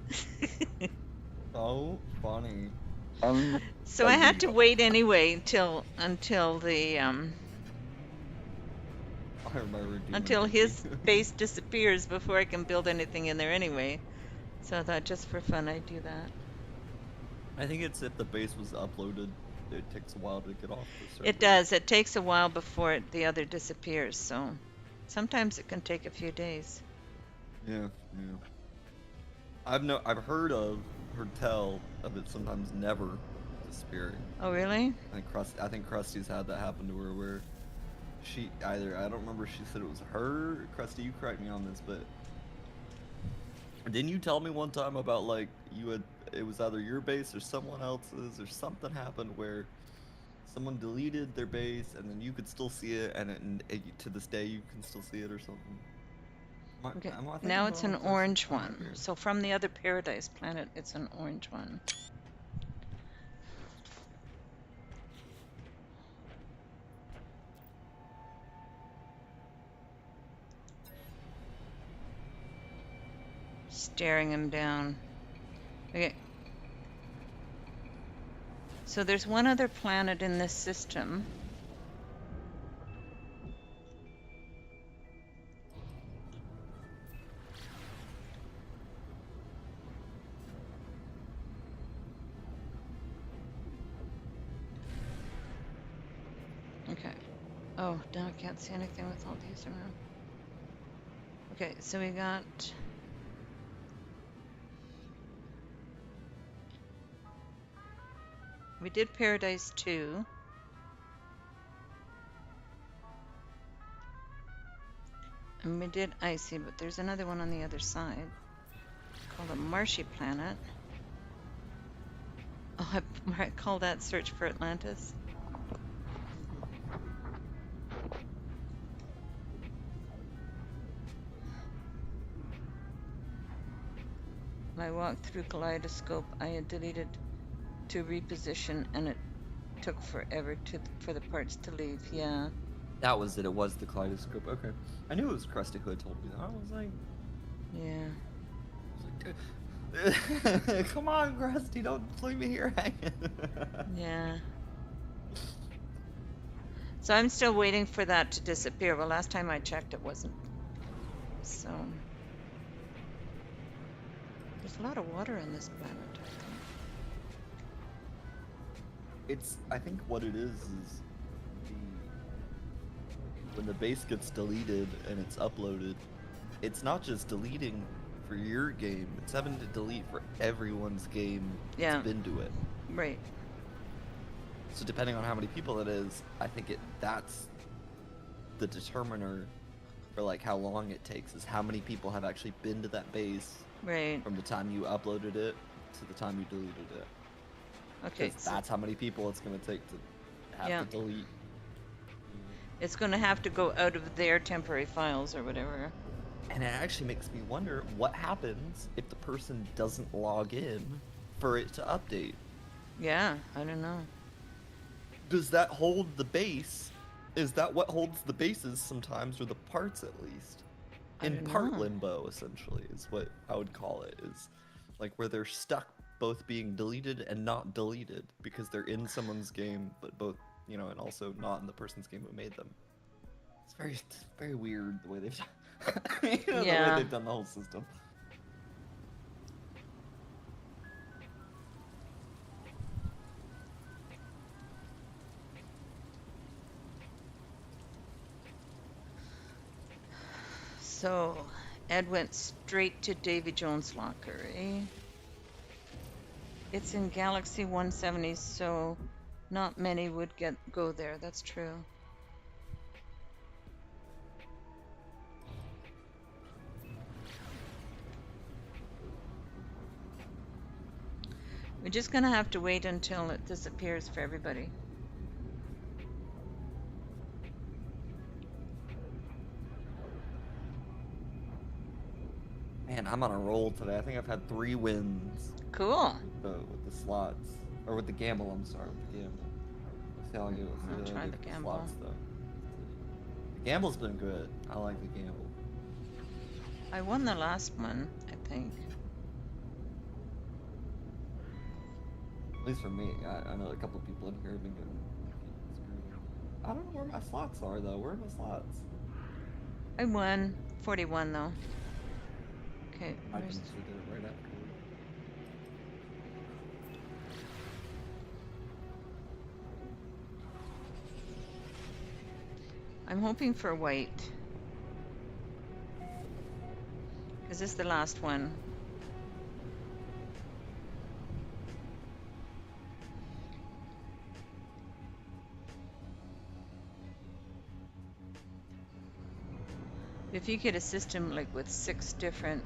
So funny. So I had to Unbelievable. wait anyway until the I remember doing until it. his base disappears before I can build anything in there anyway. So I thought just for fun I'd do that. I think it's if the base was uploaded, it takes a while to get off the server. It does. It takes a while before the other disappears, so sometimes it can take a few days. Yeah, yeah. I've heard tell of it sometimes never disappearing. Oh really? I think Krusty's had that happen to her where she I don't remember if she said it was her. Krusty, you correct me on this, but didn't you tell me one time about like it was either your base or someone else's or something happened where someone deleted their base and then you could still see it and to this day you can still see it or something. Okay. Am I thinking Now of it's the an wrong person? orange Oh, one. weird. So from the other paradise planet, it's an orange one. Staring him down. Okay. So there's one other planet in this system. Okay. Oh, now I can't see anything with all these around. Okay, so we got... We did Paradise 2. And we did Icy, but there's another one on the other side called a Marshy Planet. Oh, I might call that Search for Atlantis. When I walked through Kaleidoscope, I had deleted to reposition, and it took forever for the parts to leave. Yeah. That was it. It was the kaleidoscope. Okay. I knew it was Krusty who had told me that. I was like, Yeah. come on, Krusty, don't leave me here hanging. Yeah. So I'm still waiting for that to disappear. Well, last time I checked, it wasn't. So there's a lot of water on this planet, I think. I think what it is when the base gets deleted and it's uploaded, it's not just deleting for your game, it's having to delete for everyone's game Yeah. that's been to it. Right. So depending on how many people it is, I think that's the determiner for like how long it takes is how many people have actually been to that base Right. from the time you uploaded it to the time you deleted it. Okay. Because So that's how many people it's going to take to have Yeah. to delete. it's going to have to go out of their temporary files or whatever. And it actually makes me wonder what happens if the person doesn't log in for it to update. Yeah, I don't know. Does that hold the base? Is that what holds the bases sometimes, or the parts at least? I In don't part know. limbo, essentially, is what I would call it. Is like where they're stuck both being deleted and not deleted because they're in someone's game, but both, and also not in the person's game who made them. It's very weird the way they've the way Yeah. they've done the whole system. So Ed went straight to Davy Jones' locker, eh? It's in Galaxy 170, so not many would go there. That's true. We're just gonna have to wait until it disappears for everybody. Man, I'm on a roll today. I think I've had 3 wins Cool. with the slots. Or with the gamble, I'm sorry, with the gamble. Let's see how I do. Let's see I'll how I try do the for gamble. slots, though. The gamble's been good. I like the gamble. I won the last one, I think. At least for me. I know a couple people in here have been getting screwed. I don't know where my slots are, though. Where are my slots? I won 41 though. Okay, I where's... usually did it right afterward. I'm hoping for white. Is this the last one? If you get a system like with 6 different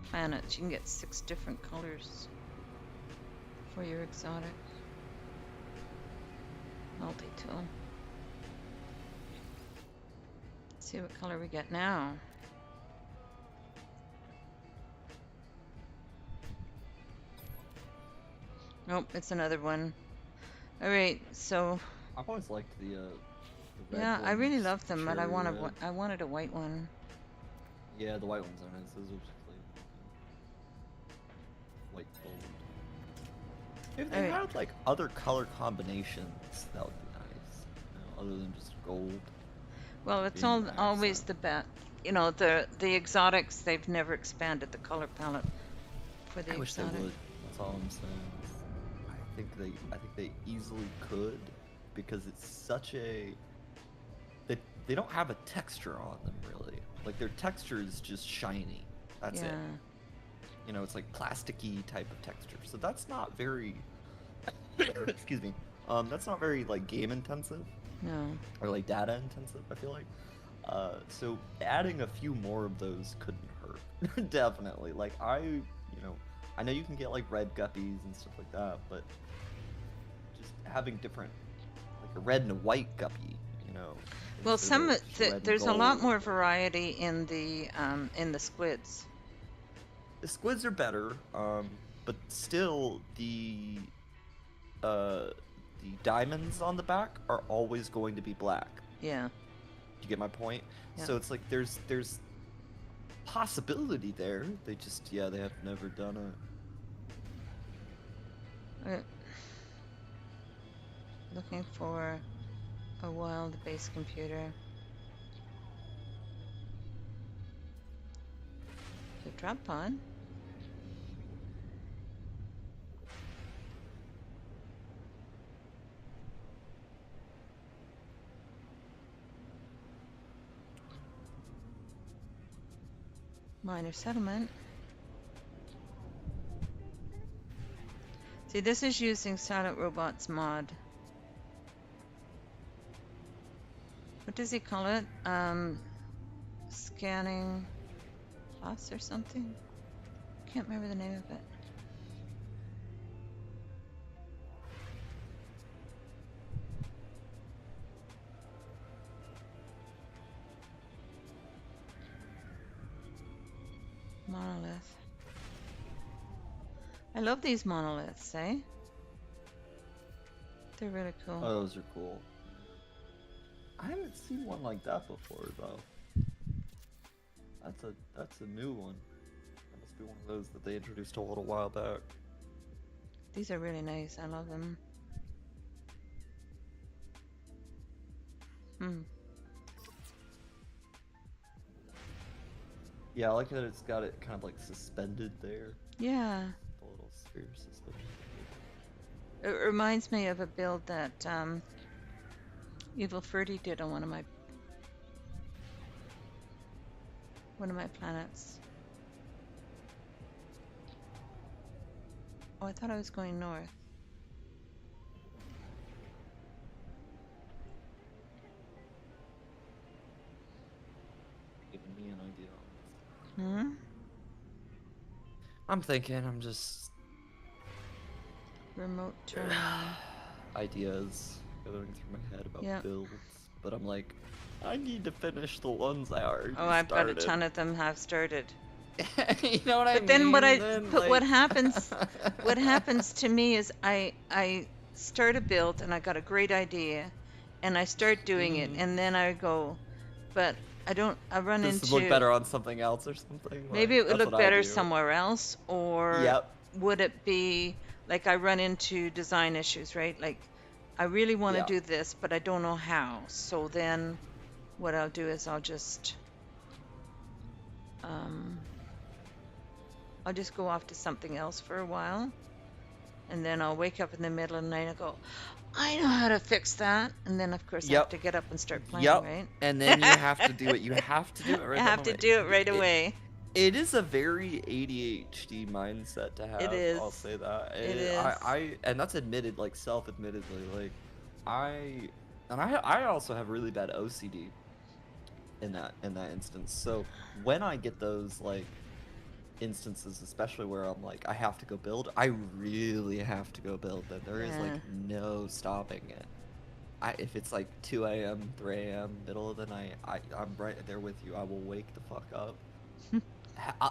planets, you can get 6 different colors for your exotic. Multi-tool. Let's see what color we get now. Nope, it's another one. All right, so I've always liked the red yeah, I really ones, love them, but I cherry want red. I wanted a white one. Yeah, the white ones are nice. Those are just like white gold. If they Alright. had like other color combinations, that would be nice. You know, other than just gold. Well, it's Being the always accent. the best. You know, the exotics, they've never expanded the color palette for the I wish they exotic. would. That's all I'm saying. I think they easily could, because it's such a they don't have a texture on them really. Like their texture is just shiny. That's it. Yeah. You know, it's like plasticky type of texture. So that's not very excuse me. That's not very like game intensive No. or like data intensive, I feel like. So adding a few more of those couldn't hurt. Definitely. Like I know you can get like red guppies and stuff like that, but just having different, like a red and a white guppy, you know. Well, instead of just red and there's a lot gold. more variety in the squids. The squids are better, but still uh the diamonds on the back are always going to be black. Yeah. You get my point? Yeah. So it's like there's possibility there. They just they have never done it. Looking for a wild base computer. The drop pod. Minor settlement. See, this is using Silent Robots mod. What does he call it? Scanning plus or something? Can't remember the name of it. Monolith. I love these monoliths, eh? They're really cool. Oh, those are cool. I haven't seen one like that before though. That's a new one. That must be one of those that they introduced a little while back. These are really nice. I love them. Yeah, I like that it's got it kind of like suspended there. Yeah. The little sphere suspended. It reminds me of a build that Evil Ferdy did on one of my planets. Oh, I thought I was going north. Giving me an idea. Hmm? I'm thinking. I'm just Remote turn on. ideas going through my head about Yeah. builds, but I'm like, I need to finish the ones I already Oh, I've got a started. ton of them have started. You know what I But mean? then Then, but what like- happens to me is I start a build and I got a great idea and I start doing it and then I go, but I run Does into it look better on something else or something? maybe Like, it would that's look what I better do. somewhere else, or Yep. would it be like I run into design issues, right? Like I really want to Yeah. do this, but I don't know how. So then what I'll do is I'll just go off to something else for a while, and then I'll wake up in the middle of the night and go, I know how to fix that, and then of course I have Yep. to get up and start playing, Yep. right? And then you have to do it. You have to do it right I that have to moment. do it right away. It is a very ADHD mindset to have. It is. I'll say that. It is. And that's admitted, like self-admittedly. Like I also have really bad OCD in that instance. So when I get those like instances, especially where I'm like I have to go build, I really have to go build. Then there is Yeah. like no stopping it. If it's like 2 a.m., 3 a.m., middle of the night, I'm right there with you. I will wake the fuck up.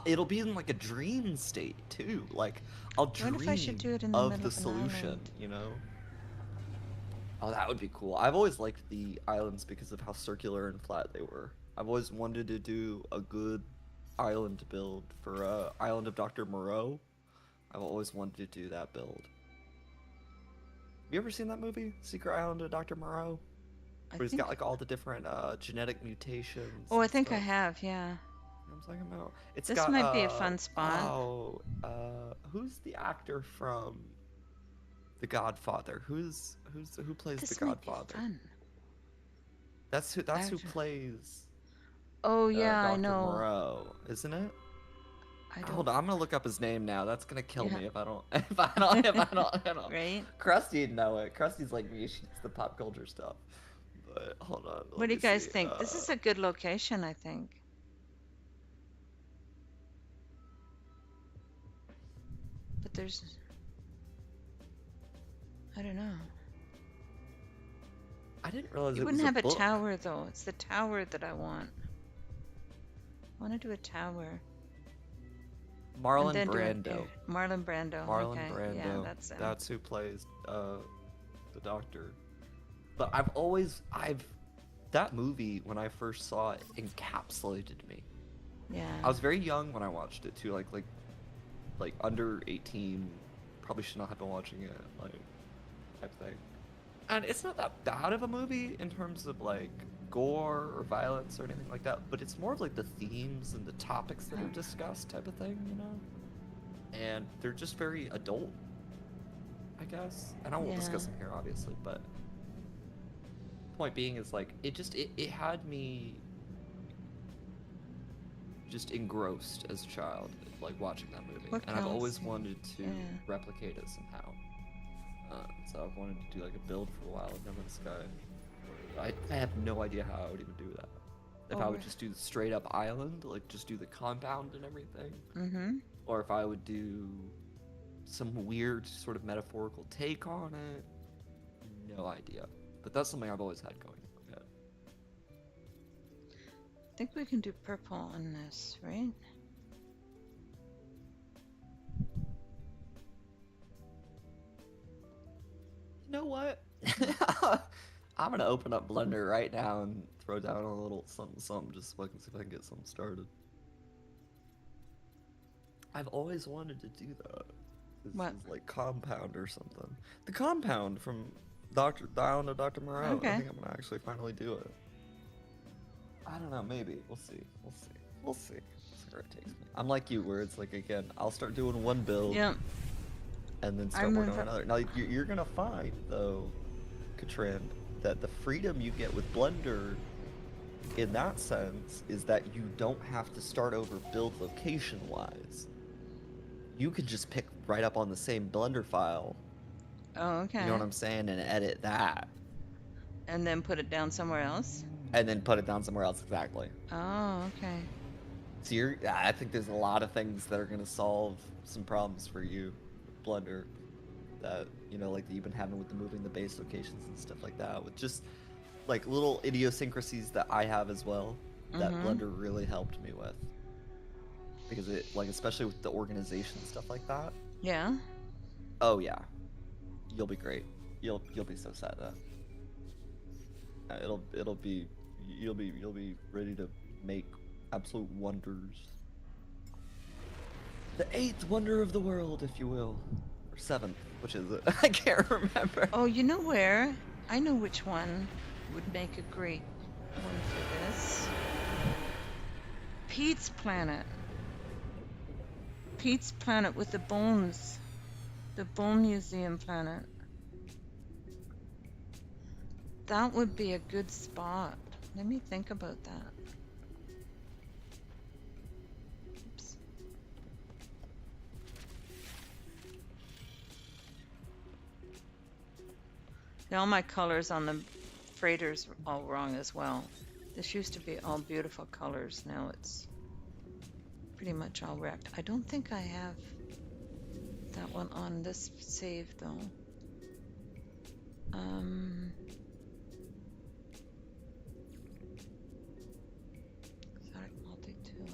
It'll be in like a dream state too. Like I'll I dream wonder if I should do it in the of middle the of an solution, island. you know? Oh, that would be cool. I've always liked the islands because of how circular and flat they were. I've always wanted to do a good island build for Island of Dr. Moreau. I've always wanted to do that build. Have you ever seen that movie, Secret Island of Dr. Moreau? Where he's got like all the different genetic mutations. Oh, I and think I stuff. have, yeah. You know what I'm talking about? It's This got, might be a fun spot. Oh, who's the actor from The Godfather? Who plays This the might be Godfather? fun. That's who Actor. plays Oh yeah, Dr. I know. Moreau, isn't it? I don't. Hold on, I'm gonna look up his name now. That's gonna kill Yeah. me if I don't. If I don't. Right? Krusty'd know it. Krusty's like me. She knows the pop culture stuff. But hold on. What do you guys think? This is a good location, I think. But there's, I don't know. I didn't realize You it wouldn't was have a book. tower though. It's the tower that I want. I want to do a tower. And Marlon then do an Brando. air- Marlon Brando. Marlon okay. Brando. Yeah, that's him. That's who plays the doctor. But that movie when I first saw it encapsulated me. Yeah. I was very young when I watched it too, like under 18, probably should not have been watching it, like type thing. And it's not that bad of a movie in terms of like gore or violence or anything like that, but it's more of like the themes and the topics that are discussed type of thing, you know? And they're just very adult, I guess. And I won't discuss Yeah. them here, obviously, but point being is like it had me just engrossed as a child, like watching that movie. What And I've counts? always wanted to Yeah. replicate it somehow. So I've wanted to do like a build for a while in No Man's Sky. I have no idea how I would even do that. If I would Oh. just do the straight up island, like just do the compound and everything, Mm-hmm. or if I would do some weird sort of metaphorical take on it, no idea. But that's something I've always had going in my head. I think we can do purple on this, right? You know what? I'm gonna open up Blender right now and throw down a little something just so I can see if I can get something started. I've always wanted to do that. This What? is like compound or something. The compound from the Island of Dr. Moreau. Okay. I think I'm gonna actually finally do it. I don't know, maybe. We'll see. We'll see where it takes me. I'm like you, where it's like, again, I'll start doing one build Yeah. and then I start working on remember- another. Now, you're gonna find, though, Catrien, that the freedom you get with Blender in that sense is that you don't have to start over build location-wise. You could just pick right up on the same Blender file, Oh, okay. you know what I'm saying, and edit that, And then put it down somewhere else? and then put it down somewhere else exactly. Oh, okay. So I think there's a lot of things that are gonna solve some problems for you, Blender. That like that you've been having with the moving the base locations and stuff like that. With just like little idiosyncrasies that I have as well. That Mm-hmm. Blender really helped me with. Because it like especially with the organization stuff like that. Yeah. Oh yeah, you'll be great. You'll be so set up. It'll be you'll be ready to make absolute wonders. The eighth wonder of the world, if you will, or seventh, which is it? I can't remember. Oh, you know where? I know which one would make a great one for this. Pete's Planet. Pete's Planet with the bones. The Bone Museum planet. That would be a good spot. Let me think about that. Oops. All my colors on the freighters are all wrong as well. This used to be all beautiful colors. Now it's pretty much all wrecked. I don't think I have that one on this save though. Exotic multi-tool.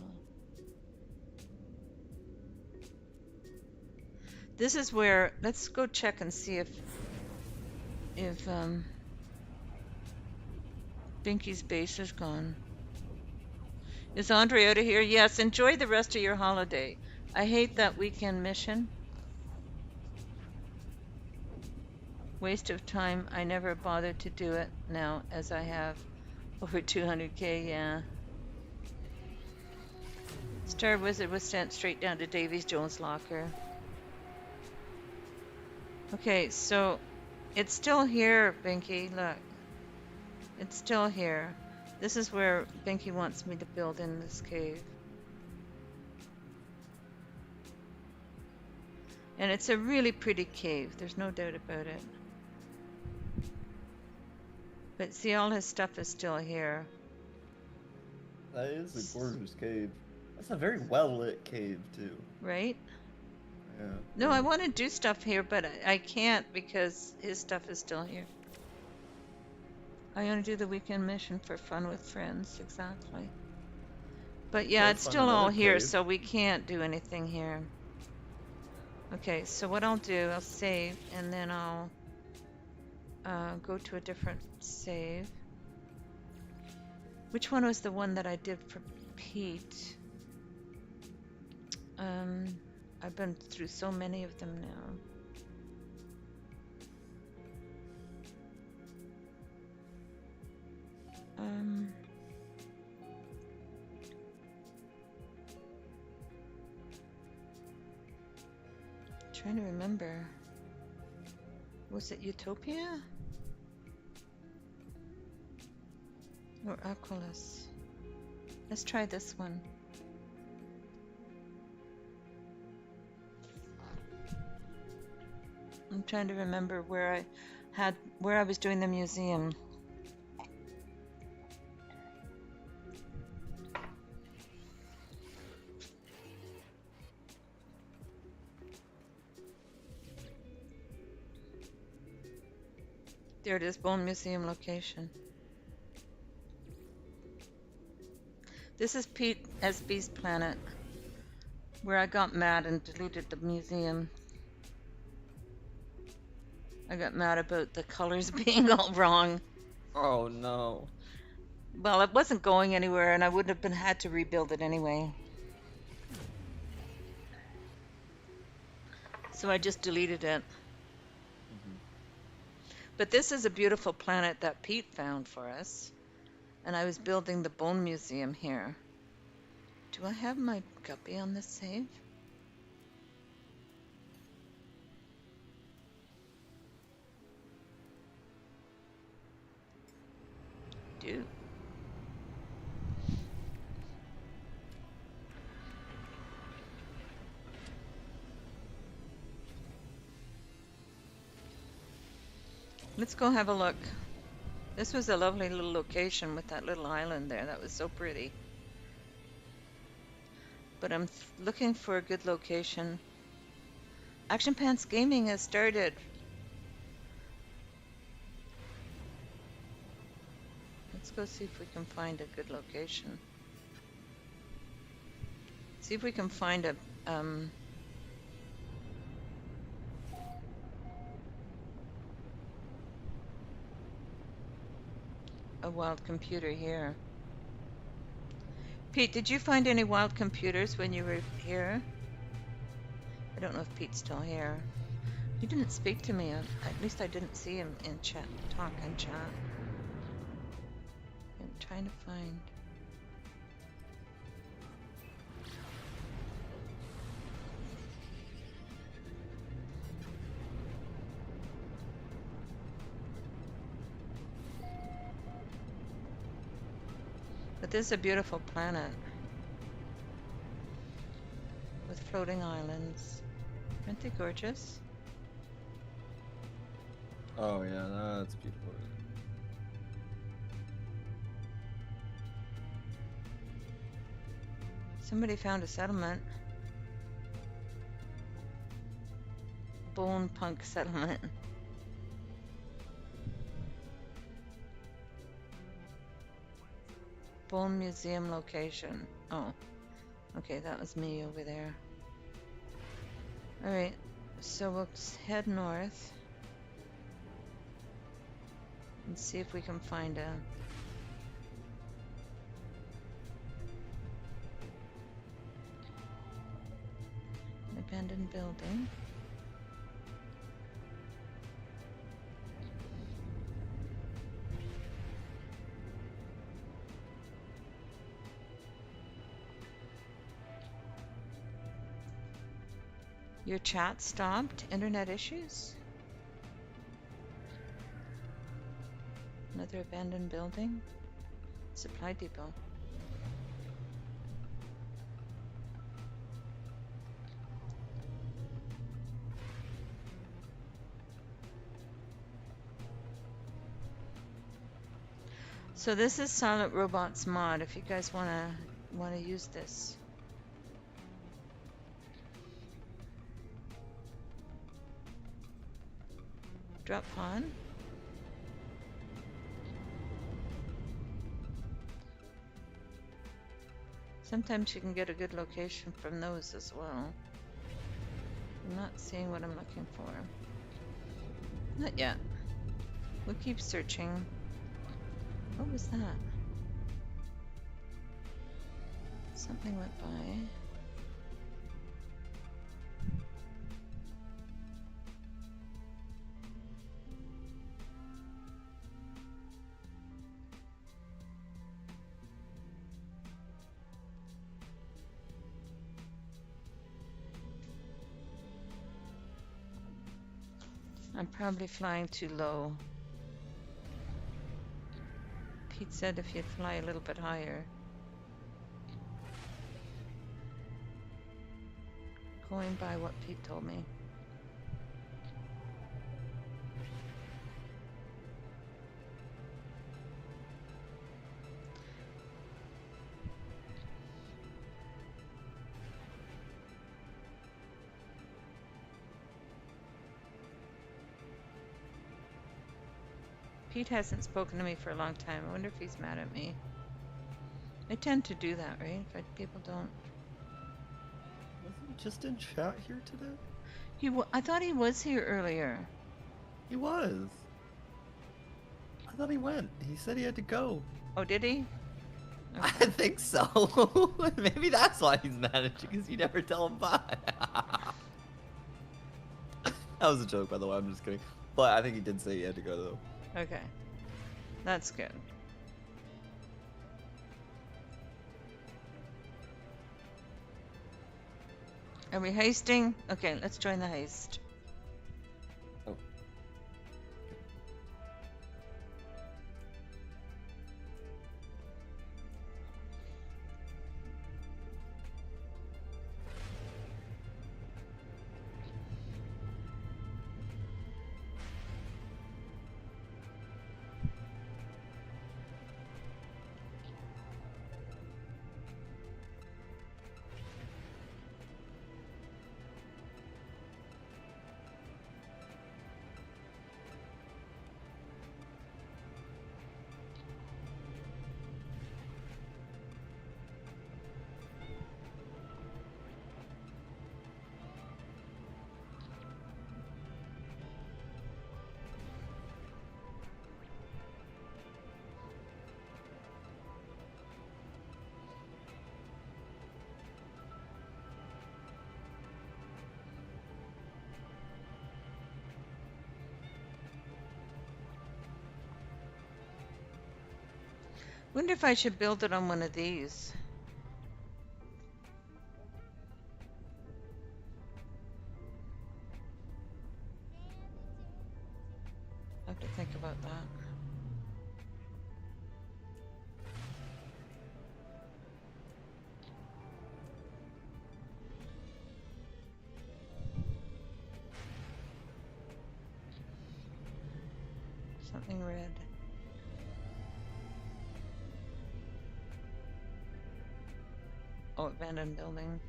This is where, let's go check and see if Binky's base is gone. Is Andre out of here? Yes, enjoy the rest of your holiday. I hate that weekend mission. Waste of time. I never bothered to do it now as I have over 200k, yeah. Star Wizard was sent straight down to Davies Jones' locker. Okay, so it's still here, Binky, look. It's still here. This is where Binky wants me to build in this cave. And it's a really pretty cave, there's no doubt about it. But see, all his stuff is still here. That is a gorgeous cave. That's a very well lit cave too. Right? Yeah. No, I want to do stuff here, but I can't because his stuff is still here. I want to do the weekend mission for fun with friends, exactly. But yeah, it's still all here, so we can't do anything here. Okay, so what I'll do, I'll save, and then I'll go to a different save. Which one was the one that I did for Pete? I've been through so many of them now. Trying to remember. Was it Utopia? Or Aquilus? Let's try this one. I'm trying to remember where I was doing the museum. There it is, Bone Museum location. This is Pete SB's planet, where I got mad and deleted the museum. I got mad about the colors being all wrong. Oh no. Well, it wasn't going anywhere, and I wouldn't have had to rebuild it anyway. So I just deleted it. But this is a beautiful planet that Pete found for us. And I was building the Bone Museum here. Do I have my guppy on this save? Do. Let's go have a look. This was a lovely little location with that little island there. That was so pretty. but I'm looking for a good location. Action Pants Gaming has started. Let's go see if we can find a good location. See if we can find a wild computer here. Pete, did you find any wild computers when you were here? I don't know if Pete's still here. He didn't speak to me. At least I didn't see him in chat, talk in chat. I'm trying to find. But this is a beautiful planet with floating islands. Aren't they gorgeous? Oh yeah, that's beautiful. Somebody found a settlement. Bone punk settlement. Bone museum location. Oh, okay, that was me over there. Alright, so we'll head north and see if we can find a an abandoned building. Your chat stopped? Internet issues? Another abandoned building? Supply depot. So this is Silent Robots mod if you guys wanna use this. Drop pod. Sometimes you can get a good location from those as well. I'm not seeing what I'm looking for. Not yet. We'll keep searching. What was that? Something went by. I'm probably flying too low. Pete said if you'd fly a little bit higher. Going by what Pete told me. Pete hasn't spoken to me for a long time. I wonder if he's mad at me. I tend to do that, right? If people don't. Wasn't he just in chat here today? I thought he was here earlier. He was. I thought he went. He said he had to go. Oh, did he? I think so. Maybe that's why he's mad at you, because you never tell him bye. That was a joke, by the way. I'm just kidding. But I think he did say he had to go, though. Okay. That's good. Are we heisting? Okay, let's join the heist. Oh. Wonder if I should build it on one of these. I have to think about that. Something red. Oh, abandoned building.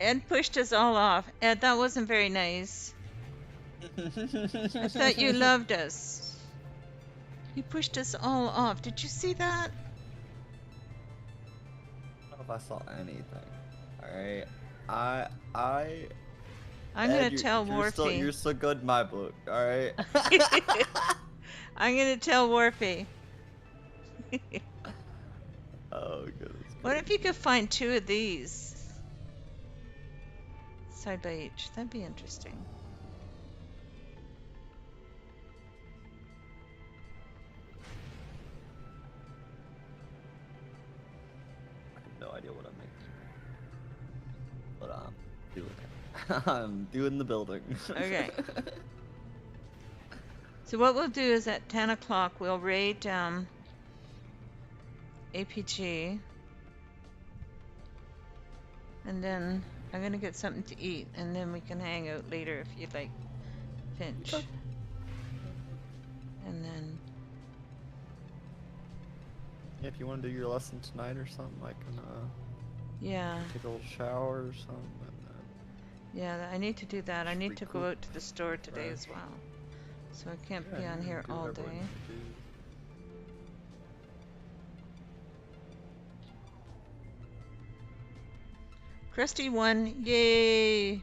Ed pushed us all off. Ed, that wasn't very nice. I thought you loved us. You pushed us all off. Did you see that? I don't know if I saw anything. Alright. I I'm Ed, gonna tell Warfy. You're so good in my book, alright? I'm gonna tell Warfy. Oh goodness. What if you could find two of these side by each? That'd be interesting. I have no idea what I'm making. But I'm doing it. I'm doing the building. Okay. So what we'll do is at 10 o'clock we'll raid APG. And then I'm gonna get something to eat and then we can hang out later if you'd like, Finch. Okay. And then Yeah, if you want to do your lesson tonight or something, I can yeah. take a little shower or something. Yeah, I need to do that. I need to go Recoup, out to the store today as fresh. well. So I can't Yeah, be on you here do all whatever day. you do. Krusty won. Yay!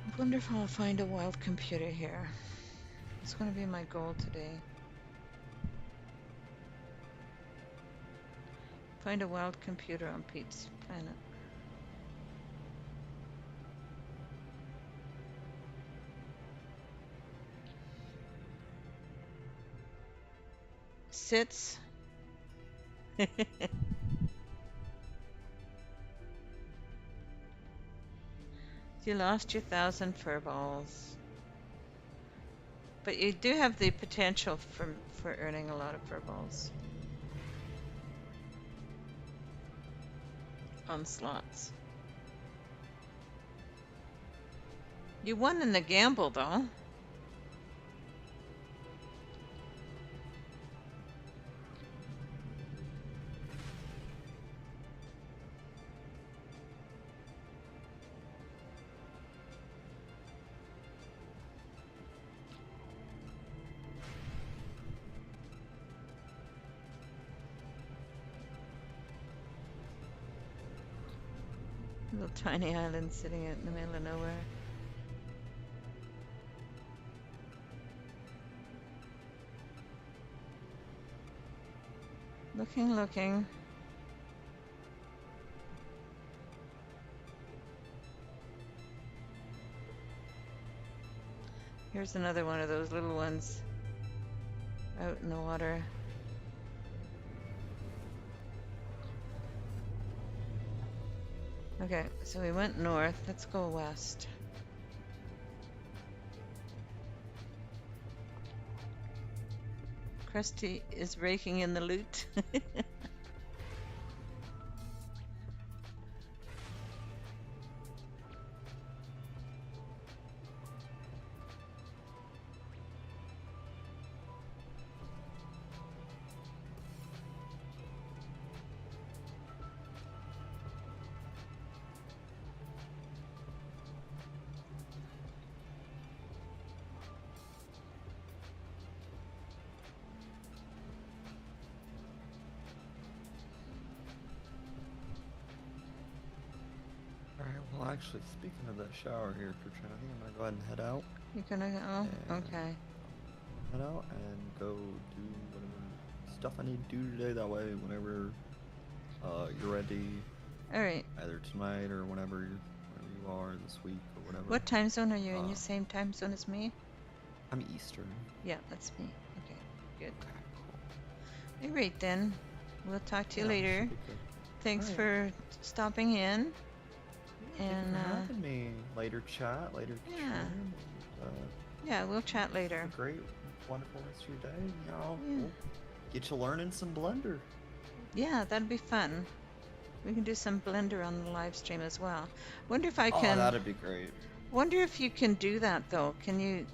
I wonder if I'll find a wild computer here. It's going to be my goal today. Find a wild computer on Pete's planet. Sits. You lost your 1,000 fur balls. But you do have the potential for earning a lot of fur balls. On slots. You won in the gamble though. Little tiny island sitting out in the middle of nowhere. Looking, looking. Here's another one of those little ones out in the water. Okay, so we went north. Let's go west. Krusty is raking in the loot. Well, actually, speaking of that shower here, Catrien, I think I'm gonna go ahead and head out. You're gonna go? And Okay. head out and go do whatever stuff I need to do today. That way, whenever you're ready, All right. either tonight or whenever you are this week or whatever. What time zone are you in? Uh, You same time zone as me? I'm Eastern. Yeah, that's me. Okay, good. Okay, cool. All right then. We'll talk to you Yeah, later. should be good. Thanks Alright. for stopping in. Thank you And for having me. Later chat, later yeah. Catrien. Yeah, we'll chat later. Have a great, wonderful rest of your day. You know, Yeah. we'll get you learning some Blender. Yeah, that'd be fun. We can do some Blender on the live stream as well. Wonder if I Oh, can. that'd be great. Wonder if you can do that though. Can you?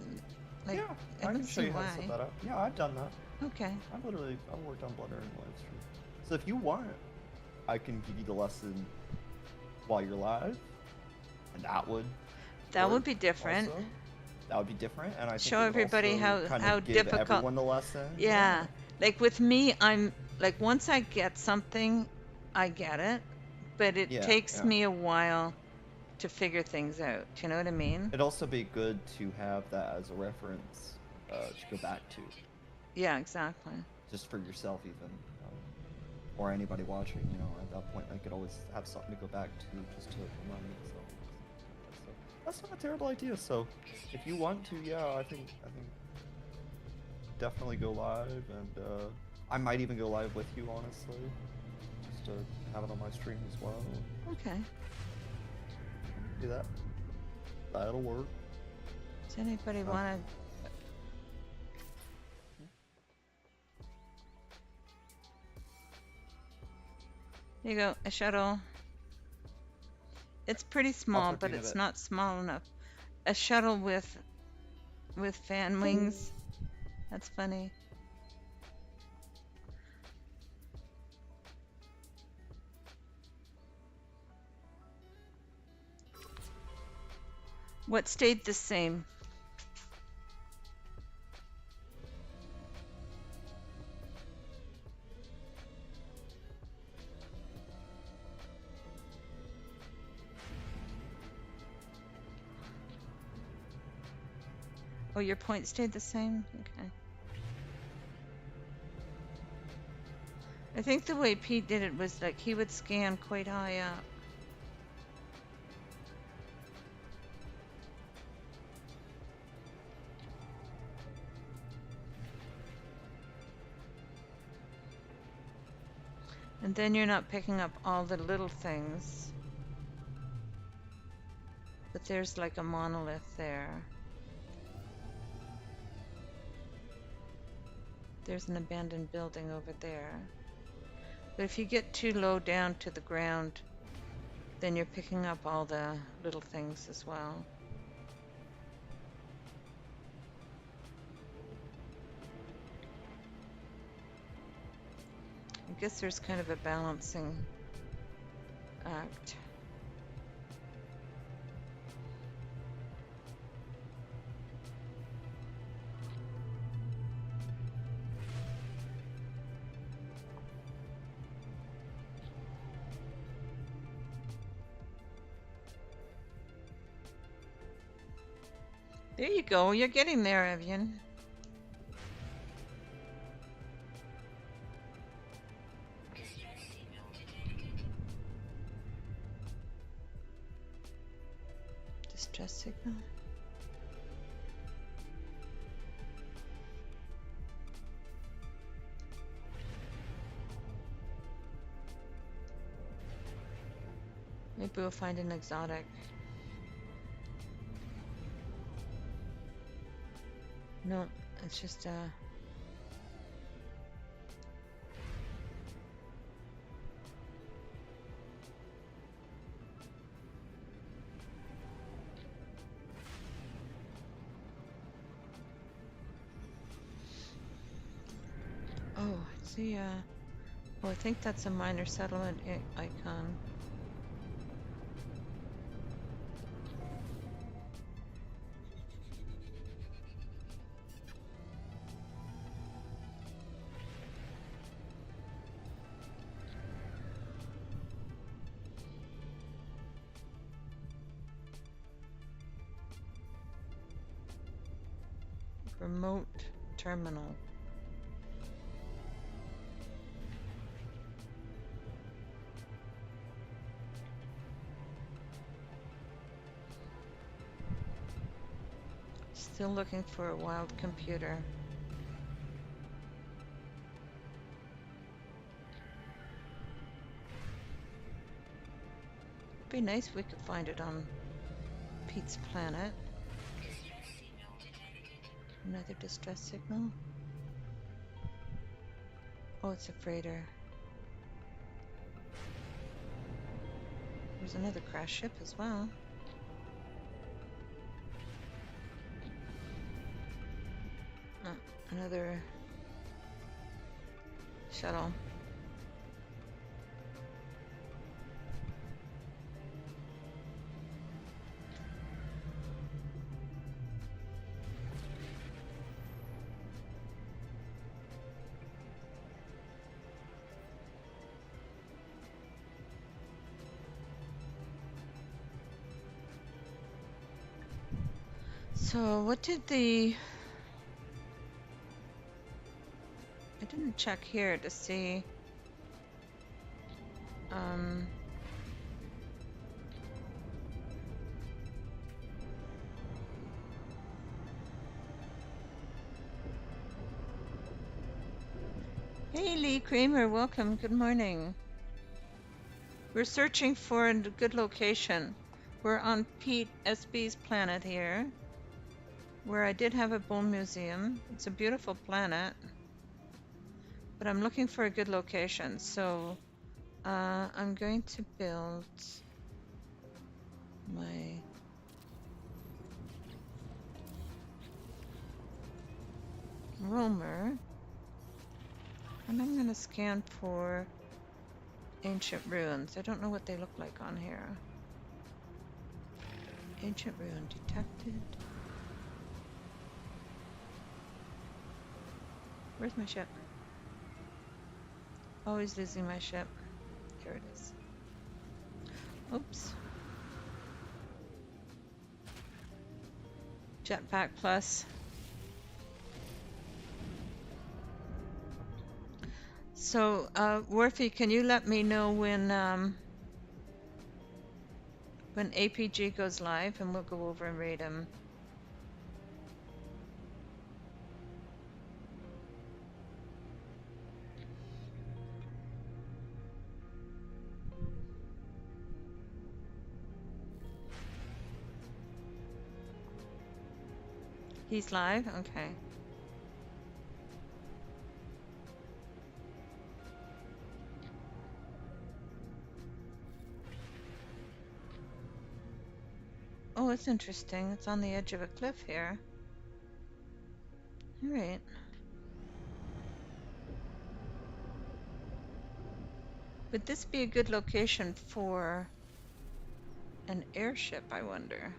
Like, Yeah, I I don't can show see you how to why. set that up. Yeah, I've done that. Okay. I've worked on Blender in live stream. So if you want, I can give you the lesson while you're live, and that would That would work be different. also. That would be different, and I think Show it would everybody also kind how of give difficult. everyone the lesson. Yeah. Like with me, I'm like once I get something, I get it, but it Yeah, takes yeah. me a while to figure things out. Do you know what I mean? It'd also be good to have that as a reference to go back to, Yeah, exactly. just for yourself even, or anybody watching. You know, at that point, I could always have something to go back to just to remind myself. So that's not a terrible idea. So if you want to, yeah, I think definitely go live, and I might even go live with you, honestly, just to have it on my stream as well. Okay. Do that. That'll work. Does anybody want to? There you go, a shuttle. It's pretty small, talk to but you in a it's bit. not small enough. A shuttle with fan wings. That's funny. What stayed the same? Oh, your point stayed the same? Okay. I think the way Pete did it was like he would scan quite high up. And then you're not picking up all the little things. But there's like a monolith there. There's an abandoned building over there. But if you get too low down to the ground, then you're picking up all the little things as well. I guess there's kind of a balancing act. There you go, you're getting there, Evian. Distress signal. Maybe we'll find an exotic. No, it's just oh, see, oh, I think that's a minor settlement icon. Remote terminal. Still looking for a wild computer. It'd be nice if we could find it on Pete's planet. Another distress signal. Oh, it's a freighter. There's another crash ship as well. Another shuttle. So what did the... I didn't check here to see... Hey Lee Kramer, welcome, good morning. We're searching for a good location. We're on Pete SB's planet here, where I did have a bone museum. It's a beautiful planet, but I'm looking for a good location. So I'm going to build my roamer, and I'm going to scan for ancient ruins. I don't know what they look like on here. Ancient ruin detected. Where's my ship? Always losing my ship. Here it is. Oops. Jetpack plus. So, Worthy, can you let me know when APG goes live, and we'll go over and raid him. He's live? Okay. Oh, it's interesting. It's on the edge of a cliff here. All right. Would this be a good location for an airship, I wonder?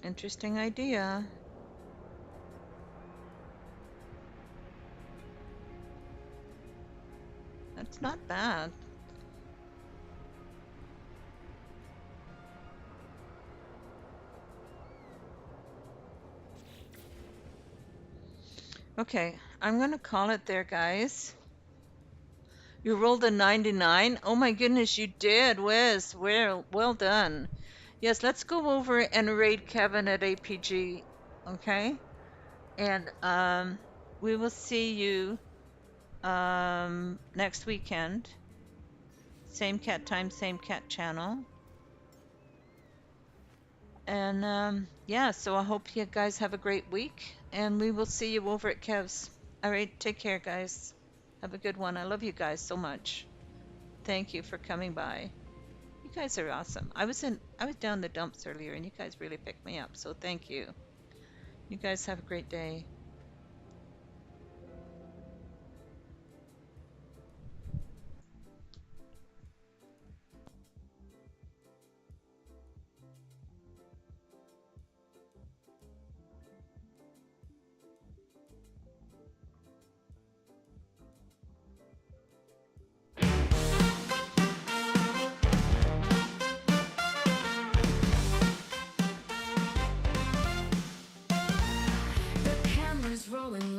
Interesting idea. That's not bad. Okay, I'm gonna call it there, guys. You rolled a 99? Oh my goodness, you did, Wiz. Well done. Yes, let's go over and raid Kevin at APG, okay? And we will see you next weekend. Same cat time, same cat channel. And yeah, so I hope you guys have a great week, and we will see you over at Kev's. All right, take care, guys. Have a good one. I love you guys so much. Thank you for coming by. You guys are awesome. I was down the dumps earlier, and you guys really picked me up, so thank you. You guys have a great day.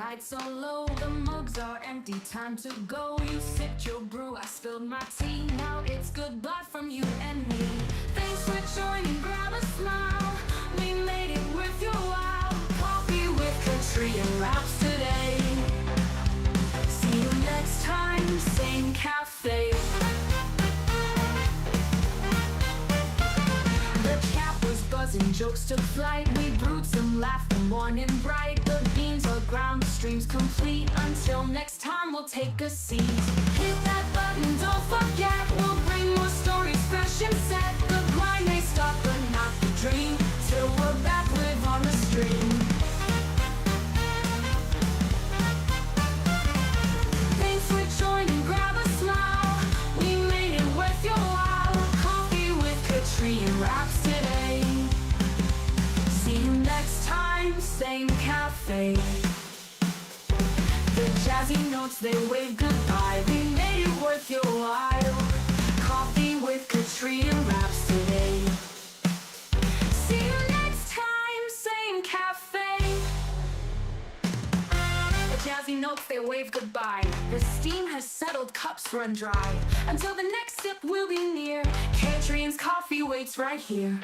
Lights are low, the mugs are empty, time to go. You sipped your brew, I spilled my tea. Now it's goodbye from you and me. Thanks for joining, grab a smile. We made it worth your while. Coffee with Catrien wraps today. See you next time, same cafe. The cat was buzzing, jokes took flight. We brewed some, laughed, the morning bright. The beans are ground, the stream's complete. Until next time, we'll take a seat. Hit that button, don't forget. We'll bring more stories fresh and set. The grind may stop, but not the dream. Till we're back, live on the stream. Thanks for joining, grab a smile. We made it worth your while. Coffee with Catrien wraps today. See you next time, same cafe. The jazzy notes, they wave goodbye. We made it worth your while. Coffee with Catrien wraps today. See you next time, same cafe. The jazzy notes, they wave goodbye. The steam has settled, cups run dry. Until the next sip will be near, Catrien's coffee waits right here.